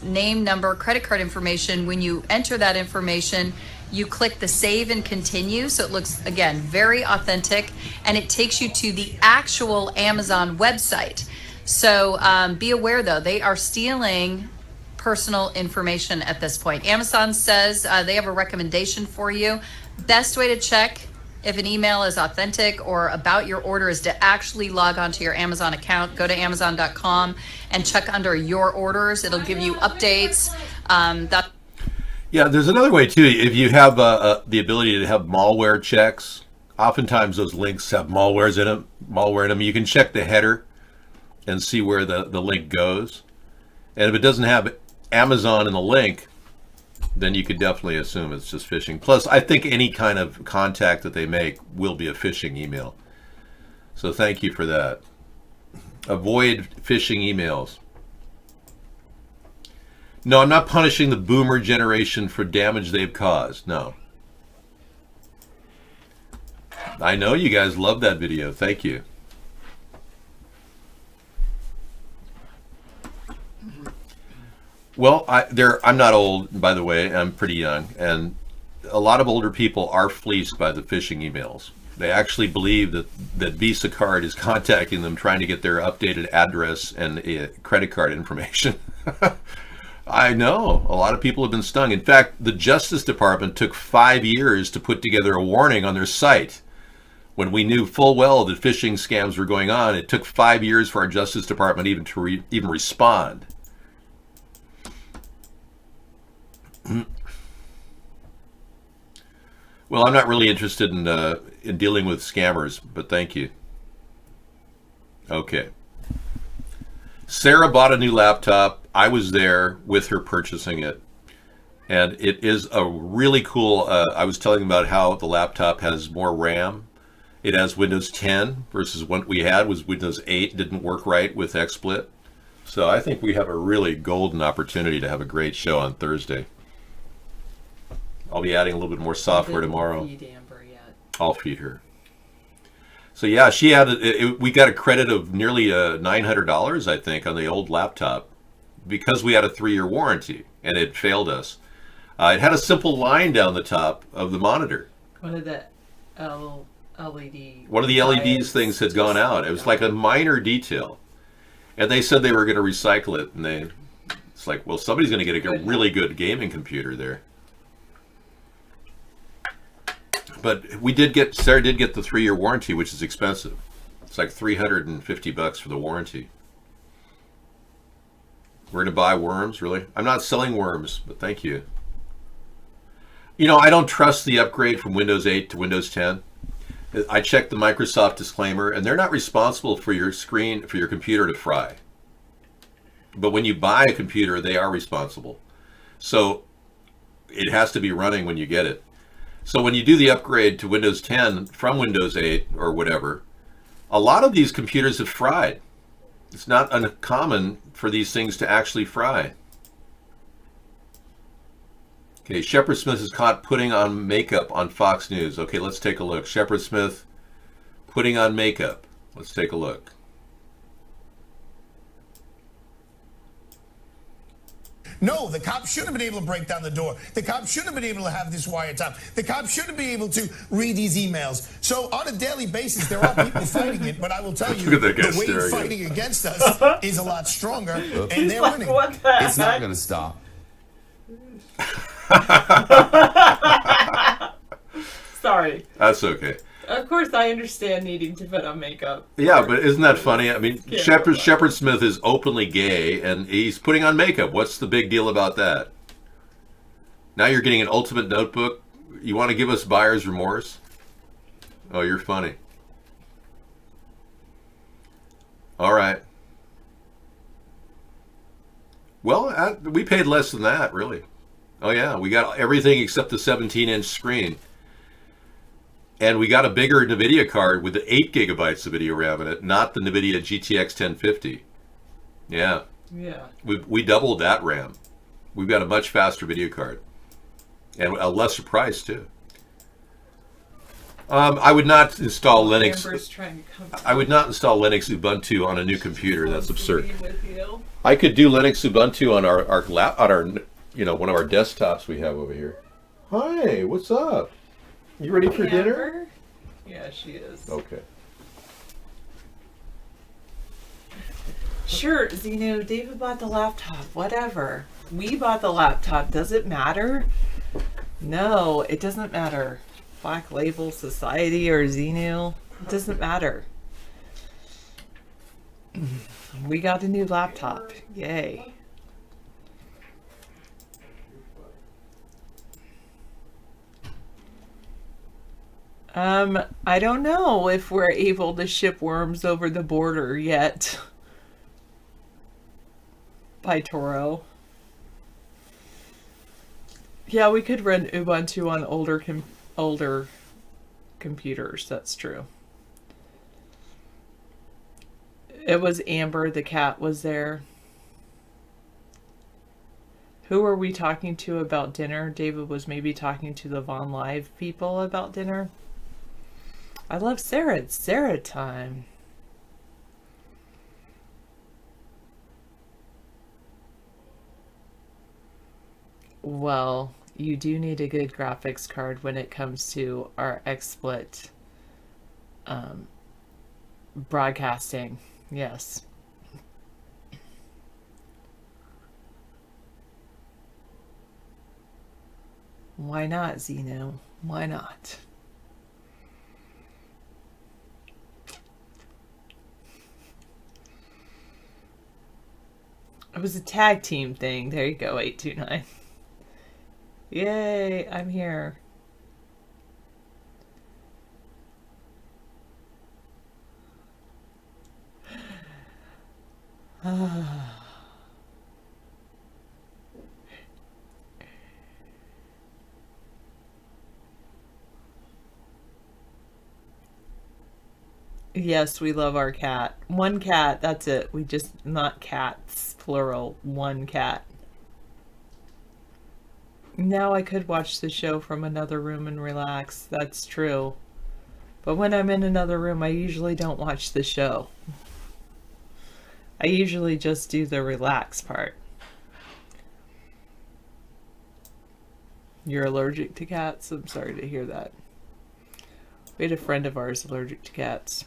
name, number, credit card information. When you enter that information, you click the save and continue. So it looks, again, very authentic, and it takes you to the actual Amazon website. So be aware, though, they are stealing personal information at this point. Amazon says they have a recommendation for you. Best way to check if an email is authentic or about your order is to actually log onto your Amazon account. Go to Amazon.com and check under your orders. It'll give you updates. Yeah, there's another way too. If you have the ability to have malware checks, oftentimes those links have malware in them. You can check the header and see where the link goes. And if it doesn't have Amazon in the link, then you could definitely assume it's just phishing. Plus, I think any kind of contact that they make will be a phishing email. So thank you for that. Avoid phishing emails. No, I'm not punishing the boomer generation for damage they've caused. No. I know you guys love that video. Thank you. Well, I'm not old, by the way. I'm pretty young, and a lot of older people are fleeced by the phishing emails. They actually believe that Visa card is contacting them, trying to get their updated address and credit card information. I know a lot of people have been stung. In fact, the Justice Department took 5 years to put together a warning on their site. When we knew full well that phishing scams were going on, it took 5 years for our Justice Department even to even respond. Well, I'm not really interested in dealing with scammers, but thank you. Okay. Sarah bought a new laptop. I was there with her purchasing it, and it is a really cool. I was telling about how the laptop has more RAM. It has Windows 10 versus what we had was Windows 8. Didn't work right with XSplit. So I think we have a really golden opportunity to have a great show on Thursday. I'll be adding a little bit more software tomorrow. Feed Amber yet. I'll feed her. So yeah, she had we got a credit of nearly $900, I think, on the old laptop because we had a 3-year warranty and it failed us. It had a simple line down the top of the monitor. One of the LED. One of the LEDs things had gone out. It was like a minor detail, and they said they were going to recycle it. And it's like, well, somebody's going to get a really good gaming computer there. But Sarah did get the 3-year warranty, which is expensive. It's like $350 for the warranty. We're going to buy worms, really? I'm not selling worms, but thank you. You know, I don't trust the upgrade from Windows 8 to Windows 10. I checked the Microsoft disclaimer, and they're not responsible for your screen, for your computer to fry. But when you buy a computer, they are responsible. So it has to be running when you get it. So when you do the upgrade to Windows 10 from Windows 8 or whatever, a lot of these computers have fried. It's not uncommon for these things to actually fry. Okay, Shepard Smith is caught putting on makeup on Fox News. Okay, let's take a look. Shepard Smith putting on makeup. Let's take a look. No, the cops shouldn't have been able to break down the door. The cops shouldn't have been able to have this wiretap. The cops shouldn't be able to read these emails. So on a daily basis, there are people fighting it, but I will tell you, the wave fighting against us is a lot stronger, and they're winning. It's not going to stop. Sorry. That's okay. Of course, I understand needing to put on makeup. Yeah, but isn't that funny? I mean, Shepard Smith is openly gay, and he's putting on makeup. What's the big deal about that? Now you're getting an Ultimate Notebook. You want to give us buyer's remorse? Oh, you're funny. All right. Well, we paid less than that, really. Oh, yeah. We got everything except the 17-inch screen. And we got a bigger NVIDIA card with the 8 gigabytes of video RAM in it, not the NVIDIA GTX 1050. Yeah. Yeah. We doubled that RAM. We've got a much faster video card. And a lesser price, too. I would not install Linux. I would not install Linux Ubuntu on a new computer. That's absurd. I could do Linux Ubuntu on our one of our desktops we have over here. Hi, what's up? You ready for dinner? Yeah, she is. Okay. Sure, Zeno, David bought the laptop, whatever. We bought the laptop. Does it matter? No, it doesn't matter. Black Label Society or Zeno, it doesn't matter. We got a new laptop. Yay. I don't know if we're able to ship worms over the border yet. By Toro. Yeah, we could run Ubuntu on older computers. That's true. It was Amber, the cat was there. Who were we talking to about dinner? David was maybe talking to the Vaughn Live people about dinner. I love Sarah. It's Sarah time. Well, you do need a good graphics card when it comes to our XSplit broadcasting. Yes. Why not, Zeno? Why not? It was a tag team thing. There you go, 829. Yay, I'm here. Yes, we love our cat. One cat, that's it. We just, not cats, plural, one cat. Now I could watch the show from another room and relax. That's true. But when I'm in another room, I usually don't watch the show. I usually just do the relax part. You're allergic to cats? I'm sorry to hear that. We had a friend of ours allergic to cats.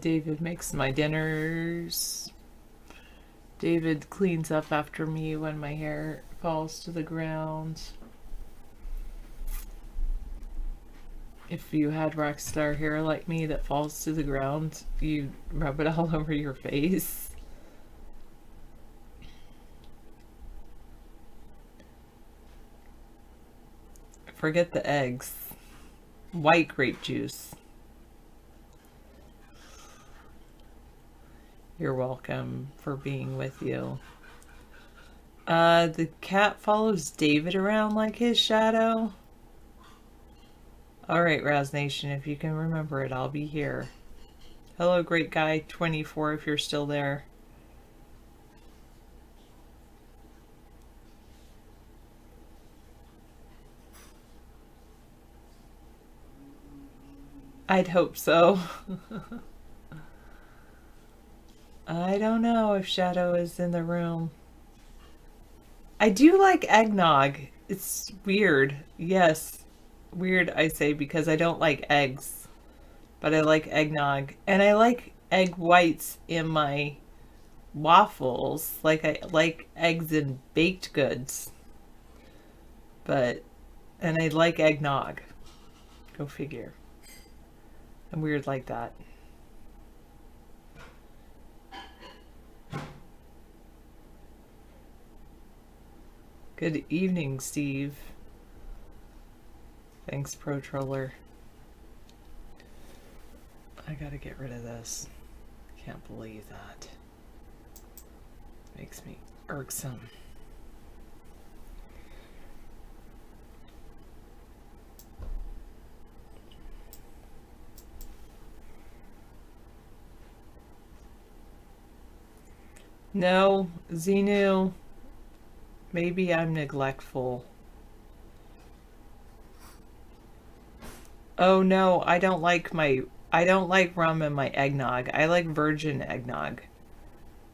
David makes my dinners. David cleans up after me when my hair falls to the ground. If you had rock star hair like me that falls to the ground, you rub it all over your face. Forget the eggs. White grape juice. You're welcome for being with you. The cat follows David around like his shadow. Alright, Raz Nation, if you can remember it, I'll be here. Hello, Great Guy 24, if you're still there. I'd hope so. I don't know if Shadow is in the room. I do like eggnog. It's weird. Yes. Weird, I say, because I don't like eggs. But I like eggnog. And I like egg whites in my waffles. Like I like eggs in baked goods. And I like eggnog. Go figure. I'm weird like that. Good evening, Steve. Thanks, Pro Troller. I gotta get rid of this. Can't believe that. Makes me irksome. No, Xenu. Maybe I'm neglectful. Oh no, I don't like rum in my eggnog. I like virgin eggnog.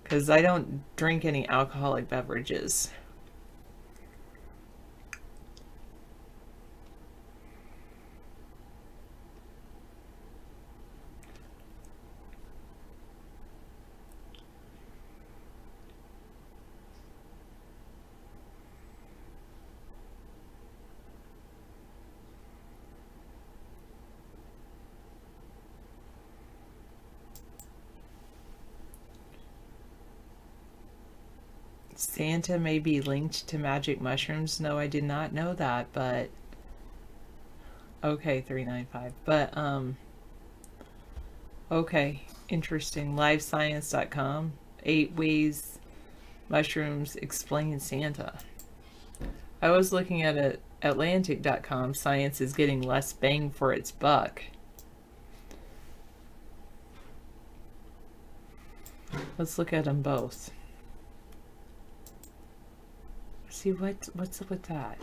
Because I don't drink any alcoholic beverages. Santa may be linked to magic mushrooms. No, I did not know that, but okay, 395. But okay, interesting. Livescience.com. 8 ways mushrooms explain Santa. I was looking at Atlantic.com. Science is getting less bang for its buck. Let's look at them both. See what's up with that?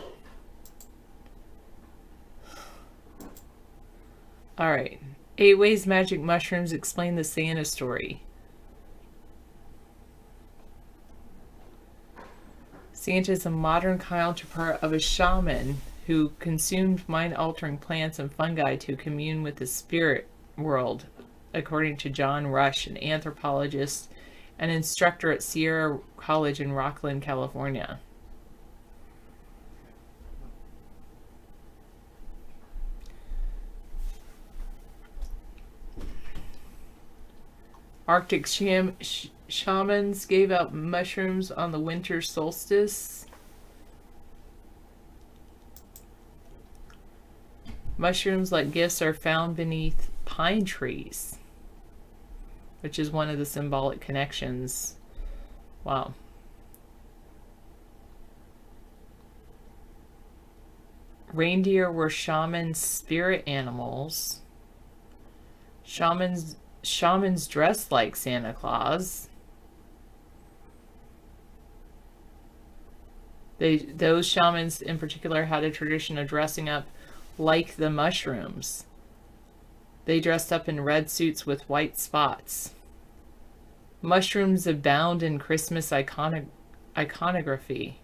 All right. 8 ways magic mushrooms explain the Santa story. Santa is a modern counterpart of a shaman who consumed mind-altering plants and fungi to commune with the spirit world, according to John Rush, an anthropologist and instructor at Sierra College in Rockland, California. Arctic shamans gave out mushrooms on the winter solstice. Mushrooms like gifts are found beneath pine trees, which is one of the symbolic connections. Wow. Reindeer were shamans' spirit animals. Shamans dressed like Santa Claus. Those shamans in particular had a tradition of dressing up like the mushrooms. They dressed up in red suits with white spots. Mushrooms abound in Christmas iconography.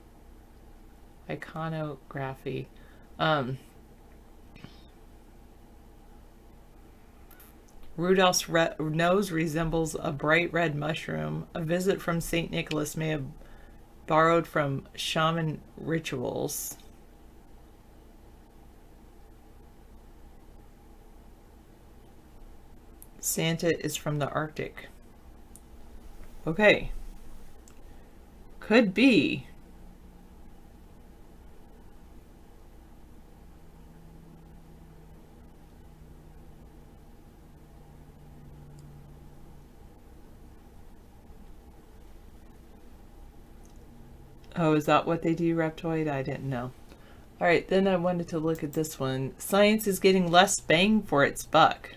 Rudolph's nose resembles a bright red mushroom. A visit from St. Nicholas may have borrowed from shaman rituals. Santa is from the Arctic. Okay. Could be. Oh, is that what they do, Reptoid? I didn't know. All right, then I wanted to look at this one. Science is getting less bang for its buck.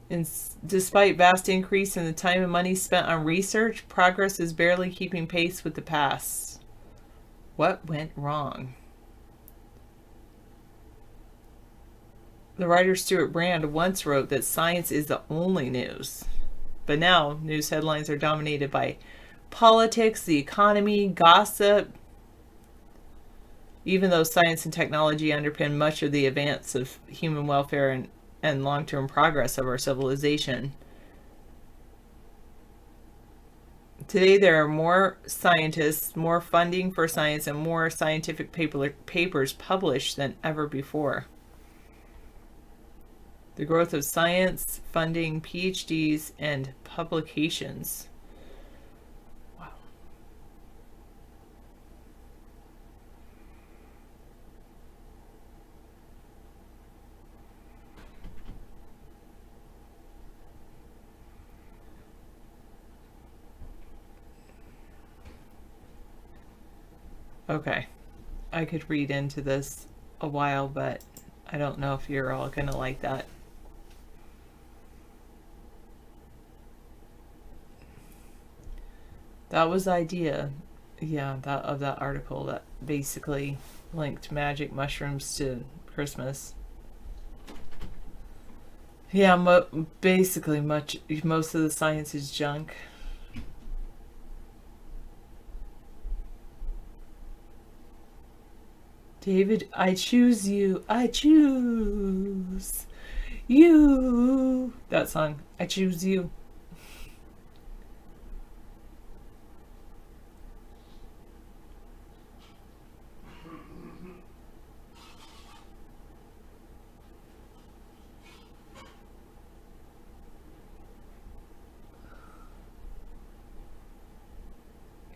And despite vast increase in the time and money spent on research, progress is barely keeping pace with the past. What went wrong? The writer Stuart Brand once wrote that science is the only news. But now, news headlines are dominated by politics, the economy, gossip. Even though science and technology underpin much of the advance of human welfare and long-term progress of our civilization. Today there are more scientists, more funding for science, and more scientific papers published than ever before. The growth of science, funding, PhDs, and publications. Wow. Okay, I could read into this a while, but I don't know if you're all gonna like that. That was the idea, yeah, of that article that basically linked magic mushrooms to Christmas. Yeah, basically most of the science is junk. David, I choose you. I choose you. That song, I choose you.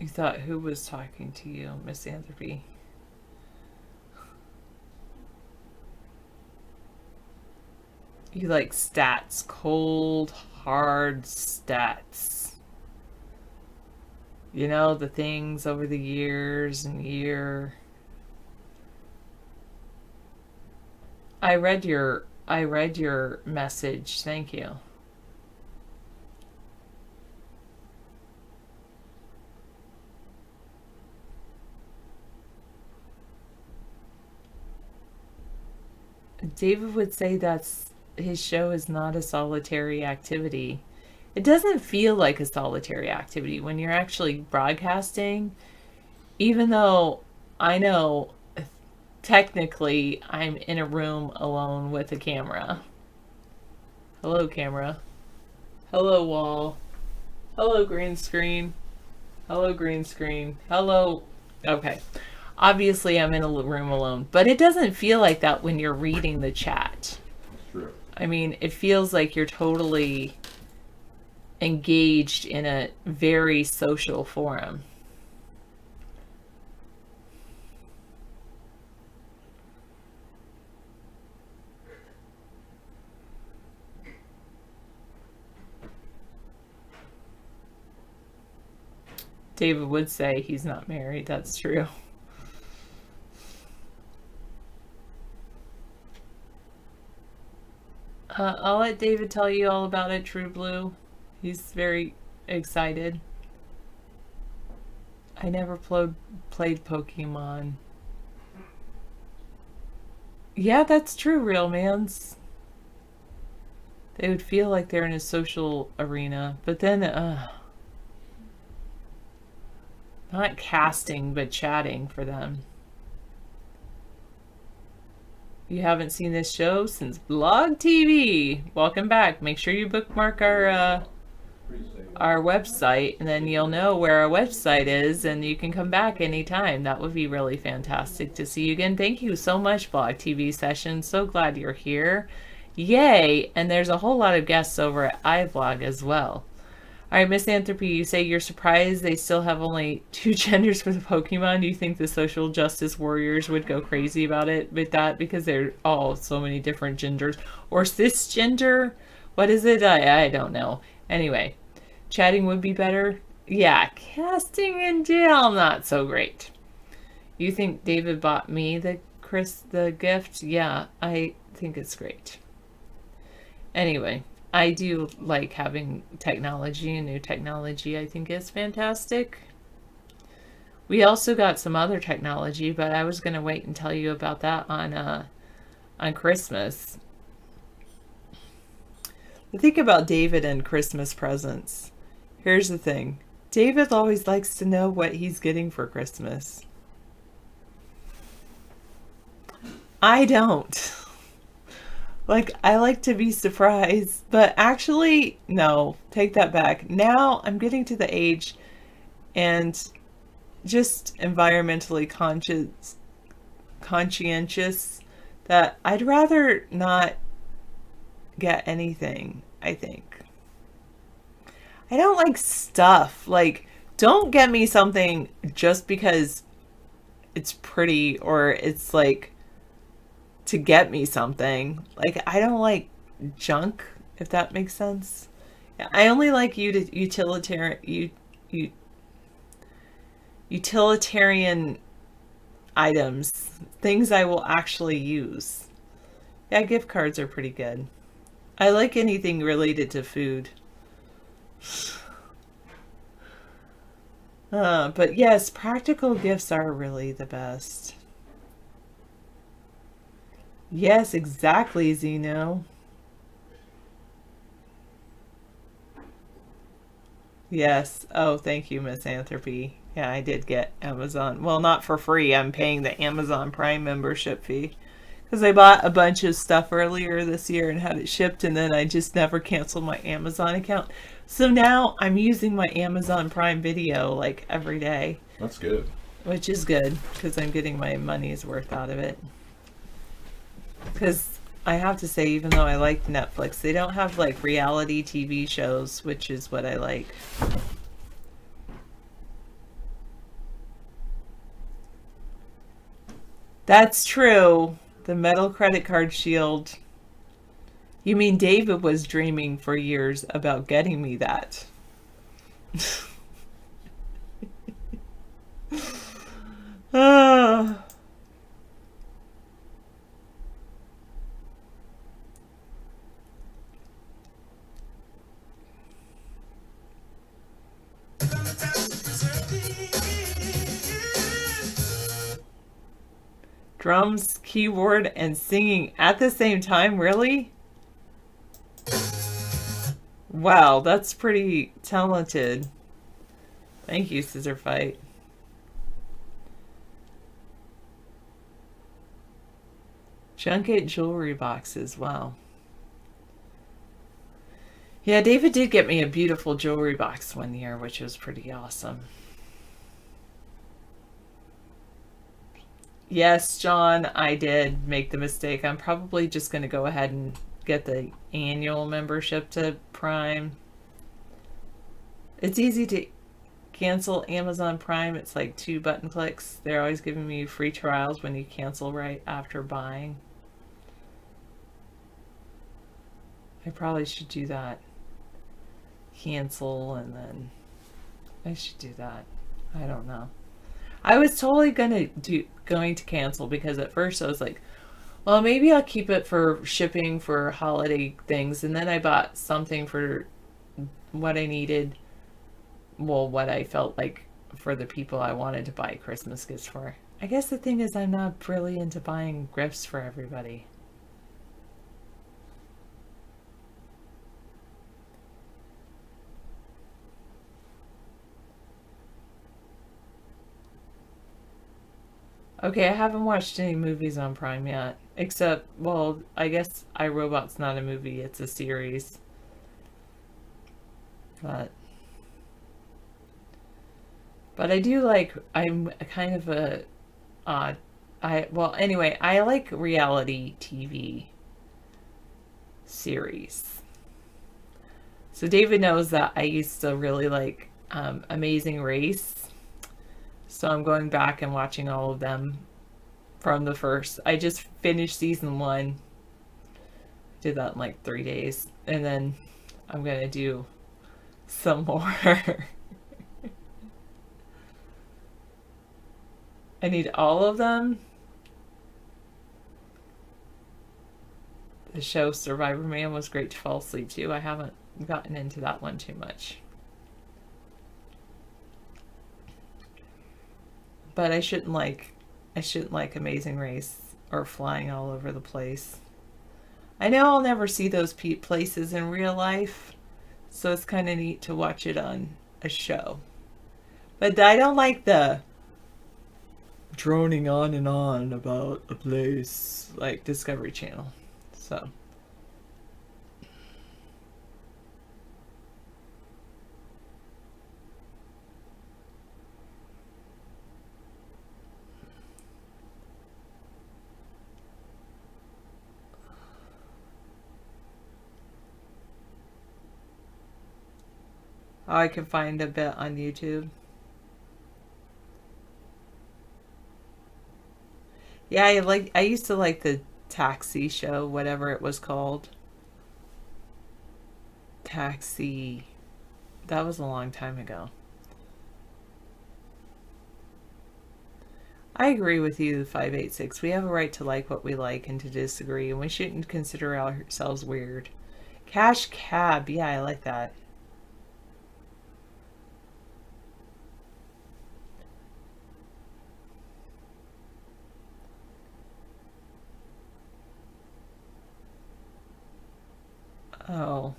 You thought who was talking to you, Misanthropy? You like stats, cold, hard stats. You know, the things over the years and year. I read your message. Thank you. David would say that's his show is not a solitary activity. It doesn't feel like a solitary activity when you're actually broadcasting, even though I know technically I'm in a room alone with a camera. Hello, camera. Hello, wall. Hello, green screen. Hello, green screen. Hello. Okay. Obviously, I'm in a room alone, but it doesn't feel like that when you're reading the chat. True. I mean, it feels like you're totally engaged in a very social forum. David would say he's not married. That's true. I'll let David tell you all about it, True Blue. He's very excited. I never played Pokemon. Yeah, that's true, Real Mans. They would feel like they're in a social arena, but then, not casting, but chatting for them. you haven't seen this show since Blog TV, welcome back. Make sure you bookmark our website, and then you'll know where our website is, and you can come back anytime. That would be really fantastic to see you again. Thank you so much, Blog TV Sessions. So glad you're here. Yay! And there's a whole lot of guests over at iVlog as well. All right, Misanthropy, you say you're surprised they still have only 2 genders for the Pokemon. Do you think the social justice warriors would go crazy about it with that? Because they're all so many different genders. Or cisgender? What is it? I don't know. Anyway, chatting would be better. Yeah, casting in jail, not so great. You think David bought me the gift? Yeah, I think it's great. Anyway, I do like having technology, and new technology I think is fantastic. We also got some other technology, but I was going to wait and tell you about that on Christmas. The thing about David and Christmas presents, here's the thing. David always likes to know what he's getting for Christmas. I don't. Like, I like to be surprised, but actually, no, take that back. Now I'm getting to the age and just environmentally conscientious that I'd rather not get anything, I think. I don't like stuff. Like, don't get me something just because it's pretty or it's like to get me something. Like, I don't like junk, if that makes sense. I only like utilitarian items, things I will actually use. Yeah, gift cards are pretty good. I like anything related to food. But yes, practical gifts are really the best. Yes, exactly, Zeno. Yes. Oh, thank you, Misanthropy. Yeah, I did get Amazon. Well, not for free. I'm paying the Amazon Prime membership fee. Because I bought a bunch of stuff earlier this year and had it shipped, and then I just never canceled my Amazon account. So now I'm using my Amazon Prime Video like every day. That's good. Which is good, because I'm getting my money's worth out of it. Because I have to say, even though I like Netflix, they don't have like reality TV shows, which is what I like. That's true. The metal credit card shield. You mean David was dreaming for years about getting me that? Ah. Drums, keyboard, and singing at the same time? Really? Wow, that's pretty talented. Thank you, Scissor Fight. Junket jewelry boxes. Wow. Yeah, David did get me a beautiful jewelry box one year, which was pretty awesome. Yes, John, I did make the mistake. I'm probably just going to go ahead and get the annual membership to Prime. It's easy to cancel Amazon Prime. It's like 2 button clicks. They're always giving me free trials when you cancel right after buying. I probably should do that. Cancel, and then I should do that. I don't know. I was totally going to cancel, because at first I was like, well, maybe I'll keep it for shipping for holiday things. And then I bought something for what I needed. Well, what I felt like for the people I wanted to buy Christmas gifts for. I guess the thing is, I'm not really into buying gifts for everybody. Okay, I haven't watched any movies on Prime yet. Except, well, I guess iRobot's not a movie, it's a series. But I do like, I'm kind of a, anyway, I like reality TV series. So David knows that I used to really like Amazing Race. So I'm going back and watching all of them from the first. I just finished season 1. Did that in like 3 days. And then I'm going to do some more. I need all of them. The show Survivor Man was great to fall asleep to. I haven't gotten into that one too much. But I shouldn't like Amazing Race or Flying All Over the Place. I know I'll never see those places in real life, so it's kind of neat to watch it on a show. But I don't like the droning on and on about a place like Discovery Channel. So I can find a bit on YouTube. Yeah, I used to like the Taxi show, whatever it was called. Taxi. That was a long time ago. I agree with you, 586. We have a right to like what we like and to disagree, and we shouldn't consider ourselves weird. Cash Cab. Yeah, I like that. Oh.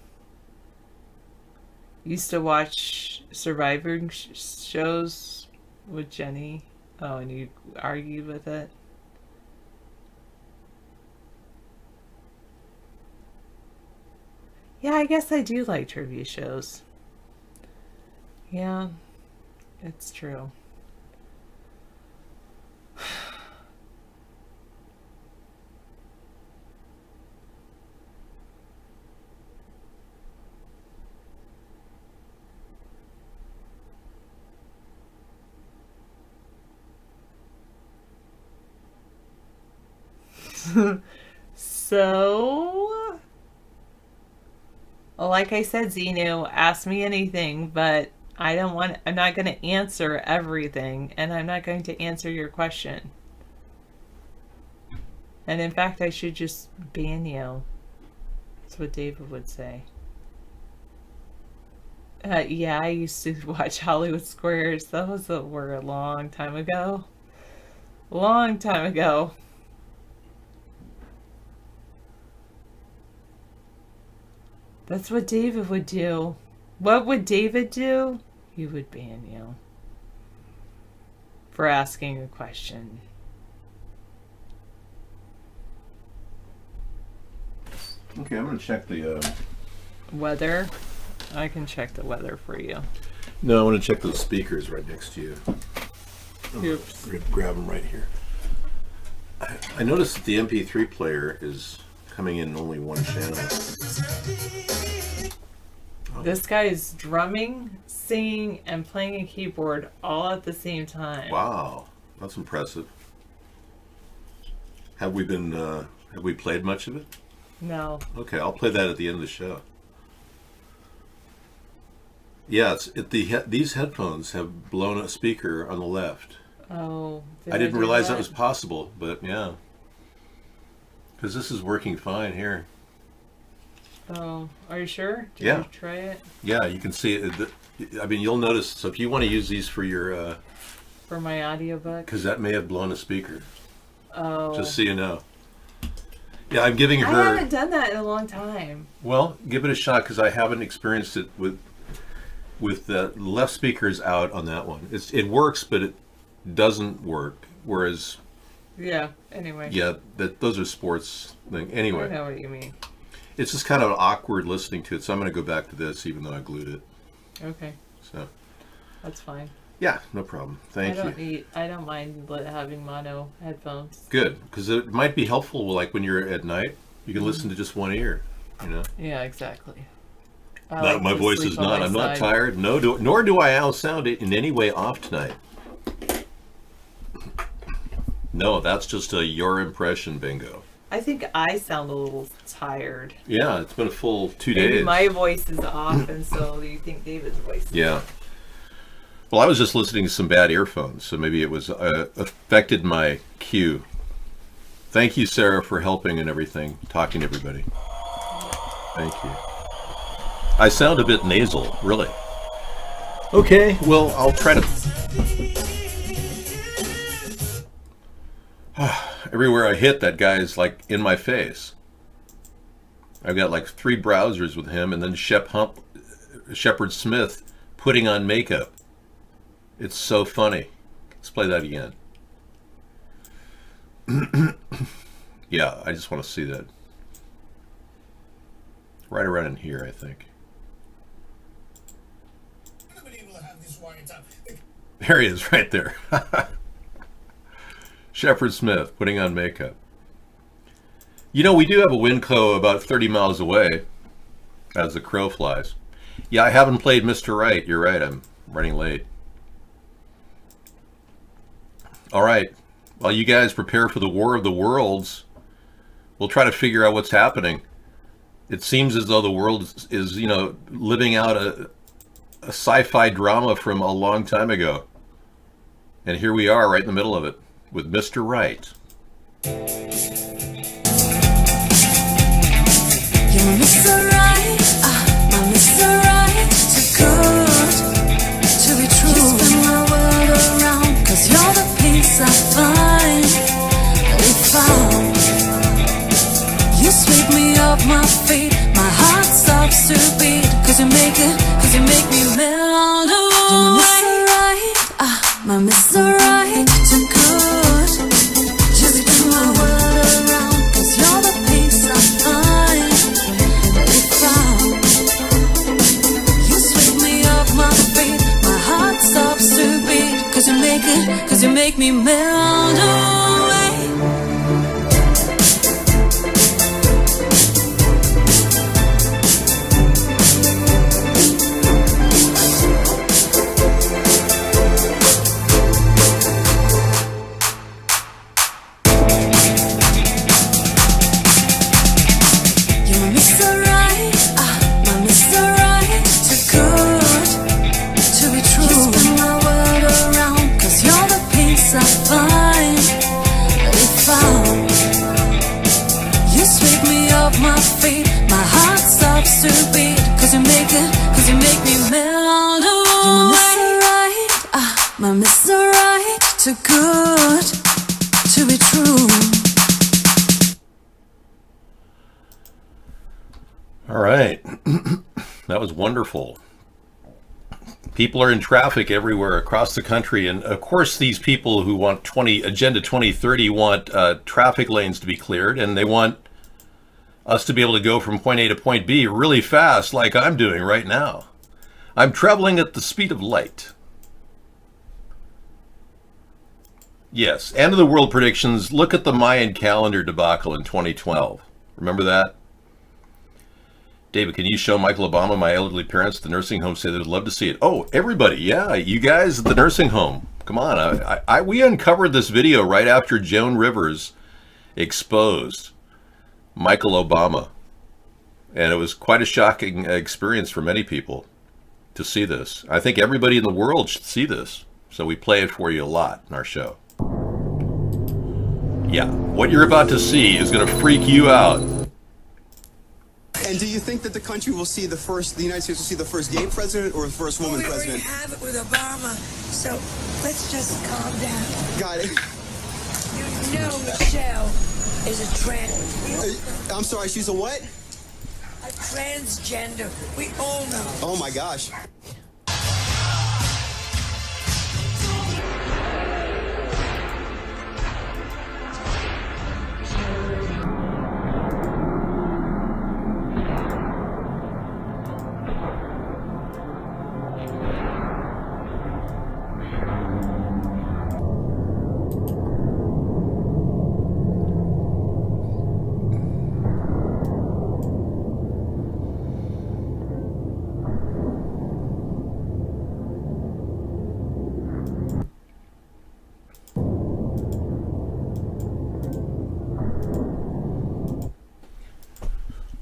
Used to watch Survivor shows with Jenny. Oh, and you argued with it? Yeah, I guess I do like trivia shows. Yeah, it's true. So, like I said, Xenu, ask me anything, but I'm not going to answer everything, and I'm not going to answer your question. And in fact, I should just ban you. That's what David would say. Yeah, I used to watch Hollywood Squares. That was a long time ago. Long time ago. That's what David would do. What would David do? He would ban you for asking a question. Okay, I'm going to check the weather. I can check the weather for you. No, I want to check those speakers right next to you. Oops. Grab them right here. I noticed that the MP3 player is coming in only one channel. Oh. This guy is drumming, singing, and playing a keyboard all at the same time. Wow, that's impressive. Have we played much of it? No. Okay, I'll play that at the end of the show. Yeah, these headphones have blown a speaker on the left. Oh. I didn't realize that was possible, but yeah. Because this is working fine here. Oh, are you sure? Did you try it? Yeah, you can see it. I mean, you'll notice. So if you want to use these for your... for my audiobook? Because that may have blown a speaker. Oh. Just so you know. Yeah, I'm giving her... I haven't done that in a long time. Well, give it a shot, because I haven't experienced it with the left speakers out on that one. It works, but it doesn't work. Whereas Yeah. Anyway. Yeah, those are sports thing. Anyway. I know what you mean. It's just kind of awkward listening to it, so I'm going to go back to this, even though I glued it. Okay. So. That's fine. Yeah, no problem. Thank you. I don't mind having mono headphones. Good, because it might be helpful. Like when you're at night, you can listen to just one ear. You know. Yeah, exactly. My voice is not. I'm not tired. Nor do I sound in any way off tonight. No, that's just your impression, bingo. I think I sound a little tired. Yeah, it's been a full 2 days. Maybe my voice is off, and so you think David's voice is off. Well, I was just listening to some bad earphones, so maybe it was affected my cue. Thank you, Sarah, for helping and everything, talking to everybody. Thank you. I sound a bit nasal, really. Okay, well, I'll try to... Everywhere I hit, that guy is like in my face. I've got like 3 browsers with him, and then Shepard Smith putting on makeup. It's so funny. Let's play that again. Yeah, I just want to see that. Right around in here, I think. There he is, right there. Shepard Smith putting on makeup. You know, we do have a Winco about 30 miles away, as the crow flies. Yeah, I haven't played Mr. Right. You're right, I'm running late. All right, while you guys prepare for the War of the Worlds, we'll try to figure out what's happening. It seems as though the world is, you know, living out a sci-fi drama from a long time ago. And here we are right in the middle of it with Mr. Right. You're Mr. Right, my Mr. Right, too good to be true. You spin my world around, 'cause you're the peace I finally found. You sweep me off my feet, my heart stops to beat, 'cause you make me melt away. You're Mr. Right, my Mr. Right, too good to be true. My world around, 'cause you're the peace I finally found. You sweep me off my feet, my heart stops to beat, 'cause you make me melt away. To beat, 'cause you make me melt away. You're Mr. Right, my Mr. Right, too good to be true. All right, that was wonderful. People are in traffic everywhere across the country, and of course these people who want Agenda 2030 want traffic lanes to be cleared, and they want us to be able to go from point A to point B really fast, like I'm doing right now. I'm traveling at the speed of light. Yes, end of the world predictions. Look at the Mayan calendar debacle in 2012. Remember that? David, can you show Michael Obama, my elderly parents at the nursing home? Say they would love to see it. Oh, everybody, yeah, you guys at the nursing home. Come on, we uncovered this video right after Joan Rivers exposed Michael Obama, and it was quite a shocking experience for many people to see this. I think everybody in the world should see this, so we play it for you a lot in our show. Yeah, what you're about to see is going to freak you out. And do you think that the country will see the United States will see the first gay president or the first woman president? We already have it with Obama, so let's just calm down. Got it. You know Michelle is a trans. I'm sorry, she's a what? A transgender. We all know. Oh my gosh.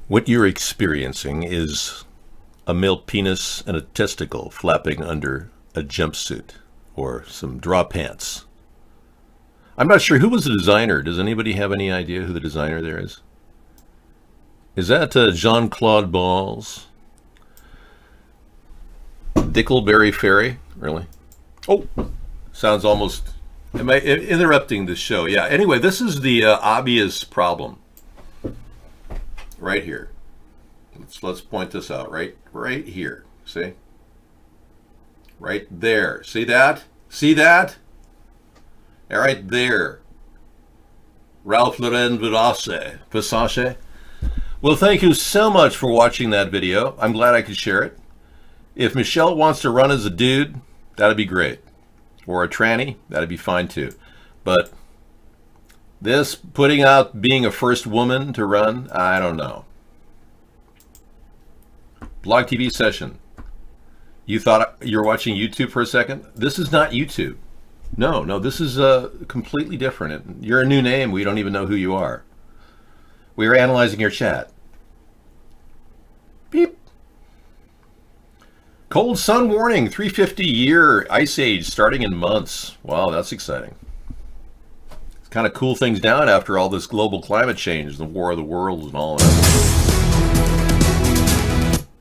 What you're experiencing is a male penis and a testicle flapping under a jumpsuit or some draw pants. I'm not sure who was the designer. Does anybody have any idea who the designer there is? Is that Jean-Claude Balls? Dickleberry Fairy? Really? Oh, sounds almost... Am I interrupting the show? Yeah, anyway, this is the obvious problem. Right here. Let's point this out. Right here. See? Right there. See that? See that? Yeah, right there. Ralph Lauren Versace. Well, thank you so much for watching that video. I'm glad I could share it. If Michelle wants to run as a dude, that'd be great. Or a tranny, that'd be fine too. But this putting out being a first woman to run, I don't know. Blog TV session. You thought you were watching YouTube for a second? This is not YouTube. No, this is completely different. You're a new name. We don't even know who you are. We are analyzing your chat. Beep. Cold sun warning, 350-year ice age starting in months. Wow, that's exciting. It's kind of cool things down after all this global climate change, the War of the Worlds and all that.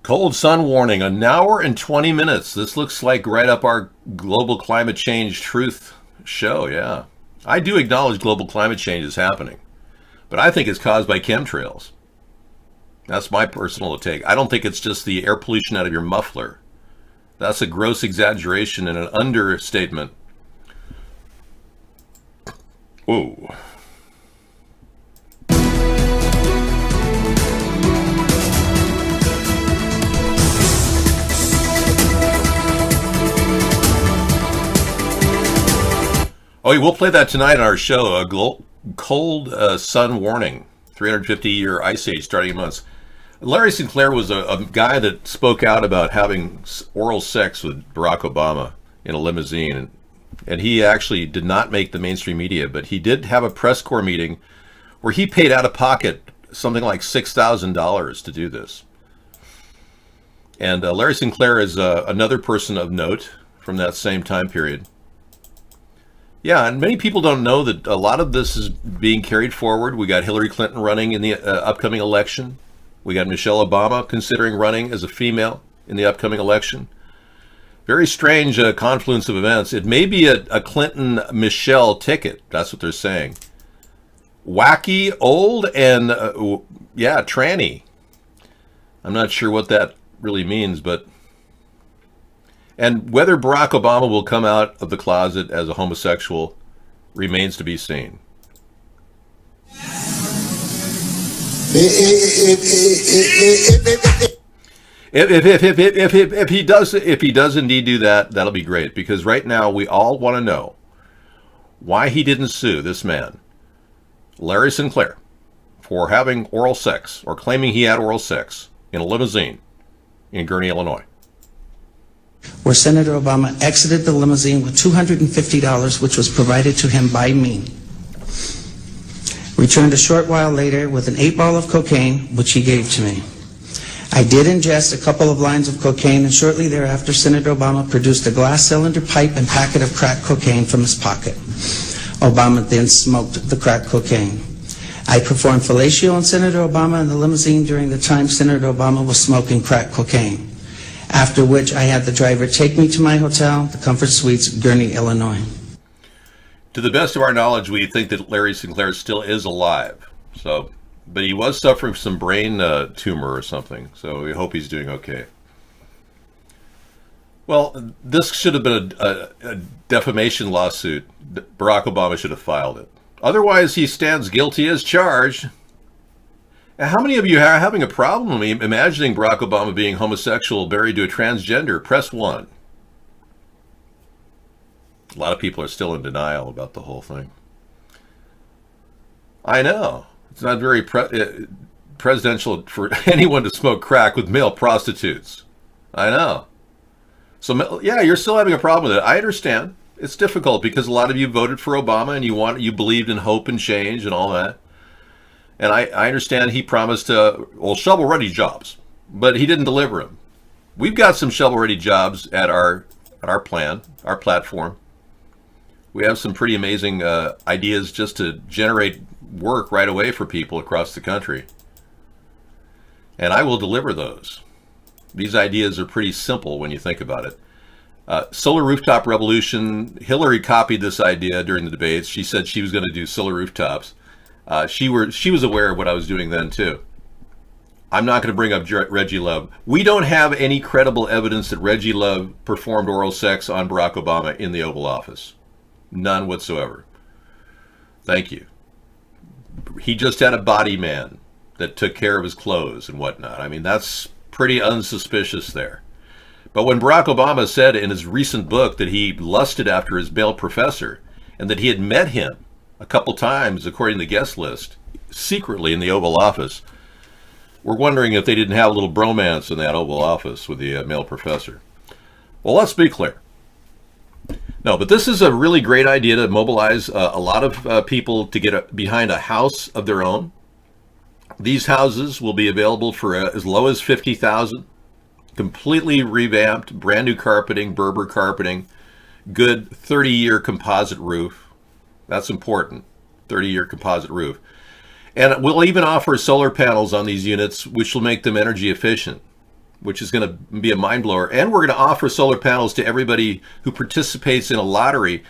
Cold sun warning, an hour and 20 minutes. This looks like right up our global climate change truth show, yeah. I do acknowledge global climate change is happening, but I think it's caused by chemtrails. That's my personal take. I don't think it's just the air pollution out of your muffler. That's a gross exaggeration and an understatement. Whoa. Oh, we'll play that tonight on our show. A cold sun warning, 350-year ice age starting in months. Larry Sinclair was a guy that spoke out about having oral sex with Barack Obama in a limousine. And he actually did not make the mainstream media, but he did have a press corps meeting where he paid out of pocket something like $6,000 to do this. And Larry Sinclair is another person of note from that same time period. Yeah, and many people don't know that a lot of this is being carried forward. We got Hillary Clinton running in the upcoming election. We got Michelle Obama considering running as a female in the upcoming election. Very strange confluence of events. It may be a Clinton-Michelle ticket. That's what they're saying. Wacky, old, and, yeah, tranny. I'm not sure what that really means, but... And whether Barack Obama will come out of the closet as a homosexual remains to be seen. If he does indeed do that, that'll be great, because right now we all want to know why he didn't sue this man, Larry Sinclair, for having oral sex or claiming he had oral sex in a limousine in Gurnee, Illinois. Where Senator Obama exited the limousine with $250, which was provided to him by me. Returned a short while later with an 8-ball of cocaine, which he gave to me. I did ingest a couple of lines of cocaine, and shortly thereafter, Senator Obama produced a glass cylinder pipe and packet of crack cocaine from his pocket. Obama then smoked the crack cocaine. I performed fellatio on Senator Obama in the limousine during the time Senator Obama was smoking crack cocaine. After which I had the driver take me to my hotel, the Comfort Suites, Gurnee, Illinois. To the best of our knowledge, we think that Larry Sinclair still is alive. But he was suffering some brain tumor or something, so we hope he's doing okay. Well, this should have been a defamation lawsuit. Barack Obama should have filed it. Otherwise, he stands guilty as charged. How many of you are having a problem imagining Barack Obama being homosexual, married to a transgender? Press 1. A lot of people are still in denial about the whole thing. I know. It's not very presidential for anyone to smoke crack with male prostitutes. I know. So, yeah, you're still having a problem with it. I understand. It's difficult because a lot of you voted for Obama and you believed in hope and change and all that. And I understand he promised shovel-ready jobs, but he didn't deliver them. We've got some shovel-ready jobs at our platform. We have some pretty amazing ideas just to generate work right away for people across the country. And I will deliver those. These ideas are pretty simple when you think about it. Solar rooftop revolution. Hillary copied this idea during the debates. She said she was going to do solar rooftops. She was aware of what I was doing then too. I'm not going to bring up Reggie Love. We don't have any credible evidence that Reggie Love performed oral sex on Barack Obama in the Oval Office. None whatsoever. Thank you. He just had a body man that took care of his clothes and whatnot. I mean, that's pretty unsuspicious there. But when Barack Obama said in his recent book that he lusted after his male professor and that he had met him a couple times, according to the guest list, secretly in the Oval Office, we're wondering if they didn't have a little bromance in that Oval Office with the male professor. Well, let's be clear. No, but this is a really great idea to mobilize a lot of people to get behind a house of their own. These houses will be available for as low as $50,000, completely revamped, brand new carpeting, Berber carpeting, good 30-year composite roof. That's important, 30-year composite roof. And we'll even offer solar panels on these units, which will make them energy efficient, which is going to be a mind blower. And we're going to offer solar panels to everybody who participates in a lottery.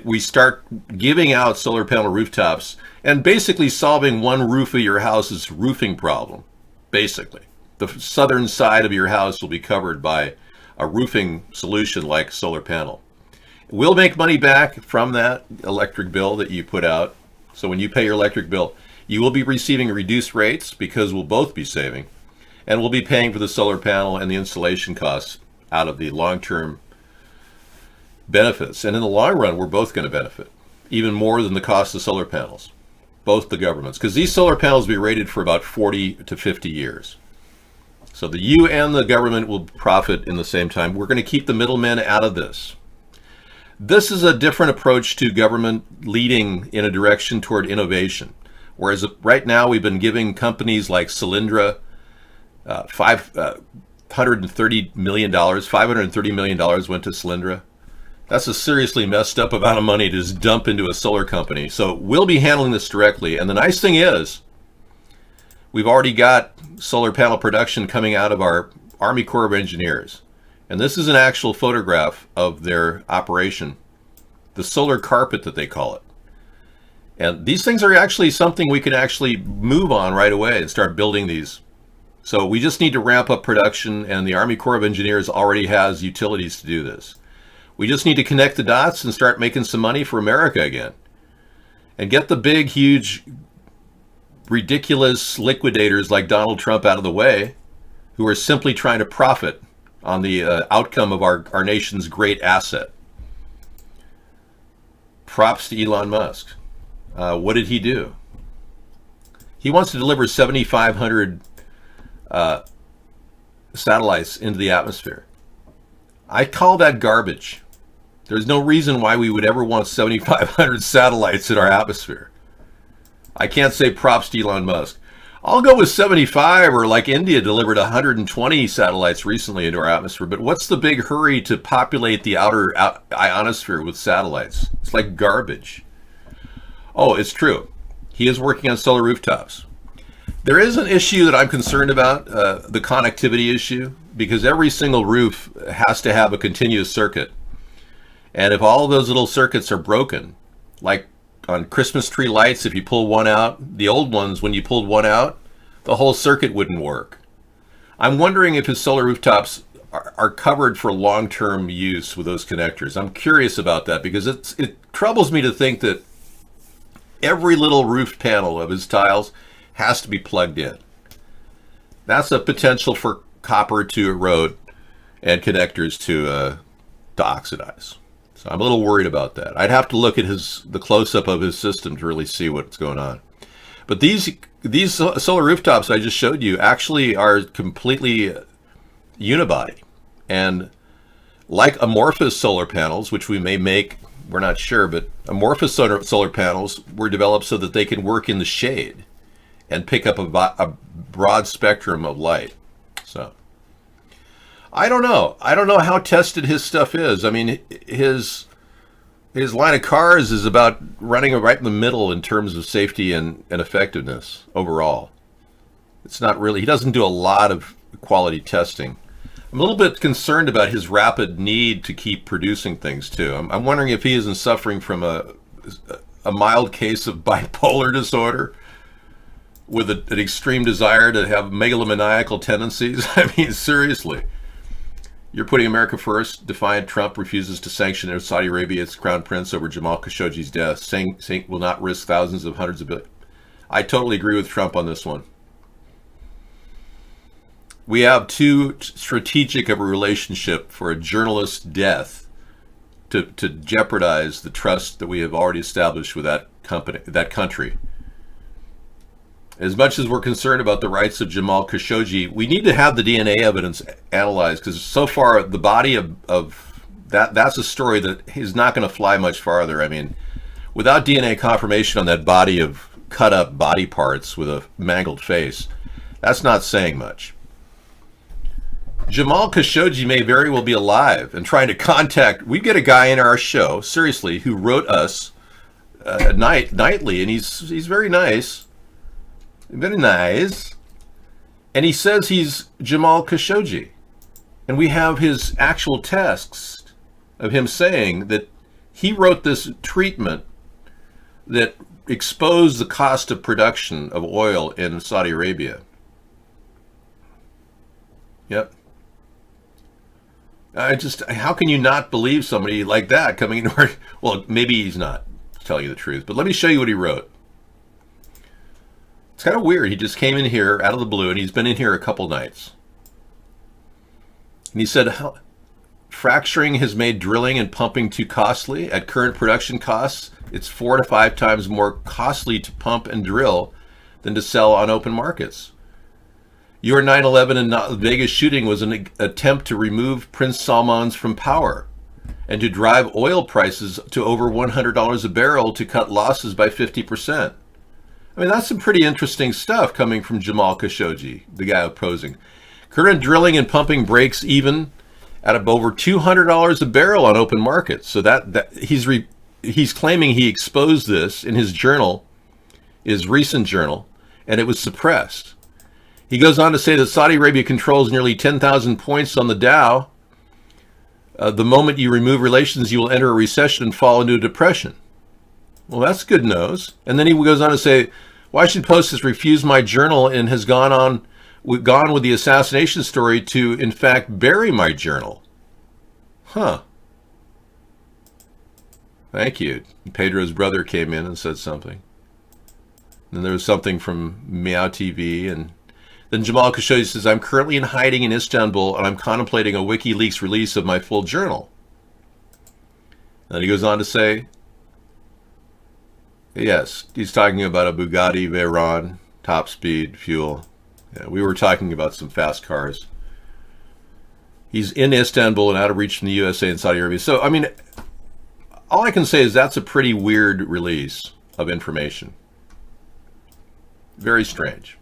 We start giving out solar panel rooftops and basically solving one roof of your house's roofing problem. Basically, the southern side of your house will be covered by a roofing solution like solar panel. We'll make money back from that electric bill that you put out. So when you pay your electric bill, you will be receiving reduced rates because we'll both be saving. And we'll be paying for the solar panel and the installation costs out of the long-term benefits. And in the long run, we're both going to benefit, even more than the cost of solar panels, both the governments, because these solar panels will be rated for about 40 to 50 years. So you and the government will profit in the same time. We're going to keep the middlemen out of this. This is a different approach to government leading in a direction toward innovation. Whereas right now we've been giving companies like Solyndra $530 million. $530 million went to Solyndra. That's a seriously messed up amount of money to just dump into a solar company. So we'll be handling this directly. And the nice thing is, we've already got solar panel production coming out of our Army Corps of Engineers. And this is an actual photograph of their operation, the solar carpet that they call it. And these things are actually something we can actually move on right away and start building these. So we just need to ramp up production, and the Army Corps of Engineers already has utilities to do this. We just need to connect the dots and start making some money for America again. And get the big, huge, ridiculous liquidators like Donald Trump out of the way, who are simply trying to profit on the outcome of our nation's great asset. Props to Elon Musk. What did he do? He wants to deliver 7,500 satellites into the atmosphere. I call that garbage. There's no reason why we would ever want 7,500 satellites in our atmosphere. I can't say props to Elon Musk. I'll go with 75, or like India delivered 120 satellites recently into our atmosphere. But what's the big hurry to populate the outer ionosphere with satellites? It's like garbage. Oh, it's true. He is working on solar rooftops. There is an issue that I'm concerned about, the connectivity issue, because every single roof has to have a continuous circuit. And if all of those little circuits are broken, like on Christmas tree lights, if you pull one out, the old ones, when you pulled one out, the whole circuit wouldn't work. I'm wondering if his solar rooftops are covered for long-term use with those connectors. I'm curious about that because it troubles me to think that every little roof panel of his tiles has to be plugged in. That's a potential for copper to erode and connectors to oxidize. So I'm a little worried about that. I'd have to look at the close-up of his system to really see what's going on. But these solar rooftops I just showed you actually are completely unibody. And like amorphous solar panels, which we may make, we're not sure, but amorphous solar panels were developed so that they can work in the shade. and pick up a broad spectrum of light. So I don't know. I don't know how tested his stuff is. I mean, his line of cars is about running right in the middle in terms of safety and effectiveness overall. It's not really, he doesn't do a lot of quality testing. I'm a little bit concerned about his rapid need to keep producing things too. I'm wondering if he isn't suffering from a mild case of bipolar disorder with an extreme desire to have megalomaniacal tendencies. I mean, seriously. You're putting America first. Defiant Trump refuses to sanction Saudi Arabia's crown prince over Jamal Khashoggi's death, saying will not risk thousands of hundreds of billions. I totally agree with Trump on this one. We have too strategic of a relationship for a journalist's death to jeopardize the trust that we have already established with that country. As much as we're concerned about the rights of Jamal Khashoggi, we need to have the DNA evidence analyzed, because so far the body of that's a story that is not going to fly much farther. I mean, without DNA confirmation on that body of cut up body parts with a mangled face, that's not saying much. Jamal Khashoggi may very well be alive and trying to contact. We get a guy in our show, seriously, who wrote us nightly, and he's very nice. Very nice. And he says he's Jamal Khashoggi. And we have his actual text of him saying that he wrote this treatment that exposed the cost of production of oil in Saudi Arabia. Yep. How can you not believe somebody like that coming into our, well, maybe he's not telling you the truth, but let me show you what he wrote. It's kind of weird. He just came in here out of the blue, and he's been in here a couple nights. And he said, fracturing has made drilling and pumping too costly. At current production costs, it's 4 to 5 times more costly to pump and drill than to sell on open markets. Your 9/11 and Vegas shooting was an attempt to remove Prince Salman's from power and to drive oil prices to over $100 a barrel to cut losses by 50%. I mean, that's some pretty interesting stuff coming from Jamal Khashoggi, the guy opposing. Current drilling and pumping breaks even at over $200 a barrel on open markets. So that he's claiming he exposed this in his journal, his recent journal, and it was suppressed. He goes on to say that Saudi Arabia controls nearly 10,000 points on the Dow. The moment you remove relations, you will enter a recession and fall into a depression. Well, that's good news. And then he goes on to say, Washington Post has refused my journal and has gone with the assassination story to, in fact, bury my journal. Huh. Thank you. Pedro's brother came in and said something. Then there was something from Meow TV, and then Jamal Khashoggi says, I'm currently in hiding in Istanbul, and I'm contemplating a WikiLeaks release of my full journal. And then he goes on to say, yes, he's talking about a Bugatti Veyron, top speed, fuel. Yeah, we were talking about some fast cars. He's in Istanbul and out of reach from the USA and Saudi Arabia. So, I mean, all I can say is that's a pretty weird release of information. Very strange.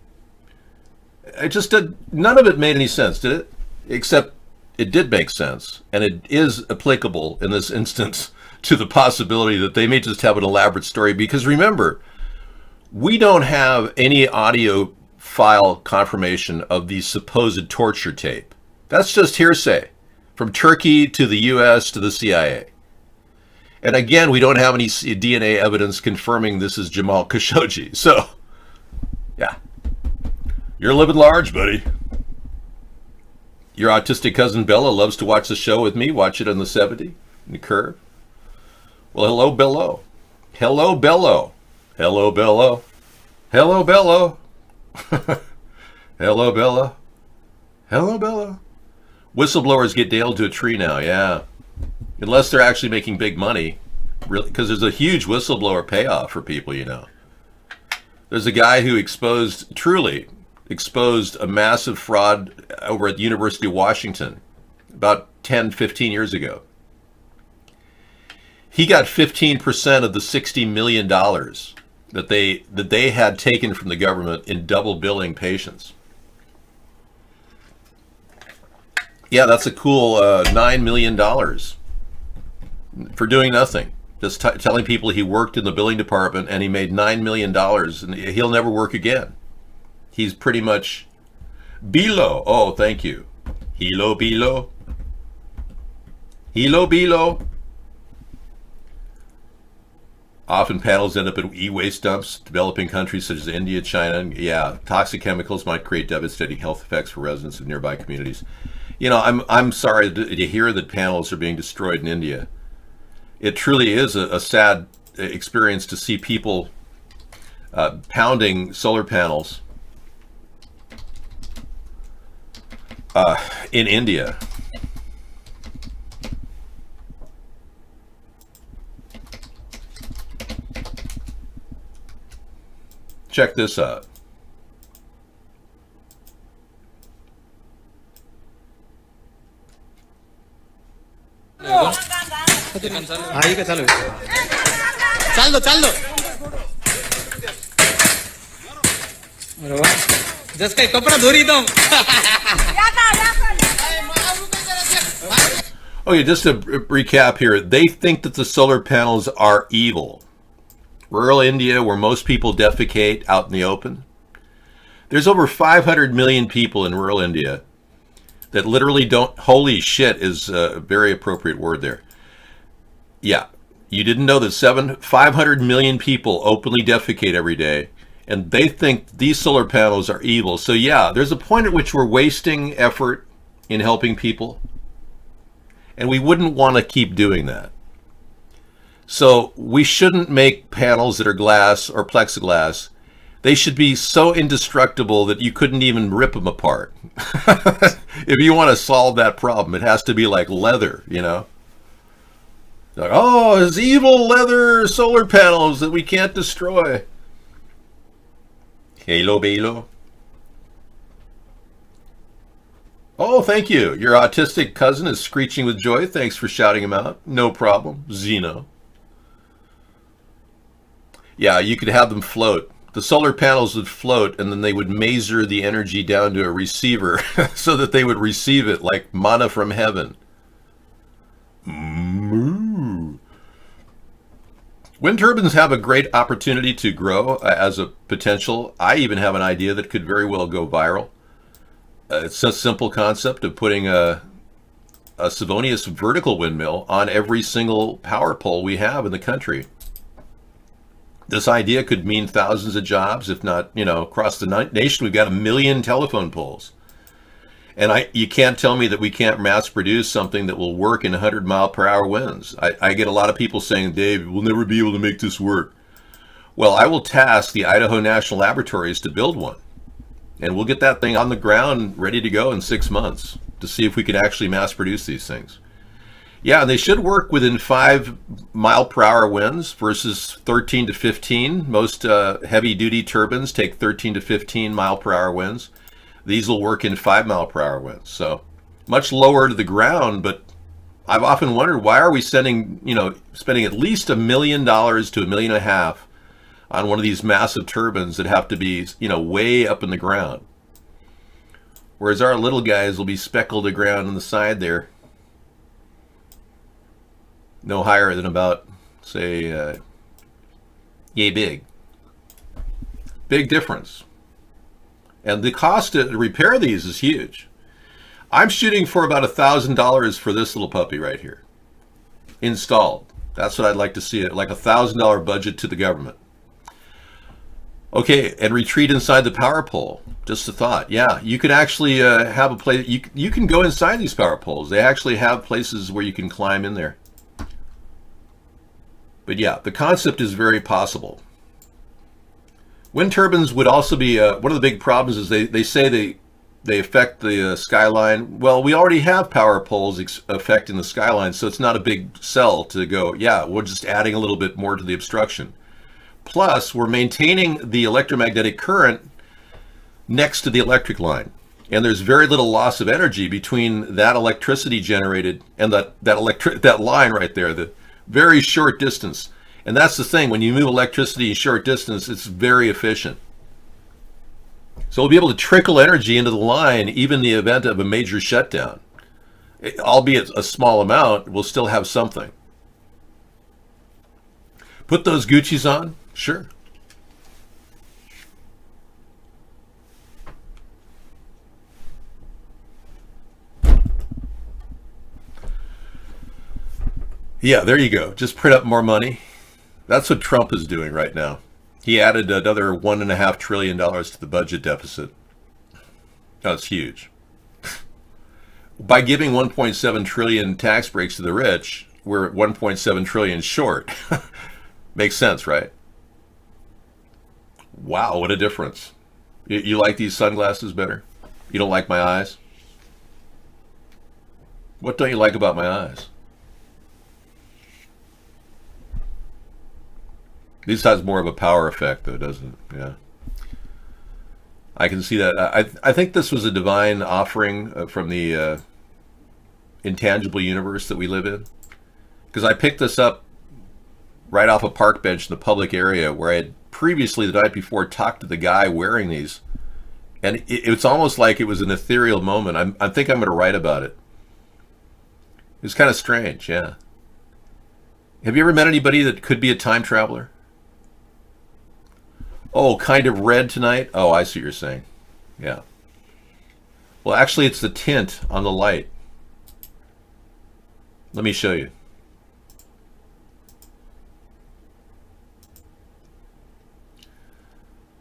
It just none of it made any sense, did it? Except it did make sense, and it is applicable in this instance to the possibility that they may just have an elaborate story. Because remember, we don't have any audio file confirmation of the supposed torture tape. That's just hearsay from Turkey to the U.S. to the CIA. And again, we don't have any DNA evidence confirming this is Jamal Khashoggi. So, yeah. You're living large, buddy. Your autistic cousin Bella loves to watch the show with me. Watch it on the 70, in the curve. Well, hello, Bello. Hello, Bello. Hello, Bello. Hello, Bello. Hello, Bella. Hello, Bella. Whistleblowers get nailed to a tree now, yeah. Unless they're actually making big money. Really, because there's a huge whistleblower payoff for people, you know. There's a guy who truly exposed a massive fraud over at the University of Washington about 10, 15 years ago. He got 15% of the $60 million that they had taken from the government in double billing patients. Yeah, that's a cool $9 million for doing nothing. Just telling people he worked in the billing department and he made $9 million and he'll never work again. He's pretty much Bilo. Oh, thank you. Hilo Bilo. Hilo Bilo. Often panels end up at e-waste dumps, developing countries such as India, China. And yeah, toxic chemicals might create devastating health effects for residents of nearby communities. You know, I'm sorry to hear that panels are being destroyed in India. It truly is a sad experience to see people pounding solar panels in India. Check this out. हाँ ये का चालू चल दो अरे वाह जस का कपड़ा धोरी दो Okay, just to recap here, they think that the solar panels are evil. Rural India, where most people defecate out in the open. There's over 500 million people in rural India that literally don't, holy shit is a very appropriate word there. Yeah, you didn't know that 500 million people openly defecate every day, and they think these solar panels are evil. So yeah, there's a point at which we're wasting effort in helping people, and we wouldn't want to keep doing that. So we shouldn't make panels that are glass or plexiglass. They should be so indestructible that you couldn't even rip them apart. If you want to solve that problem, it has to be like leather, you know? Like, oh, it's evil leather solar panels that we can't destroy. Halo Balo. Oh, thank you. Your autistic cousin is screeching with joy. Thanks for shouting him out. No problem. Zeno. Yeah, you could have them float. The solar panels would float, and then they would maser the energy down to a receiver so that they would receive it like manna from heaven. Moo. Wind turbines have a great opportunity to grow as a potential. I even have an idea that could very well go viral. It's a simple concept of putting a Savonius vertical windmill on every single power pole we have in the country. This idea could mean thousands of jobs, if not, you know, across the nation. We've got 1 million telephone poles. And you can't tell me that we can't mass produce something that will work in 100-mile-per-hour winds. I get a lot of people saying, Dave, we'll never be able to make this work. Well, I will task the Idaho National Laboratories to build one. And we'll get that thing on the ground ready to go in 6 months to see if we can actually mass produce these things. Yeah, they should work within 5-mile-per-hour winds versus 13 to 15. Most heavy-duty turbines take 13 to 15-mile-per-hour winds. These will work in 5-mile-per-hour winds. So much lower to the ground, but I've often wondered, why are we spending at least $1 million to $1.5 million on one of these massive turbines that have to be, way up in the ground? Whereas our little guys will be speckled around on the side there. No higher than about, say, yay big. Big difference. And the cost to repair these is huge. I'm shooting for about $1,000 for this little puppy right here. Installed. That's what I'd like to see, like $1,000 budget to the government. Okay, and retreat inside the power pole. Just a thought. Yeah, you could actually have a place, you can go inside these power poles. They actually have places where you can climb in there. But yeah, the concept is very possible. Wind turbines would also be, one of the big problems is they say they affect the skyline. Well, we already have power poles affecting the skyline, so it's not a big sell to go, yeah, we're just adding a little bit more to the obstruction. Plus, we're maintaining the electromagnetic current next to the electric line. And there's very little loss of energy between that electricity generated and that line right there, the very short distance. And that's the thing. When you move electricity short distance, it's very efficient. So we'll be able to trickle energy into the line even in the event of a major shutdown. Albeit a small amount, we'll still have something. Put those Gucci's on? Sure. Yeah, there you go. Just print up more money. That's what Trump is doing right now. He added another $1.5 trillion to the budget deficit. That's huge. By giving 1.7 trillion tax breaks to the rich, we're at 1.7 trillion short. Makes sense, right? Wow, what a difference. You like these sunglasses better? You don't like my eyes? What don't you like about my eyes? This has more of a power effect, though, doesn't it? Yeah. I can see that. I think this was a divine offering from the intangible universe that we live in. Because I picked this up right off a park bench in the public area where I had previously, the night before, talked to the guy wearing these. And it's almost like it was an ethereal moment. I think I'm going to write about it. It's kind of strange, yeah. Have you ever met anybody that could be a time traveler? Oh, kind of red tonight? Oh, I see what you're saying. Yeah. Well, actually, it's the tint on the light. Let me show you.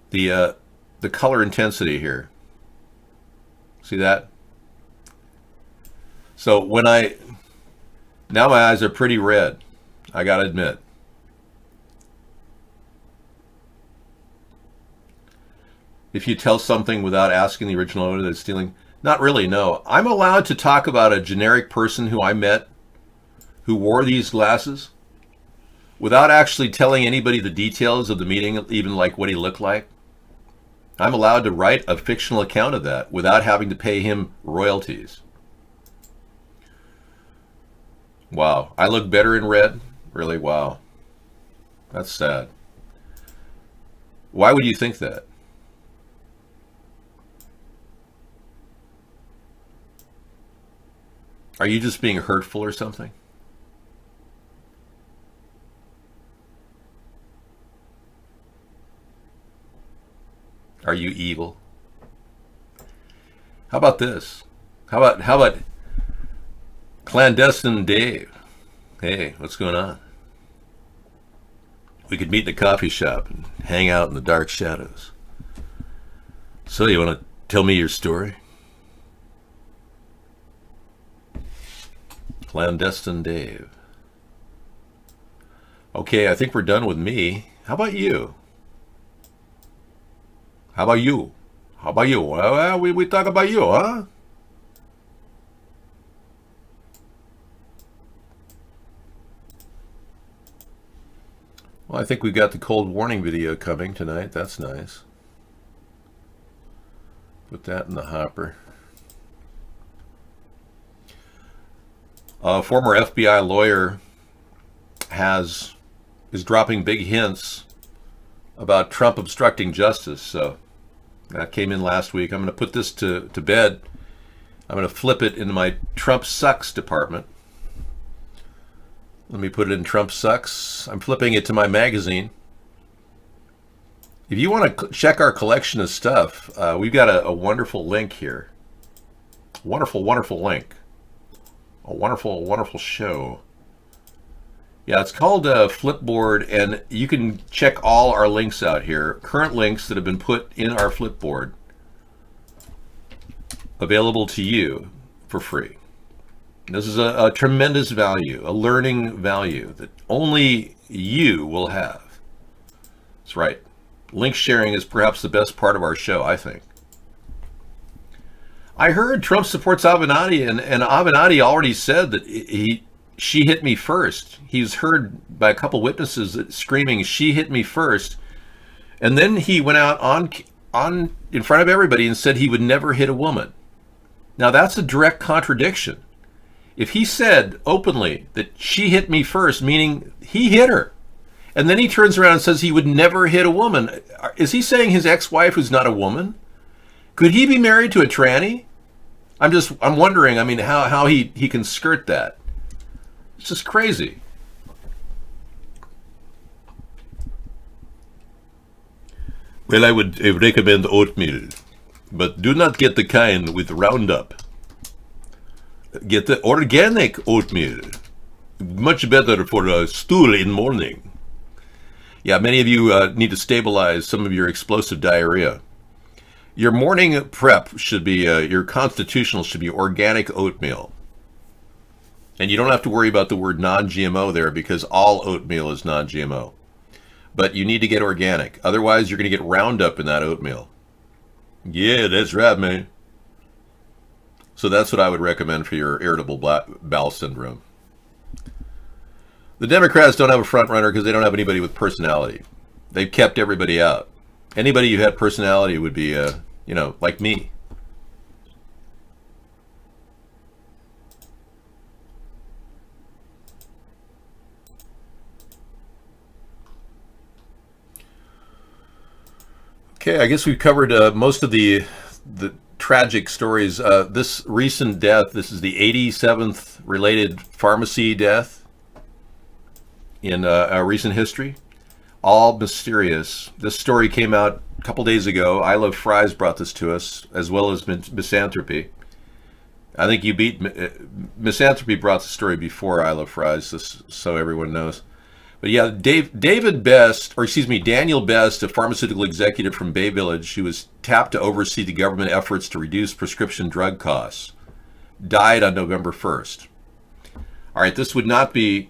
The color intensity here. See that? So now my eyes are pretty red, I gotta admit. If you tell something without asking the original owner that it's stealing, not really, no. I'm allowed to talk about a generic person who I met who wore these glasses without actually telling anybody the details of the meeting, even like what he looked like. I'm allowed to write a fictional account of that without having to pay him royalties. Wow, I look better in red? Really? Wow. That's sad. Why would you think that? Are you just being hurtful or something? Are you evil? How about this? How about Clandestine Dave? Hey, what's going on? We could meet in a coffee shop and hang out in the dark shadows. So you want to tell me your story? Clandestine Dave. Okay, I think we're done with me. How about you? How about you? How about you? Well, we talk about you, huh? Well, I think we've got the cold warning video coming tonight. That's nice. Put that in the hopper. A former FBI lawyer is dropping big hints about Trump obstructing justice. So that came in last week. I'm going to put this to bed. I'm going to flip it into my Trump Sucks department. Let me put it in Trump Sucks. I'm flipping it to my magazine. If you want to check our collection of stuff, we've got a wonderful link here. Wonderful, wonderful link. A wonderful, wonderful show. Yeah, it's called Flipboard, and you can check all our links out here. Current links that have been put in our Flipboard. Available to you for free. This is a tremendous value, a learning value that only you will have. That's right. Link sharing is perhaps the best part of our show, I think. I heard Trump supports Avenatti, and Avenatti already said that she hit me first. He was heard by a couple witnesses that screaming, "She hit me first," and then he went out on in front of everybody and said he would never hit a woman. Now that's a direct contradiction. If he said openly that she hit me first, meaning he hit her, And then he turns around and says he would never hit a woman. Is he saying his ex-wife who's not a woman? Could he be married to a tranny? I'm wondering, I mean, how he can skirt that. It's just crazy. Well, I would recommend oatmeal, but do not get the kind with Roundup. Get the organic oatmeal. Much better for a stool in morning. Yeah, many of you need to stabilize some of your explosive diarrhea. Your morning prep should be, your constitutional should be organic oatmeal. And you don't have to worry about the word non-GMO there because all oatmeal is non-GMO. But you need to get organic. Otherwise, you're going to get Roundup in that oatmeal. Yeah, that's right, man. So that's what I would recommend for your irritable bowel syndrome. The Democrats don't have a front runner because they don't have anybody with personality. They've kept everybody out. Anybody who had personality would be, like me. Okay, I guess we've covered most of the tragic stories. This recent death, this is the 87th related pharmacy death in our recent history. All mysterious. This story came out a couple days ago. I Love Fries brought this to us, as well as Misanthropy. I think you beat Misanthropy brought the story before I Love Fries, so everyone knows. But yeah, Daniel Best, a pharmaceutical executive from Bay Village, who was tapped to oversee the government efforts to reduce prescription drug costs, died on November 1st. All right, this would not be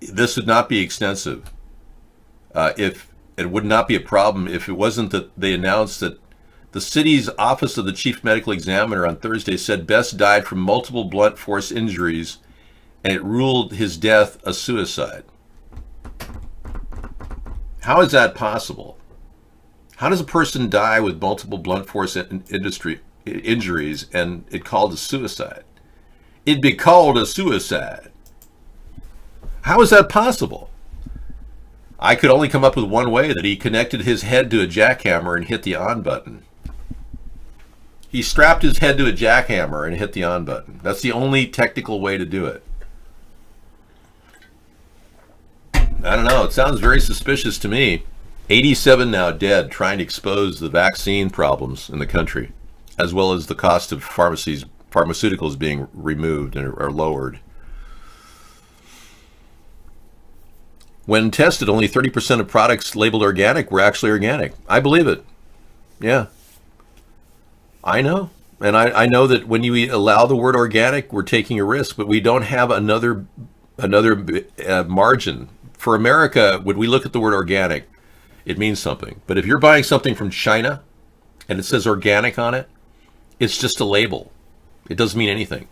extensive. If it would not be a problem if it wasn't that they announced that the city's office of the chief medical examiner on Thursday said Best died from multiple blunt force injuries, and it ruled his death a suicide. How is that possible? How does a person die with multiple blunt force injuries and it called a suicide? It'd be called a suicide. How is that possible? I could only come up with one way, that he connected his head to a jackhammer and hit the on button. He strapped his head to a jackhammer and hit the on button. That's the only technical way to do it. I don't know. It sounds very suspicious to me. 87 now dead, trying to expose the vaccine problems in the country, as well as the cost of pharmaceuticals being removed or lowered. When tested, only 30% of products labeled organic were actually organic. I believe it. Yeah. I know. And I know that when you allow the word organic, we're taking a risk, but we don't have another margin. For America, when we look at the word organic, it means something. But if you're buying something from China and it says organic on it, it's just a label. It doesn't mean anything.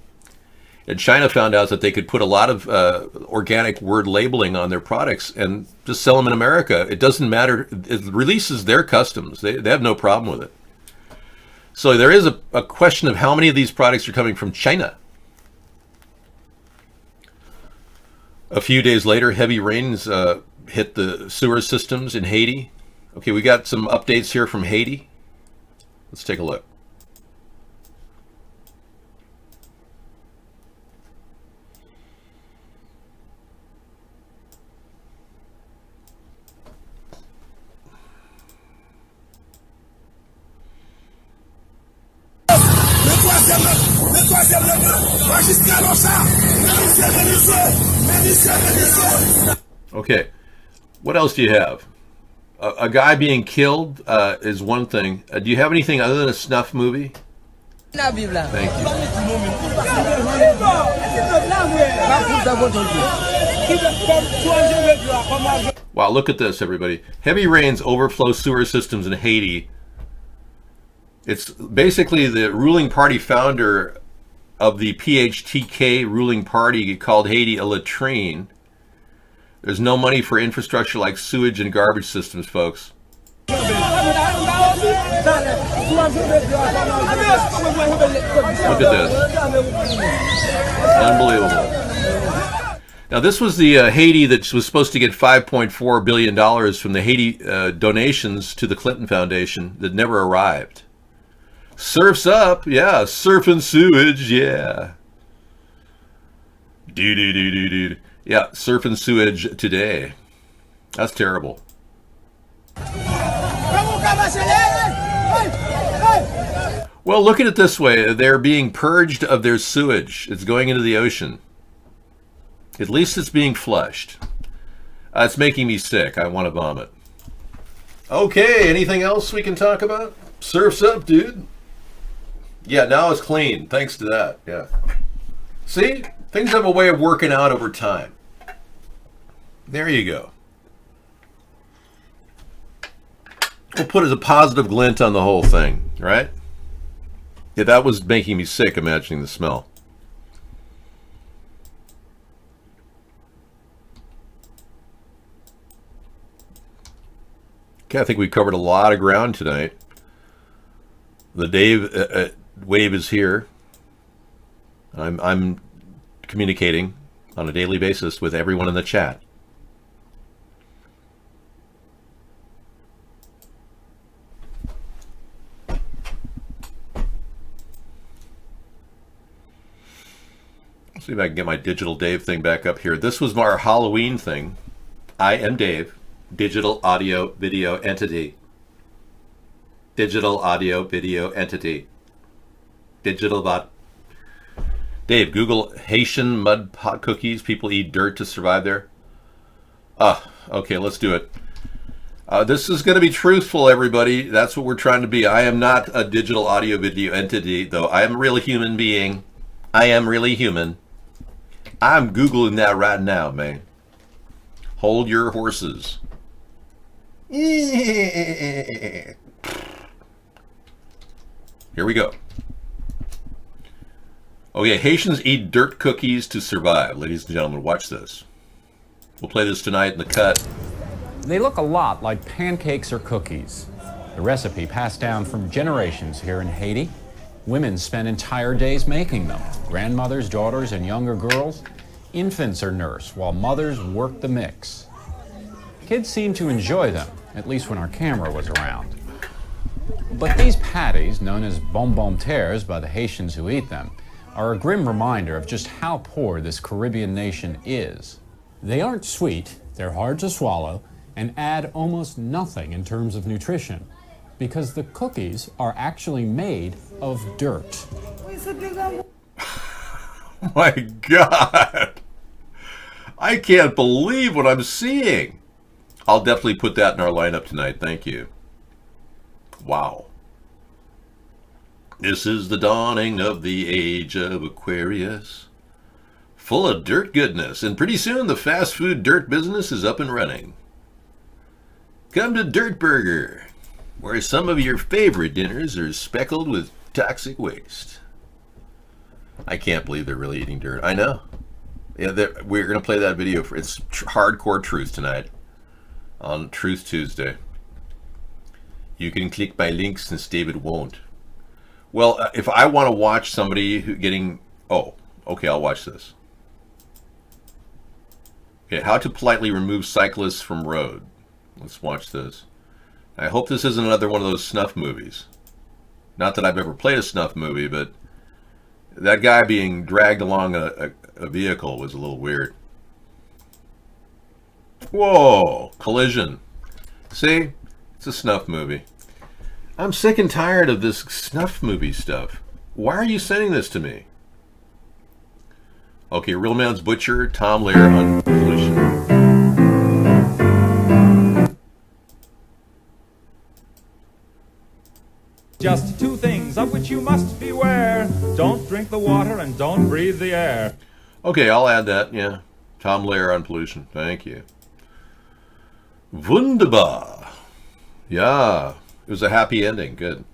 And China found out that they could put a lot of organic word labeling on their products and just sell them in America. It doesn't matter. It releases their customs. They have no problem with it. So there is a question of how many of these products are coming from China. A few days later, heavy rains hit the sewer systems in Haiti. Okay, we got some updates here from Haiti. Let's take a look. Okay, what else do you have? A guy being killed is one thing. Do you have anything other than a snuff movie? Thank you. Wow, look at this, everybody. Heavy rains overflow sewer systems in Haiti. It's basically the ruling party founder of the PHTK ruling party called Haiti a latrine. There's no money for infrastructure like sewage and garbage systems, folks. Look at this. Unbelievable. Now, this was the Haiti that was supposed to get $5.4 billion from the Haiti donations to the Clinton Foundation that never arrived. Surf's up, yeah. Surf and sewage, yeah. Do. Yeah, surf and sewage today. That's terrible. Well, look at it this way. They're being purged of their sewage. It's going into the ocean. At least it's being flushed. It's making me sick. I want to vomit. Okay, anything else we can talk about? Surf's up, dude. Yeah, now it's clean. Thanks to that. Yeah. See? Things have a way of working out over time. There you go. We'll put as a positive glint on the whole thing, right? Yeah, that was making me sick imagining the smell. Okay, I think we covered a lot of ground tonight. The Dave wave is here. I'm communicating on a daily basis with everyone in the chat. Let's see if I can get my Digital Dave thing back up here. This was our Halloween thing. I am Dave, digital audio video entity. Digital audio video entity. Digital bot. Dave, Google Haitian mud pot cookies. People eat dirt to survive there. Okay, let's do it. This is going to be truthful, everybody. That's what we're trying to be. I am not a digital audio video entity, though. I am a real human being. I am really human. I'm Googling that right now, man. Hold your horses. Here we go. Oh yeah, Haitians eat dirt cookies to survive. Ladies and gentlemen, watch this. We'll play this tonight in the cut. They look a lot like pancakes or cookies. The recipe passed down from generations here in Haiti. Women spend entire days making them. Grandmothers, daughters, and younger girls. Infants are nursed while mothers work the mix. Kids seem to enjoy them, at least when our camera was around. But these patties, known as bonbon terres by the Haitians who eat them, are a grim reminder of just how poor this Caribbean nation is. They aren't sweet, they're hard to swallow, and add almost nothing in terms of nutrition, because the cookies are actually made of dirt. My God! I can't believe what I'm seeing. I'll definitely put that in our lineup tonight. Thank you. Wow. This is the dawning of the age of Aquarius. Full of dirt goodness. And pretty soon the fast food dirt business is up and running. Come to Dirt Burger, where some of your favorite dinners are speckled with toxic waste. I can't believe they're really eating dirt. I know. Yeah, we're going to play that video. It's hardcore truth tonight on Truth Tuesday. You can click my links since David won't. Well, if I want to watch somebody getting... Oh, okay, I'll watch this. Okay, how to politely remove cyclists from road. Let's watch this. I hope this isn't another one of those snuff movies. Not that I've ever played a snuff movie, but that guy being dragged along a vehicle was a little weird. Whoa, collision. See? It's a snuff movie. I'm sick and tired of this snuff movie stuff. Why are you sending this to me? Okay, Real Man's Butcher, Tom Lehrer on pollution. Just two things of which you must beware. Don't drink the water and don't breathe the air. Okay, I'll add that, yeah. Tom Lehrer on pollution. Thank you. Wunderbar. Yeah, it was a happy ending. Good.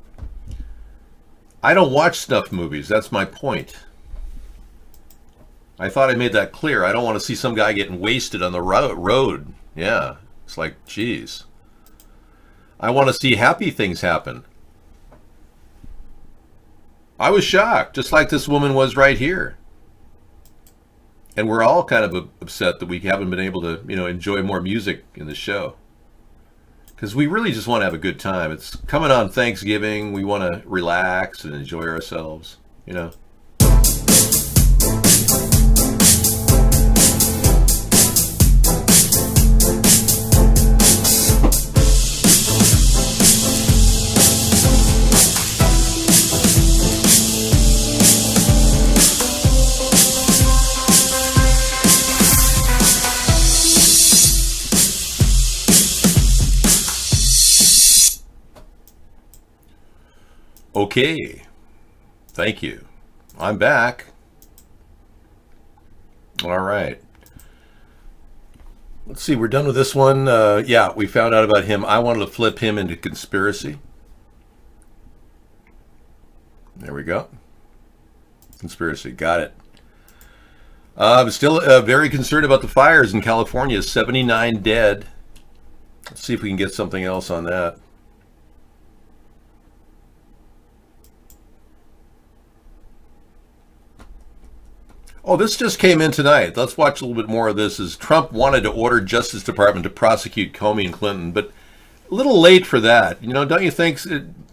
I don't watch snuff movies. That's my point. I thought I made that clear. I don't want to see some guy getting wasted on the road. Yeah, it's like, geez. I want to see happy things happen. I was shocked, just like this woman was right here. And we're all kind of upset that we haven't been able to, enjoy more music in the show. Because we really just want to have a good time. It's coming on Thanksgiving. We want to relax and enjoy ourselves, Okay, thank you. I'm back. All right. Let's see, we're done with this one. Yeah, we found out about him. I wanted to flip him into conspiracy. There we go. Conspiracy, got it. I'm still very concerned about the fires in California. 79 dead. Let's see if we can get something else on that. Oh, this just came in tonight. Let's watch a little bit more of this. As Trump wanted to order Justice Department to prosecute Comey and Clinton, but a little late for that. Don't you think?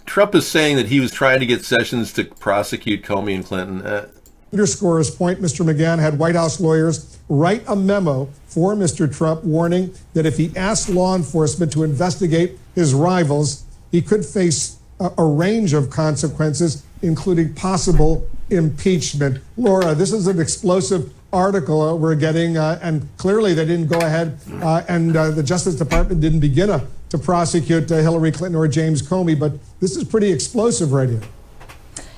Trump is saying that he was trying to get Sessions to prosecute Comey and Clinton. Underscore his point, Mr. McGahn had White House lawyers write a memo for Mr. Trump warning that if he asked law enforcement to investigate his rivals, he could face a range of consequences, including possible impeachment. Laura, this is an explosive article we're getting, and clearly they didn't go ahead and the Justice Department didn't begin to prosecute Hillary Clinton or James Comey, but this is pretty explosive right here.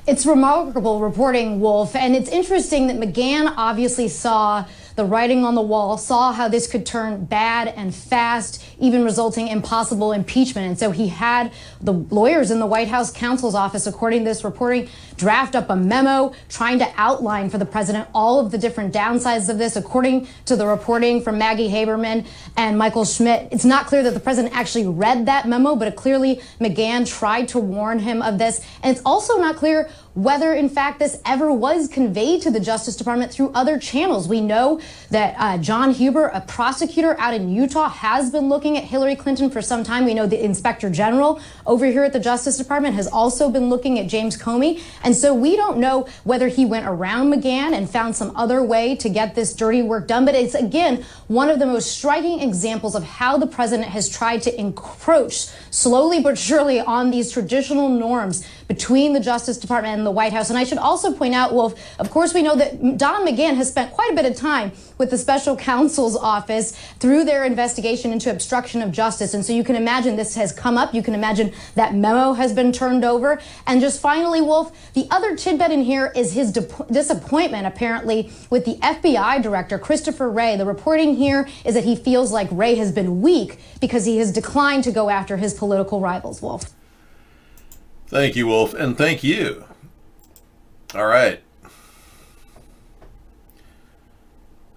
It's remarkable reporting, Wolf, and it's interesting that McGahn obviously saw the writing on the wall, saw how this could turn bad and fast, even resulting in possible impeachment. And so he had the lawyers in the White House counsel's office, according to this reporting, draft up a memo trying to outline for the president all of the different downsides of this. According to the reporting from Maggie Haberman and Michael Schmidt, it's not clear that the president actually read that memo, but clearly McGahn tried to warn him of this. And it's also not clear whether, in fact, this ever was conveyed to the Justice Department through other channels. We know that John Huber, a prosecutor out in Utah, has been looking at Hillary Clinton for some time. We know the Inspector General over here at the Justice Department has also been looking at James Comey. And so we don't know whether he went around McGahn and found some other way to get this dirty work done. But it's, again, one of the most striking examples of how the president has tried to encroach slowly but surely on these traditional norms between the Justice Department and the White House. And I should also point out, Wolf, of course, we know that Don McGahn has spent quite a bit of time with the special counsel's office through their investigation into obstruction of justice. And so you can imagine this has come up. You can imagine that memo has been turned over. And just finally, Wolf, the other tidbit in here is his disappointment, apparently, with the FBI director, Christopher Wray. The reporting here is that he feels like Wray has been weak because he has declined to go after his political rivals, Wolf. Thank you, Wolf, and thank you. All right.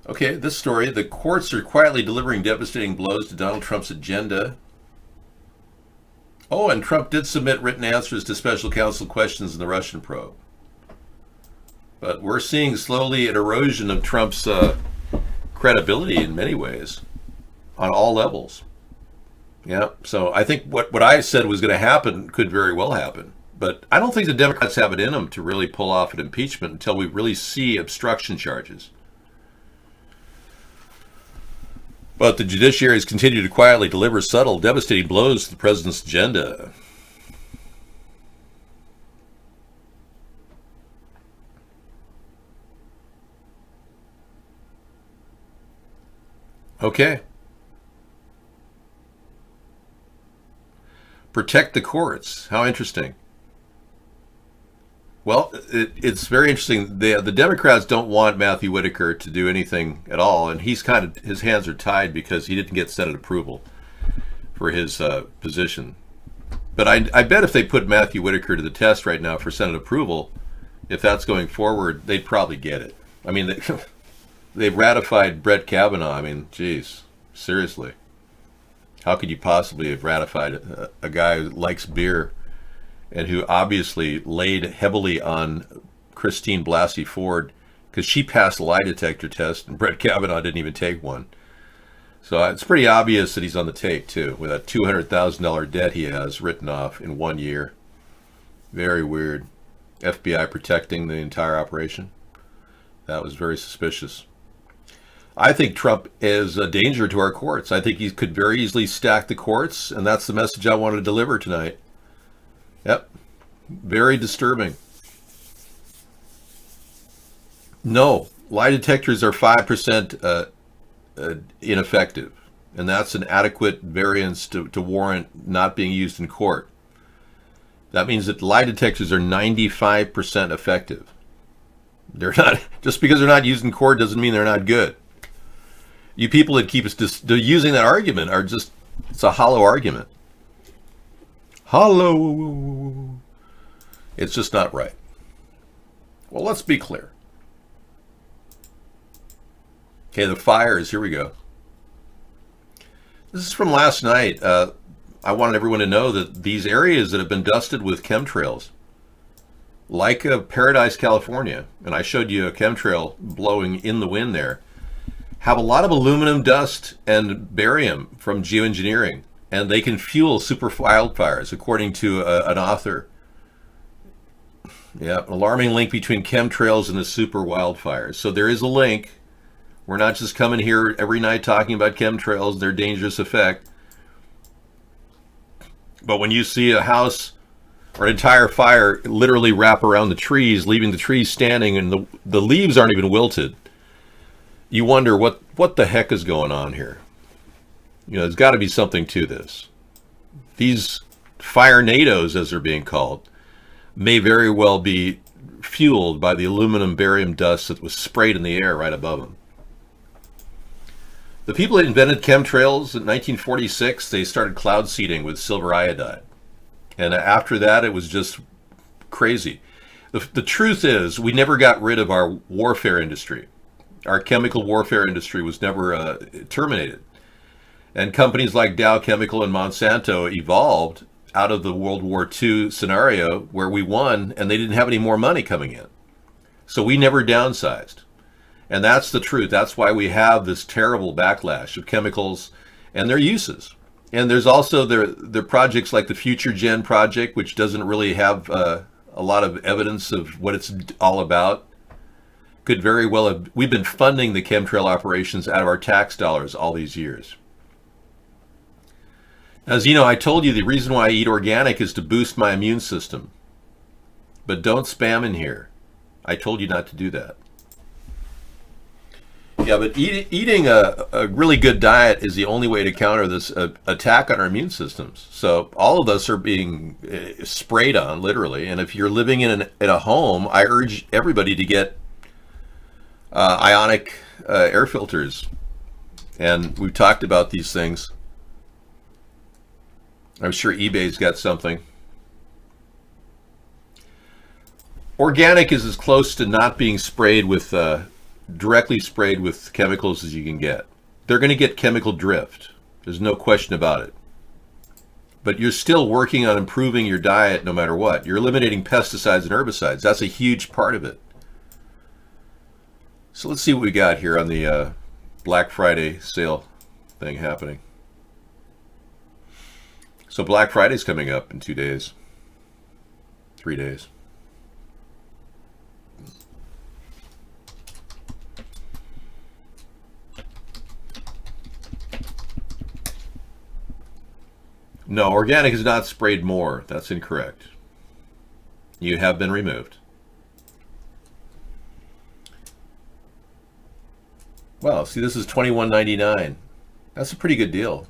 Okay, this story. The courts are quietly delivering devastating blows to Donald Trump's agenda. Oh, and Trump did submit written answers to special counsel questions in the Russian probe. But we're seeing slowly an erosion of Trump's credibility in many ways, on all levels. Yeah, so I think what I said was going to happen could very well happen. But I don't think the Democrats have it in them to really pull off an impeachment until we really see obstruction charges. But the judiciary has continued to quietly deliver subtle, devastating blows to the president's agenda. Okay. Protect the courts. How interesting. Well, it's very interesting. The Democrats don't want Matthew Whitaker to do anything at all, and his hands are tied because he didn't get Senate approval for his position. But I bet if they put Matthew Whitaker to the test right now for Senate approval, if that's going forward, they'd probably get it. I mean, they've ratified Brett Kavanaugh. I mean, geez, seriously. How could you possibly have ratified a guy who likes beer and who obviously laid heavily on Christine Blasey Ford because she passed a lie detector test and Brett Kavanaugh didn't even take one. So it's pretty obvious that he's on the take too, with a $200,000 debt he has written off in 1 year. Very weird. FBI protecting the entire operation. That was very suspicious. I think Trump is a danger to our courts. I think he could very easily stack the courts, and that's the message I want to deliver tonight. Yep. Very disturbing. No, lie detectors are 5% ineffective, and that's an adequate variance to warrant not being used in court. That means that lie detectors are 95% effective. They're not, just because they're not used in court doesn't mean they're not good. You people that keep us using that argument are just, it's a hollow argument. Hollow. It's just not right. Well, let's be clear. Okay, the fires, here we go. This is from last night. I wanted everyone to know that these areas that have been dusted with chemtrails, like Paradise, California, and I showed you a chemtrail blowing in the wind there, have a lot of aluminum dust and barium from geoengineering, and they can fuel super wildfires, according to an author. Yeah, an alarming link between chemtrails and the super wildfires. So there is a link. We're not just coming here every night talking about chemtrails, their dangerous effect. But when you see a house or an entire fire literally wrap around the trees, leaving the trees standing, and the leaves aren't even wilted, you wonder what the heck is going on here. You know, there's got to be something to this. These fire-nados, as they're being called, may very well be fueled by the aluminum barium dust that was sprayed in the air right above them. The people that invented chemtrails in 1946, they started cloud seeding with silver iodide. And after that, it was just crazy. The truth is, we never got rid of our warfare industry. Our chemical warfare industry was never terminated. And companies like Dow Chemical and Monsanto evolved out of the World War II scenario where we won and they didn't have any more money coming in. So we never downsized. And that's the truth. That's why we have this terrible backlash of chemicals and their uses. And there's also their projects like the Future Gen project, which doesn't really have a lot of evidence of what it's all about. Could very well have, we've been funding the chemtrail operations out of our tax dollars all these years. As you know, I told you the reason why I eat organic is to boost my immune system. But don't spam in here. I told you not to do that. Yeah, but eating a really good diet is the only way to counter this attack on our immune systems. So all of us are being sprayed on, literally. And if you're living in a home, I urge everybody to get ionic air filters. And we've talked about these things. I'm sure eBay's got something. Organic is as close to not being sprayed with directly sprayed with chemicals as you can get. They're going to get chemical drift. There's no question about it. But you're still working on improving your diet no matter what. You're eliminating pesticides and herbicides. That's a huge part of it. So let's see what we got here on the Black Friday sale thing happening. So Black Friday's coming up in 2 days. 3 days. No, organic is not sprayed more. That's incorrect. You have been removed. Wow, see, this is $21.99. That's a pretty good deal.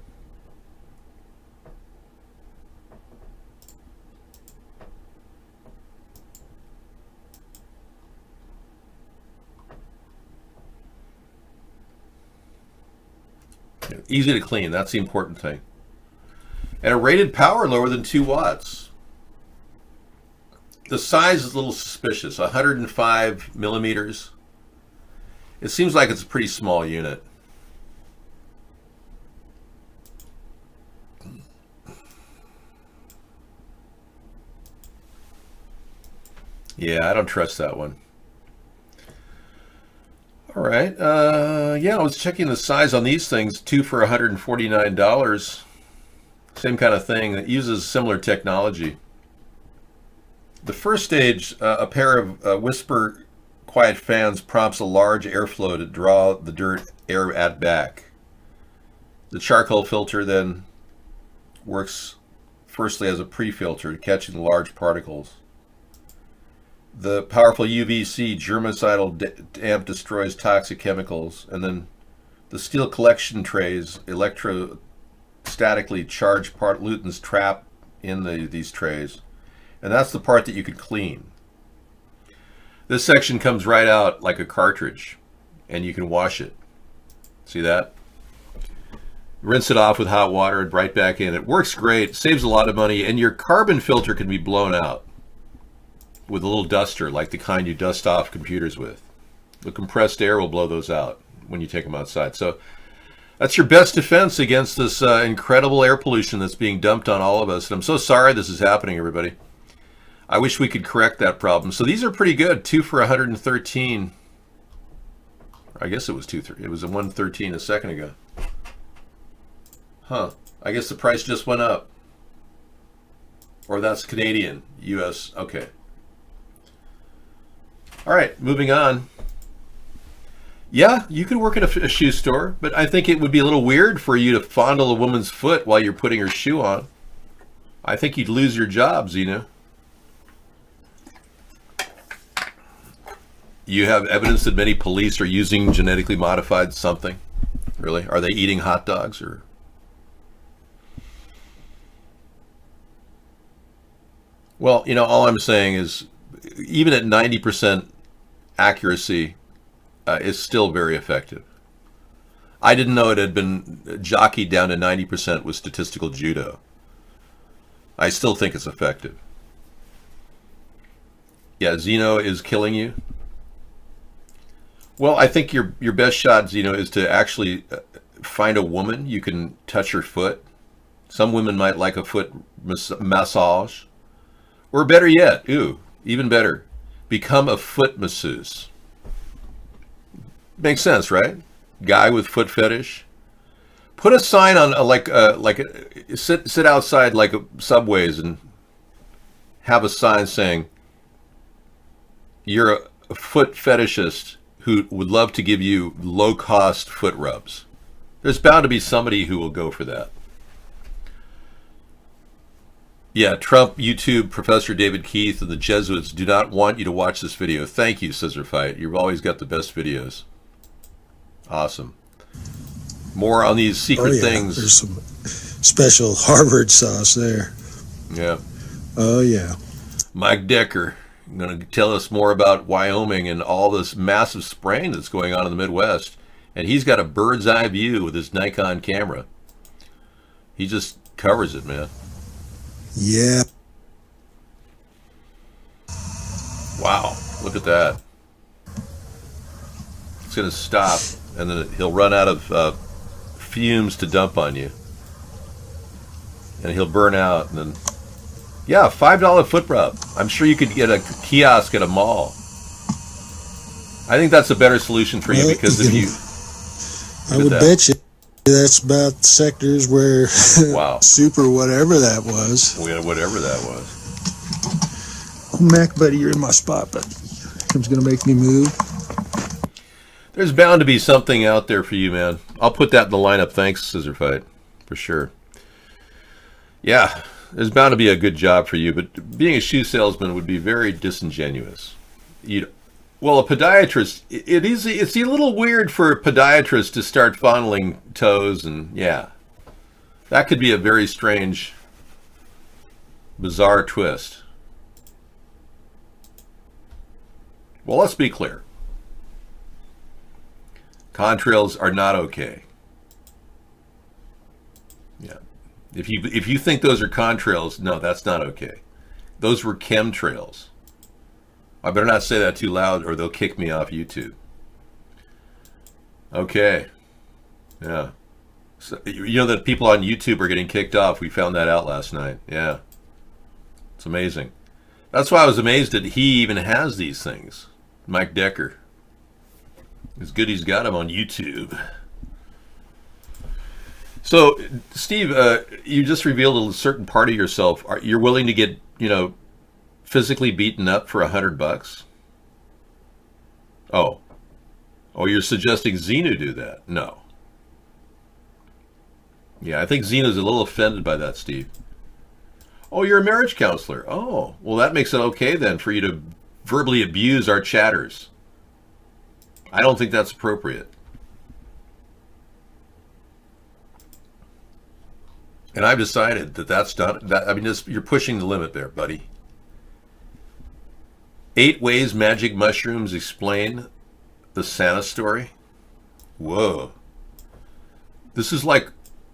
Easy to clean, that's the important thing. And a rated power lower than 2 watts. The size is a little suspicious, 105 millimeters. It seems like it's a pretty small unit. Yeah, I don't trust that one. All right. Yeah, I was checking the size on these things. 2 for $149. Same kind of thing. It uses similar technology. The first stage, a pair of Whisper Quiet fans prompts a large airflow to draw the dirt air at back. The charcoal filter then works firstly as a pre-filter, catching the large particles. The powerful UVC germicidal damp destroys toxic chemicals, and then the steel collection trays electrostatically charged pollutants trap in these trays, and that's the part that you could clean. This section comes right out like a cartridge, and you can wash it. See that? Rinse it off with hot water and right back in. It works great, saves a lot of money, and your carbon filter can be blown out with a little duster like the kind you dust off computers with. The compressed air will blow those out when you take them outside. So that's your best defense against this incredible air pollution that's being dumped on all of us. And I'm so sorry this is happening, everybody. I wish we could correct that problem. So these are pretty good. 2 for $113. I guess it was 2. It was a $113 a second ago. Huh. I guess the price just went up. Or that's Canadian, US. Okay. All right, moving on. Yeah, you could work at a shoe store, but I think it would be a little weird for you to fondle a woman's foot while you're putting her shoe on. I think you'd lose your job, Zeno. You have evidence that many police are using genetically modified something? Really? Are they eating hot dogs or? Well, you know, all I'm saying is even at 90% accuracy, it's still very effective. I didn't know it had been jockeyed down to 90% with statistical judo. I still think it's effective. Yeah, Zeno is killing you. Well, I think your best shot, Zeno, is to actually find a woman you can touch her foot. Some women might like a foot massage. Or better yet, even better, become a foot masseuse. Makes sense, right? Guy with foot fetish. Put a sign on sit outside like Subways and have a sign saying you're a foot fetishist who would love to give you low-cost foot rubs. There's bound to be somebody who will go for that. Yeah, Trump, YouTube, Professor David Keith, and the Jesuits do not want you to watch this video. Thank you, Scissor Fight. You've always got the best videos. Awesome. More on these secret things. There's some special Harvard sauce there. Yeah. Oh, yeah. Mike Decker going to tell us more about Wyoming and all this massive spraying that's going on in the Midwest. And he's got a bird's eye view with his Nikon camera. He just covers it, man. Yeah. Wow, look at that. It's going to stop, and then he'll run out of fumes to dump on you. And he'll burn out, and then... Yeah, $5 foot rub. I'm sure you could get a kiosk at a mall. I think that's a better solution for you, because if you... I would bet you that's about the sectors where wow. Super whatever that was. Whatever that was. Oh, Mac, buddy, you're in my spot, but it's going to make me move. There's bound to be something out there for you, man. I'll put that in the lineup. Thanks, Scissor Fight, for sure. Yeah, there's bound to be a good job for you, but being a shoe salesman would be very disingenuous. Well, a podiatrist, it's a little weird for a podiatrist to start fondling toes, and yeah, that could be a very strange, bizarre twist. Well, let's be clear. Contrails are not okay. Yeah. If you think those are contrails, no, that's not okay. Those were chemtrails. I better not say that too loud or they'll kick me off YouTube. Okay. Yeah. So, you know that people on YouTube are getting kicked off. We found that out last night. Yeah. It's amazing. That's why I was amazed that he even has these things. Mike Decker. It's good he's got him on YouTube. So, Steve, you just revealed a certain part of yourself. You're willing to get, physically beaten up for $100? Oh, you're suggesting Xenu do that? No. Yeah, I think Xenu's a little offended by that, Steve. Oh, you're a marriage counselor. Oh, well, that makes it okay then for you to verbally abuse our chatters. I don't think that's appropriate. And I've decided that that's not, you're pushing the limit there, buddy. 8 ways magic mushrooms explain the Santa story. Whoa. This is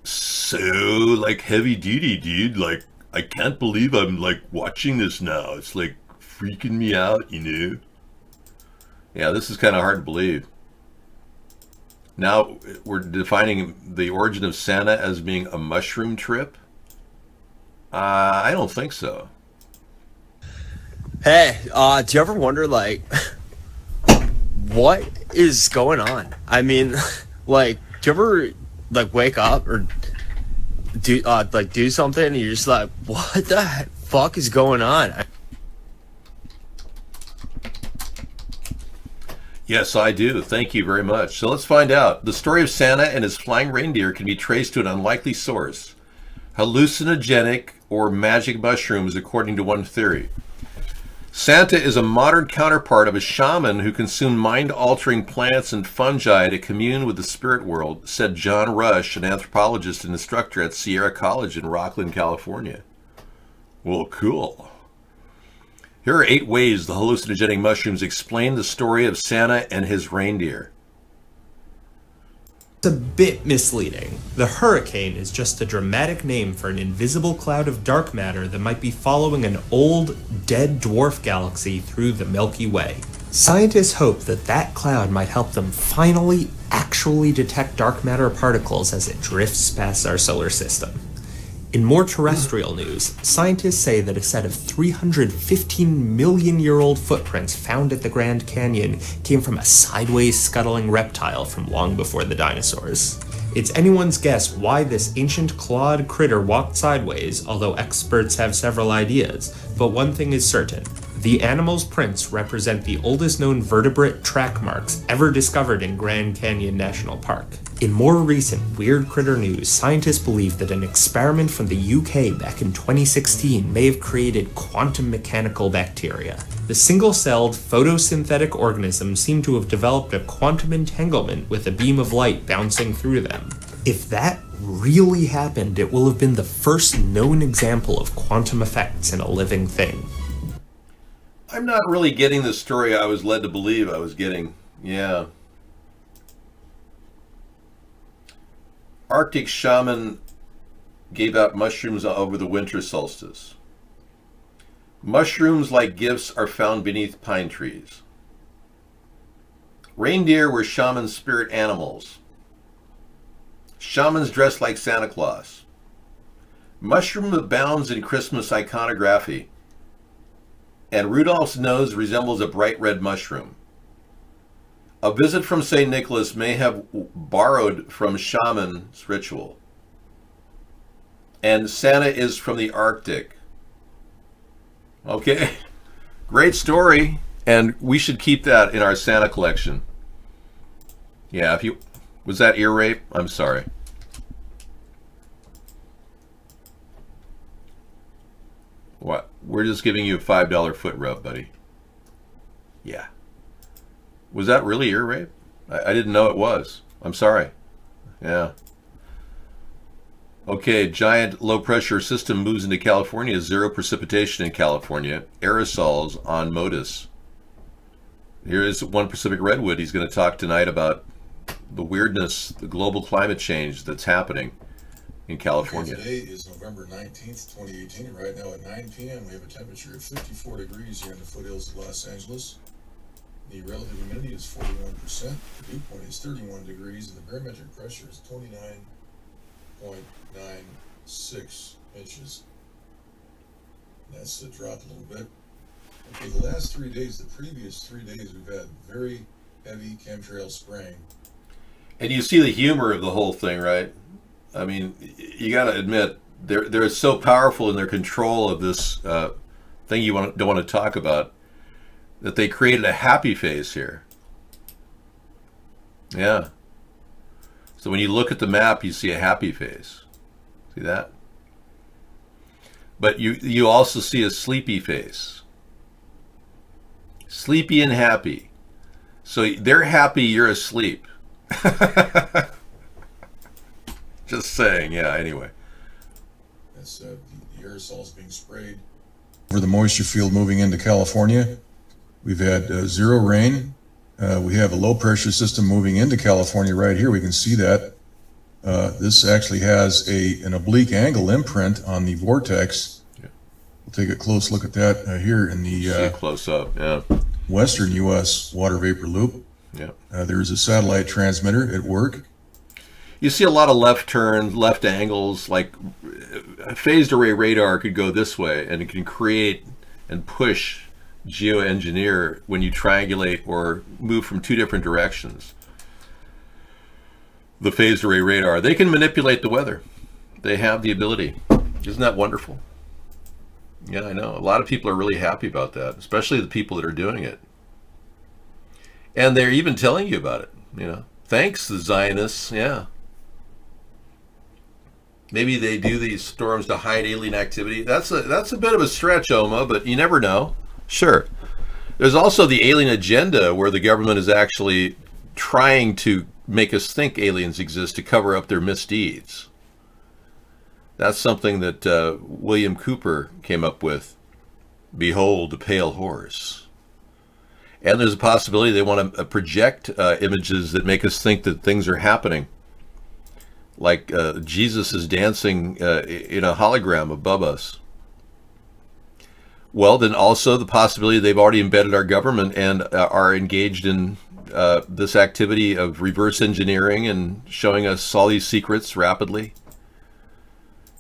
so heavy duty, dude. I can't believe I'm watching this now. It's freaking me out, Yeah, this is kind of hard to believe. Now we're defining the origin of Santa as being a mushroom trip. I don't think so. Hey, do you ever wonder what is going on? I mean, do you ever wake up or do something and you're just what the fuck is going on? Yes, I do. Thank you very much. So let's find out. The story of Santa and his flying reindeer can be traced to an unlikely source: hallucinogenic or magic mushrooms, according to one theory. Santa is a modern counterpart of a shaman who consumed mind-altering plants and fungi to commune with the spirit world, said John Rush, an anthropologist and instructor at Sierra College in Rockland, California. Well, cool. Here are 8 ways the hallucinogenic mushrooms explain the story of Santa and his reindeer. It's a bit misleading. The hurricane is just a dramatic name for an invisible cloud of dark matter that might be following an old, dead dwarf galaxy through the Milky Way. Scientists hope that cloud might help them finally actually detect dark matter particles as it drifts past our solar system. In more terrestrial news, scientists say that a set of 315-million-year-old footprints found at the Grand Canyon came from a sideways scuttling reptile from long before the dinosaurs. It's anyone's guess why this ancient clawed critter walked sideways, although experts have several ideas, but one thing is certain. The animal's prints represent the oldest known vertebrate track marks ever discovered in Grand Canyon National Park. In more recent Weird Critter news, scientists believe that an experiment from the UK back in 2016 may have created quantum mechanical bacteria. The single-celled photosynthetic organisms seem to have developed a quantum entanglement with a beam of light bouncing through them. If that really happened, it will have been the first known example of quantum effects in a living thing. I'm not really getting the story I was led to believe I was getting. Yeah. Arctic shaman gave out mushrooms over the winter solstice. Mushrooms, like gifts, are found beneath pine trees. Reindeer were shaman spirit animals. Shamans dressed like Santa Claus. Mushroom abounds in Christmas iconography. And Rudolph's nose resembles a bright red mushroom. A visit from St. Nicholas may have borrowed from shaman's ritual. And Santa is from the Arctic. Okay, great story. And we should keep that in our Santa collection. Yeah, was that ear rape? I'm sorry. What? We're just giving you a $5 foot rub, buddy. Yeah. Was that really ear rape? I didn't know it was. I'm sorry. Yeah. Okay, giant low pressure system moves into California. Zero precipitation in California. Aerosols on MODIS. Here is One Pacific Redwood. He's going to talk tonight about the weirdness, the global climate change that's happening in California. Today is November 19th, 2018. Right now at 9 p.m. we have a temperature of 54 degrees here in the foothills of Los Angeles. The relative humidity is 41%. The dew point is 31 degrees, and the barometric pressure is 29.96 inches. That's dropped a little bit. Okay, the last 3 days, the previous 3 days, we've had very heavy chemtrail spraying. And you see the humor of the whole thing, right? I mean, you got to admit, they're so powerful in their control of this thing you don't want to talk about, that they created a happy face here. Yeah. So when you look at the map, you see a happy face. See that? But you also see a sleepy face. Sleepy and happy. So they're happy, you're asleep. Just saying, yeah, anyway. That's the aerosols being sprayed over the moisture field moving into California. We've had zero rain. We have a low pressure system moving into California right here. We can see that. This actually has an oblique angle imprint on the vortex. Yeah. We'll take a close look at that here in the close up, yeah. Western U.S. water vapor loop. Yeah. There's a satellite transmitter at work. You see a lot of left turns, left angles, like a phased array radar could go this way, and it can create and push geoengineer when you triangulate or move from two different directions. The phased array radar, they can manipulate the weather. They have the ability. Isn't that wonderful? Yeah, I know. A lot of people are really happy about that, especially the people that are doing it. And they're even telling you about it, you know. Thanks, the Zionists, yeah. Maybe they do these storms to hide alien activity. That's a bit of a stretch, Oma, but you never know. Sure. There's also the alien agenda, where the government is actually trying to make us think aliens exist to cover up their misdeeds. That's something that William Cooper came up with. Behold the pale horse. And there's a possibility they want to project images that make us think that things are happening. Like Jesus is dancing in a hologram above us. Well, then also the possibility they've already embedded our government and are engaged in this activity of reverse engineering and showing us all these secrets rapidly.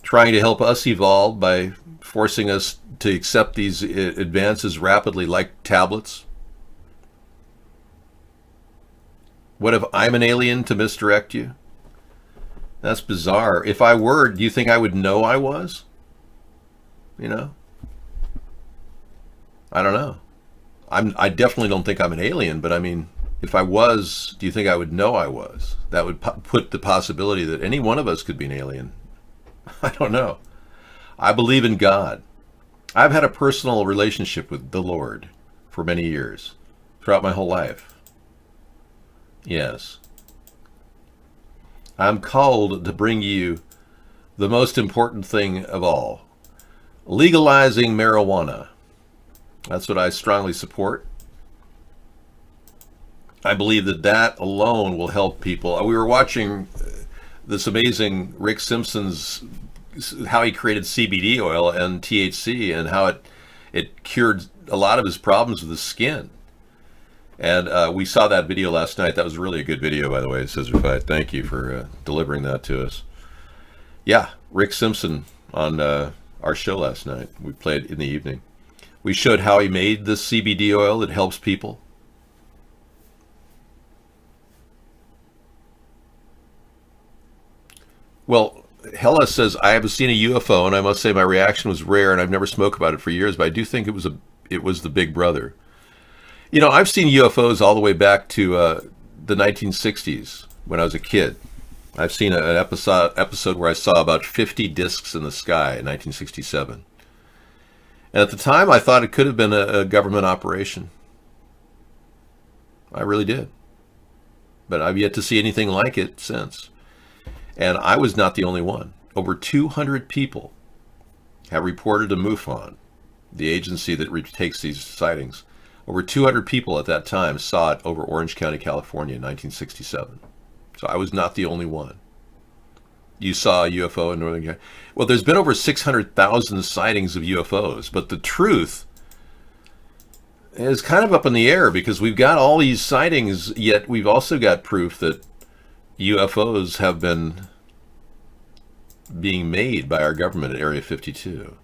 Trying to help us evolve by forcing us to accept these advances rapidly, like tablets. What if I'm an alien to misdirect you? That's bizarre. If I were, do you think I would know I was? You know? I don't know. I definitely don't think I'm an alien, but I mean, if I was, do you think I would know I was? That would put the possibility that any one of us could be an alien. I don't know. I believe in God. I've had a personal relationship with the Lord for many years, throughout my whole life. Yes. I'm called to bring you the most important thing of all, legalizing marijuana. That's what I strongly support. I believe that that alone will help people. We were watching this amazing Rick Simpson's, how he created CBD oil and THC and how it cured a lot of his problems with his skin. And we saw that video last night. That was really a good video, by the way, Scissor Fight. Thank you for delivering that to us. Yeah, Rick Simpson on our show last night. We played in the evening. We showed how he made this CBD oil that helps people. Well, Hella says, I have seen a UFO, and I must say my reaction was rare, and I've never spoke about it for years, but I do think it was the Big Brother. You know, I've seen UFOs all the way back to the 1960s when I was a kid. I've seen an episode where I saw about 50 discs in the sky in 1967. And at the time, I thought it could have been a government operation. I really did. But I've yet to see anything like it since. And I was not the only one. Over 200 people have reported to MUFON, the agency that takes these sightings. Over 200 people at that time saw it over Orange County, California in 1967. So I was not the only one. You saw a UFO in Northern California. Well, there's been over 600,000 sightings of UFOs, but the truth is kind of up in the air because we've got all these sightings, yet we've also got proof that UFOs have been being made by our government at Area 52.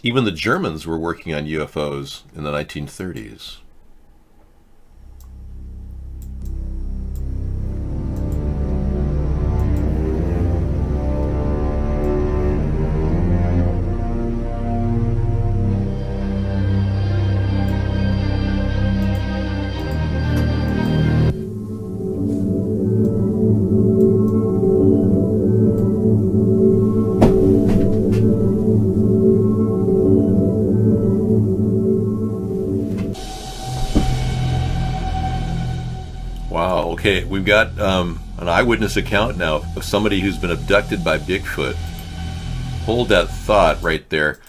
Even the Germans were working on UFOs in the 1930s. Okay, we've got an eyewitness account now of somebody who's been abducted by Bigfoot. Hold that thought right there.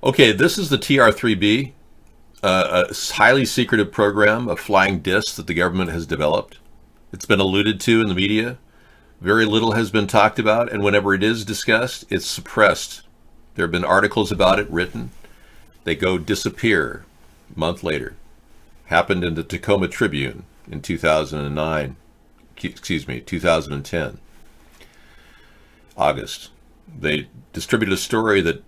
Okay, this is the TR-3B, a highly secretive program of flying discs that the government has developed. It's been alluded to in the media. Very little has been talked about, and whenever it is discussed, it's suppressed. There have been articles about it written. They go disappear a month later. Happened in the Tacoma Tribune in 2010. August. They distributed a story that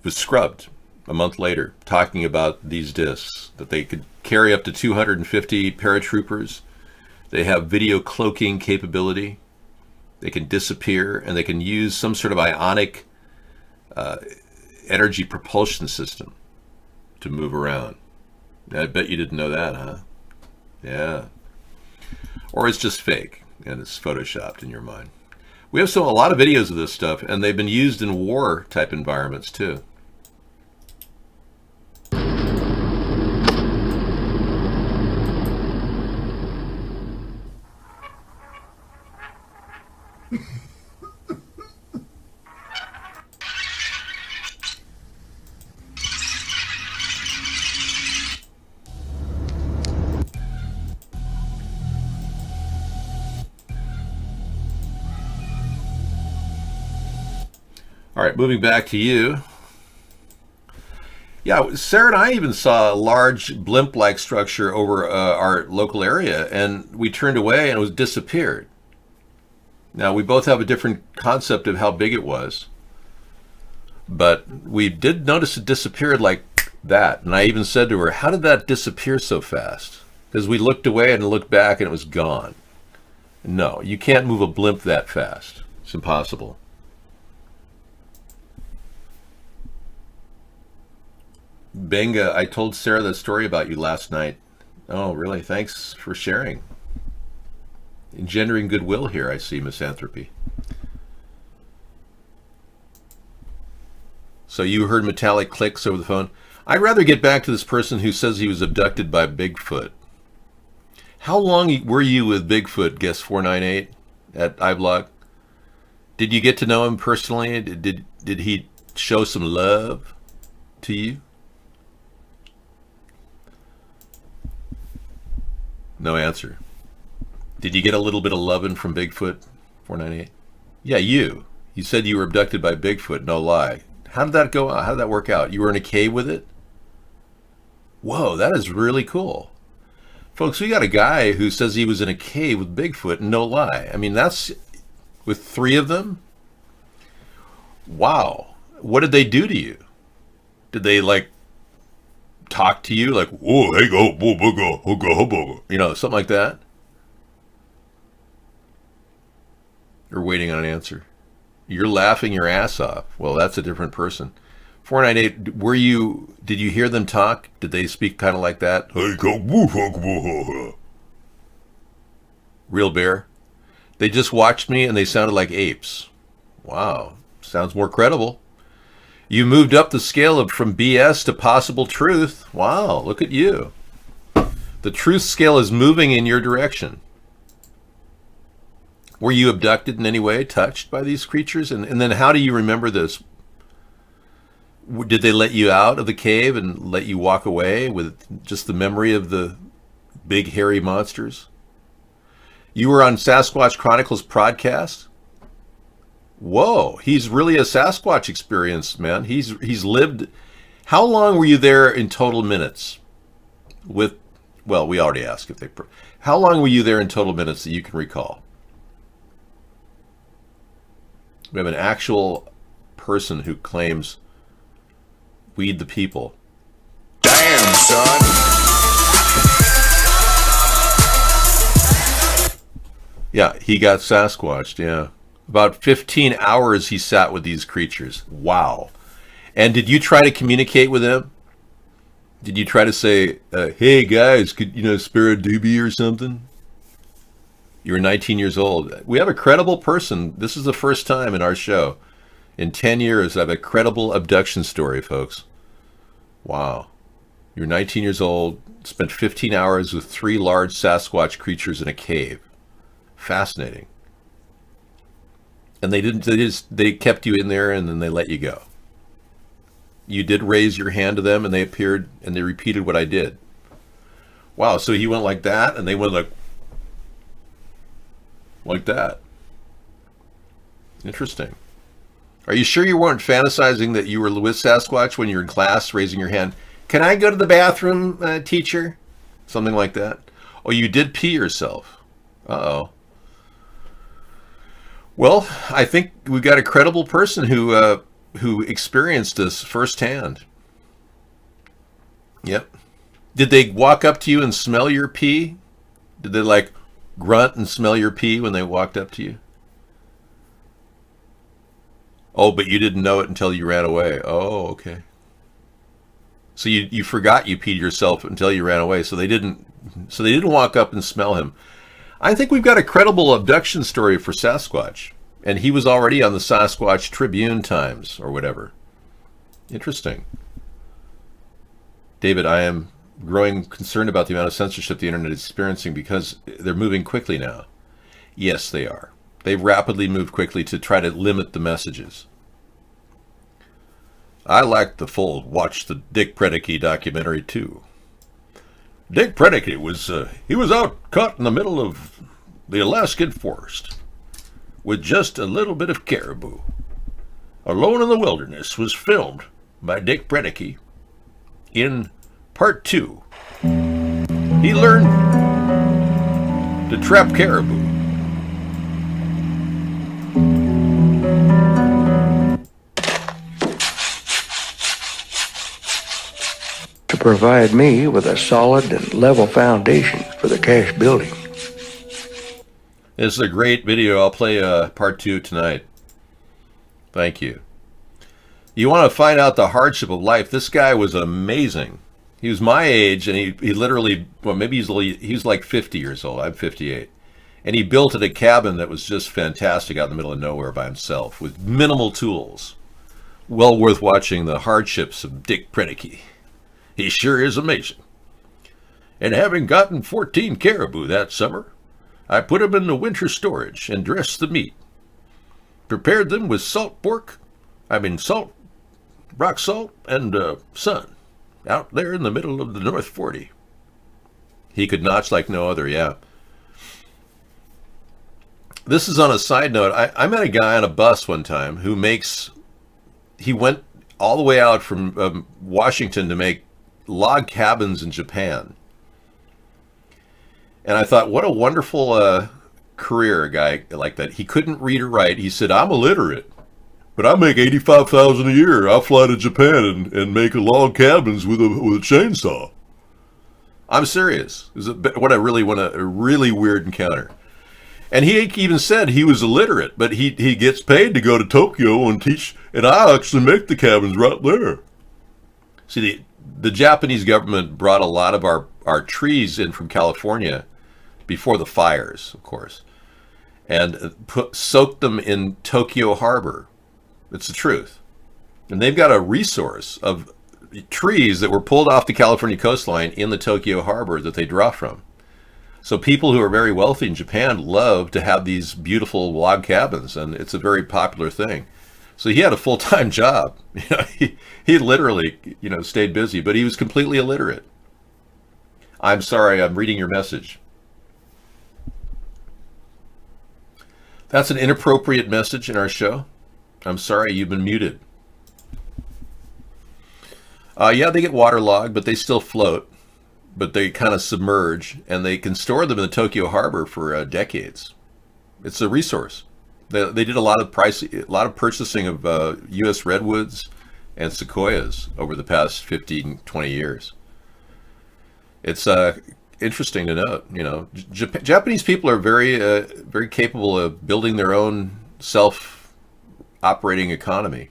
was scrubbed a month later, talking about these discs, that they could carry up to 250 paratroopers. They have video cloaking capability. They can disappear, and they can use some sort of ionic energy propulsion system to move around. I bet you didn't know that, huh? Yeah. Or it's just fake, and it's photoshopped in your mind. We have a lot of videos of this stuff, and they've been used in war-type environments, too. All right, moving back to you. Yeah, Sarah and I even saw a large blimp-like structure over our local area, and we turned away and it was disappeared. Now, we both have a different concept of how big it was, but we did notice it disappeared like that. And I even said to her, how did that disappear so fast? Because we looked away and looked back and it was gone. No, you can't move a blimp that fast. It's impossible. Benga, I told Sarah that story about you last night. Oh, really? Thanks for sharing. Engendering goodwill here, I see, misanthropy. So you heard metallic clicks over the phone. I'd rather get back to this person who says he was abducted by Bigfoot. How long were you with Bigfoot, guest 498, at iBlog? Did you get to know him personally? Did he show some love to you? No answer. Did you get a little bit of loving from Bigfoot, 498? Yeah, you. You said you were abducted by Bigfoot, no lie. How did that go out? How did that work out? You were in a cave with it? Whoa, that is really cool. Folks, we got a guy who says he was in a cave with Bigfoot, no lie. I mean, that's with 3 of them? Wow. What did they do to you? Did they, like, talk to you like, whoa, hey, go, you know, something like that? You're waiting on an answer. You're laughing your ass off. Well, that's a different person. 498, did you hear them talk? Did they speak kind of like that? Real bear? They just watched me and they sounded like apes. Wow, sounds more credible. You moved up the scale from BS to possible truth. Wow, look at you. The truth scale is moving in your direction. Were you abducted in any way, touched by these creatures? And then how do you remember this? Did they let you out of the cave and let you walk away with just the memory of the big hairy monsters? You were on Sasquatch Chronicles podcast? Whoa, he's really a Sasquatch experienced man. He's lived. How long were you there in total minutes? Well, we already asked if they. How long were you there in total minutes that you can recall? We have an actual person who claims weed the people. Damn, son. Yeah, he got Sasquatched, yeah. About 15 hours he sat with these creatures. Wow. And did you try to communicate with them? Did you try to say, hey guys, could spare a doobie or something? You were 19 years old. We have a credible person. This is the first time in our show. In 10 years, I have a credible abduction story, folks. Wow. You're 19 years old, spent 15 hours with 3 large Sasquatch creatures in a cave. Fascinating. And they kept you in there and then they let you go. You did raise your hand to them and they appeared and they repeated what I did. Wow, so he went like that and they went like that. Interesting. Are you sure you weren't fantasizing that you were with Sasquatch when you were in class, raising your hand? Can I go to the bathroom, teacher? Something like that. Oh, you did pee yourself. Uh-oh. Well, I think we got a credible person who experienced this firsthand. Yep. Did they walk up to you and smell your pee? Did they like grunt and smell your pee when they walked up to you? Oh, but you didn't know it until you ran away. Oh, okay. So you forgot you peed yourself until you ran away. So they didn't walk up and smell him. I think we've got a credible abduction story for Sasquatch. And he was already on the Sasquatch Tribune Times or whatever. Interesting. David, I am growing concerned about the amount of censorship the internet is experiencing because they're moving quickly now. Yes, they are. They've rapidly moved quickly to try to limit the messages. I like the full watch the Dick Predeke documentary too. Dick Predeke was out caught in the middle of the Alaskan forest with just a little bit of caribou. Alone in the Wilderness was filmed by Dick Predeke in part 2. He learned to trap caribou. To provide me with a solid and level foundation for the cache building. This is a great video. I'll play part 2 tonight. Thank you. You want to find out the hardship of life. This guy was amazing. He was my age, and he literally, well, maybe he was like 50 years old. I'm 58. And he built a cabin that was just fantastic out in the middle of nowhere by himself with minimal tools. Well worth watching the hardships of Dick Predeke. He sure is amazing. And having gotten 14 caribou that summer, I put them in the winter storage and dressed the meat. Prepared them with rock salt, and sun, out there in the middle of the North 40. He could notch like no other, yeah. This is on a side note. I met a guy on a bus one time he went all the way out from Washington to make log cabins in Japan. And I thought, what a wonderful career, a guy like that. He couldn't read or write. He said, I'm illiterate, but I make $85,000 a year. I'll fly to Japan and make log cabins with a chainsaw. I'm serious. It was a really weird encounter. And he even said he was illiterate, but he gets paid to go to Tokyo and teach, and I actually make the cabins right there. See, the Japanese government brought a lot of our trees in from California before the fires, of course, and soaked them in Tokyo Harbor. It's the truth. And they've got a resource of trees that were pulled off the California coastline in the Tokyo Harbor that they draw from. So people who are very wealthy in Japan love to have these beautiful log cabins, and it's a very popular thing. So he had a full-time job. He literally, stayed busy, but he was completely illiterate. I'm sorry, I'm reading your message. That's an inappropriate message in our show. I'm sorry, you've been muted. Yeah, they get waterlogged, but they still float. But they kind of submerge, and they can store them in the Tokyo Harbor for decades. It's a resource. They did a lot of purchasing of U.S. redwoods and sequoias over the past 15, 20 years. It's interesting to note. Japanese people are very capable of building their own self-operating economy,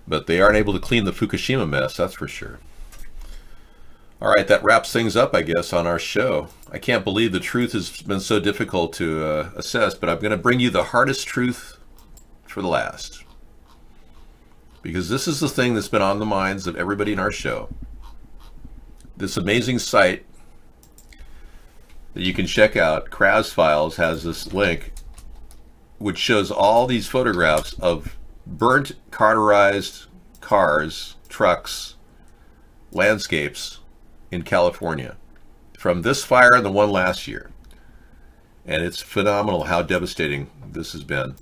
but they aren't able to clean the Fukushima mess. That's for sure. All right, that wraps things up, I guess, on our show. I can't believe the truth has been so difficult to assess, but I'm going to bring you the hardest truth for the last. Because this is the thing that's been on the minds of everybody in our show. This amazing site that you can check out. Kraz Files has this link which shows all these photographs of burnt, carterized cars, trucks, landscapes in California from this fire and the one last year. And it's phenomenal how devastating this has been.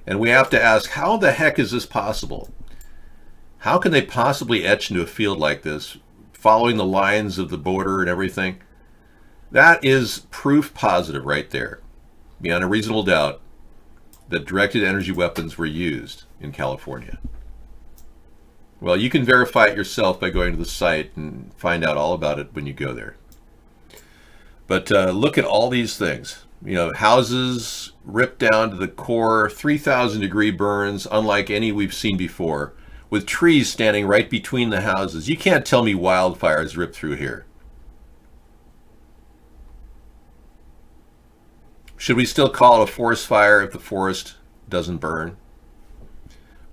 And we have to ask, how the heck is this possible? How can they possibly etch into a field like this, following the lines of the border and everything? That is proof positive right there, beyond a reasonable doubt, that directed energy weapons were used in California. Well, you can verify it yourself by going to the site and find out all about it when you go there. But look at all these things. You know, houses ripped down to the core, 3,000 degree burns, unlike any we've seen before, with trees standing right between the houses. You can't tell me wildfires ripped through here. Should we still call it a forest fire if the forest doesn't burn?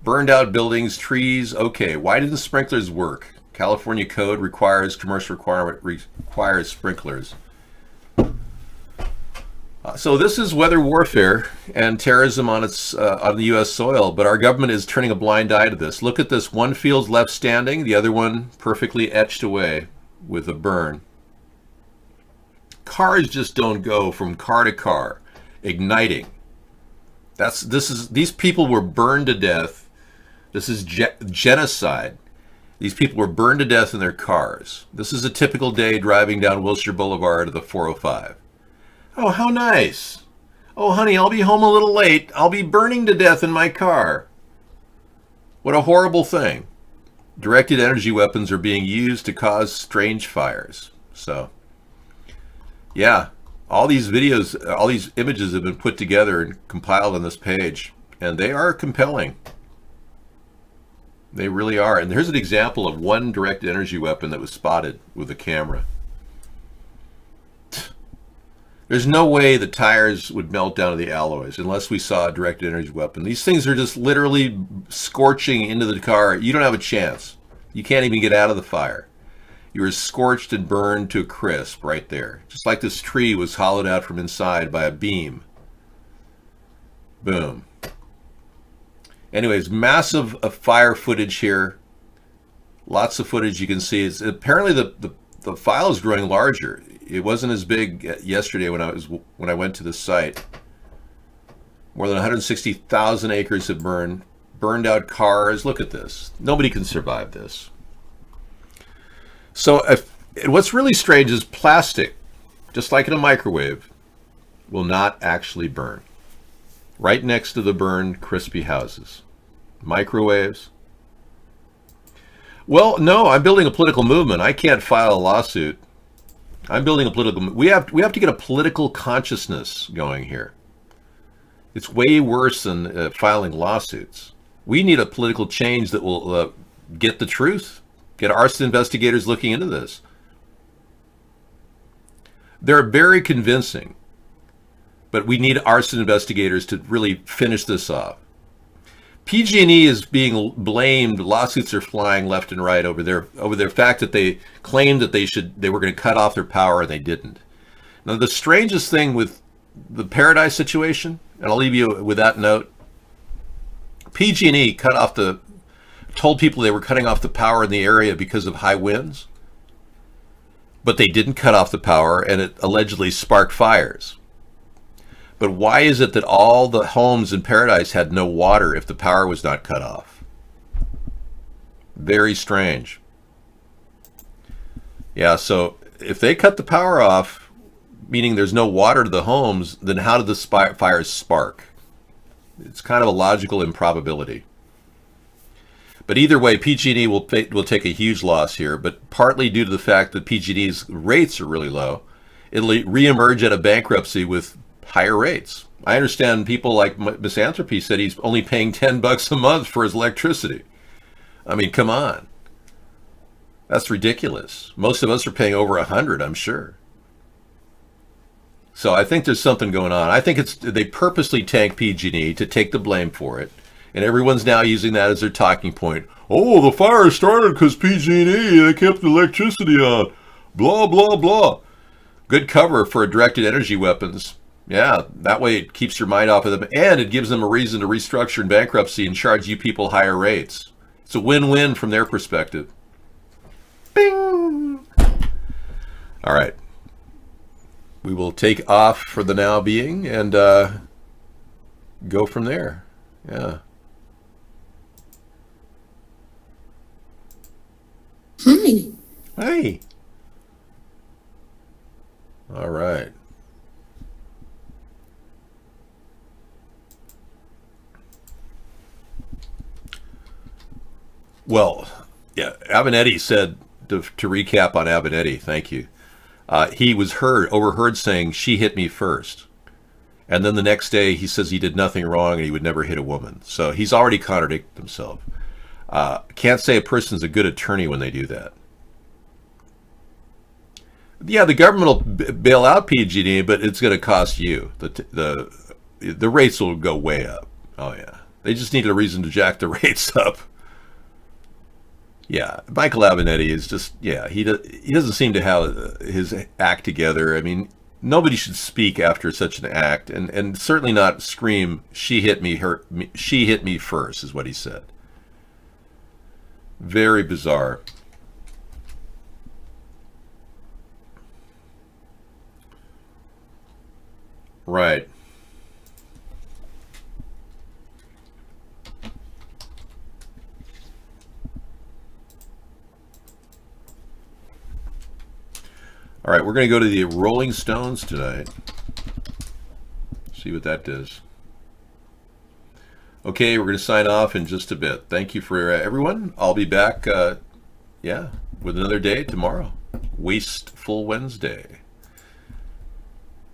Burned out buildings, trees, okay. Why did the sprinklers work? California code requires, commercial requirement requires sprinklers. So this is weather warfare and terrorism on the U.S. soil, but our government is turning a blind eye to this. Look at this. One field's left standing, the other one perfectly etched away with a burn. Cars just don't go from car to car, igniting. These people were burned to death. This is genocide. These people were burned to death in their cars. This is a typical day driving down Wilshire Boulevard to the 405. Oh, how nice. Oh, honey, I'll be home a little late. I'll be burning to death in my car. What a horrible thing. Directed energy weapons are being used to cause strange fires. So, yeah, all these videos, all these images have been put together and compiled on this page, and they are compelling. They really are. And here's an example of one directed energy weapon that was spotted with a camera. There's no way the tires would melt down to the alloys unless we saw a directed energy weapon. These things are just literally scorching into the car. You don't have a chance. You can't even get out of the fire. You were scorched and burned to a crisp right there. Just like this tree was hollowed out from inside by a beam. Boom. Anyways, massive fire footage here. Lots of footage you can see. It's apparently the file is growing larger. It wasn't as big yesterday when I went to the site. More than 160,000 acres have burned out cars. Look at this. Nobody can survive this. So what's really strange is plastic, just like in a microwave, will not actually burn. Right next to the burned, crispy houses. Microwaves. Well, no, I'm building a political movement. I can't file a lawsuit. I'm building a political. We have to get a political consciousness going here. It's way worse than filing lawsuits. We need a political change that will get the truth, get arson investigators looking into this. They're very convincing, but we need arson investigators to really finish this off. PG&E is being blamed. Lawsuits are flying left and right over their fact that they claimed that they were going to cut off their power and they didn't. Now, the strangest thing with the Paradise situation, and I'll leave you with that note, PG&E told people they were cutting off the power in the area because of high winds, but they didn't cut off the power, and it allegedly sparked fires. But why is it that all the homes in Paradise had no water if the power was not cut off? Very strange. Yeah, so if they cut the power off, meaning there's no water to the homes, then how did the fires spark? It's kind of a logical improbability. But either way, PG&E will take a huge loss here, but partly due to the fact that PG&E's rates are really low, it'll reemerge out of bankruptcy with higher rates. I understand people like Misanthropy said he's only paying $10 a month for his electricity. I mean, come on. That's ridiculous. Most of us are paying over $100, I'm sure. So I think there's something going on. I think they purposely tanked PG&E to take the blame for it. And everyone's now using that as their talking point. Oh, the fire started because PG&E, they kept the electricity on. Blah, blah, blah. Good cover for directed energy weapons. Yeah, that way it keeps your mind off of them, and it gives them a reason to restructure in bankruptcy and charge you people higher rates. It's a win-win from their perspective. Bing! All right. We will take off for the now being and go from there. Yeah. Hi. Hey. All right. Well, yeah, Avenatti said, to recap on Avenatti, thank you. He was overheard saying, "She hit me first." And then the next day he says he did nothing wrong and he would never hit a woman. So he's already contradicted himself. Can't say a person's a good attorney when they do that. Yeah, the government will bail out PG&E, but it's going to cost you. The rates will go way up. Oh yeah, they just needed a reason to jack the rates up. Yeah, Michael Avenatti is just, yeah, he doesn't seem to have his act together. I mean, nobody should speak after such an act, and certainly not scream, she hit me first, is what he said. Very bizarre. Right. All right, we're going to go to the Rolling Stones tonight. See what that does. Okay, we're going to sign off in just a bit. Thank you for everyone. I'll be back, with another day tomorrow. Wasteful Wednesday.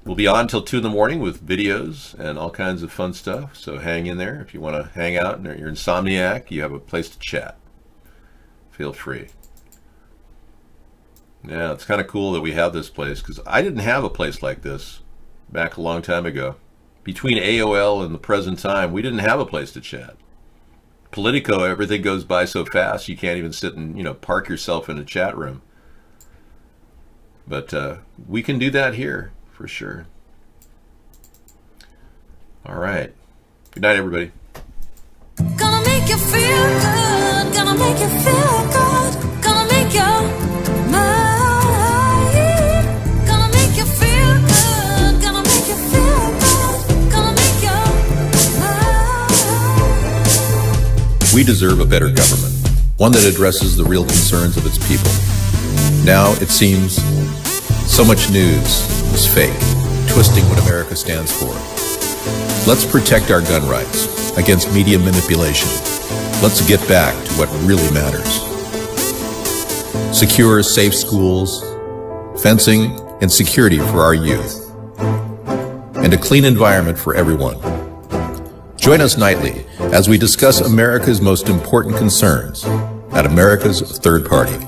We'll be on till 2 in the morning with videos and all kinds of fun stuff. So hang in there. If you want to hang out and you're insomniac, you have a place to chat. Feel free. Yeah, it's kind of cool that we have this place, because I didn't have a place like this back a long time ago. Between AOL and the present time, we didn't have a place to chat. Politico, everything goes by so fast you can't even sit and, park yourself in a chat room. But we can do that here, for sure. All right. Good night, everybody. Gonna make you feel good. Gonna make you feel good. Gonna make you We deserve a better government, one that addresses the real concerns of its people. Now, it seems, so much news is fake, twisting what America stands for. Let's protect our gun rights against media manipulation. Let's get back to what really matters. Secure, safe schools, fencing, and security for our youth, and a clean environment for everyone. Join us nightly as we discuss America's most important concerns at America's Third Party.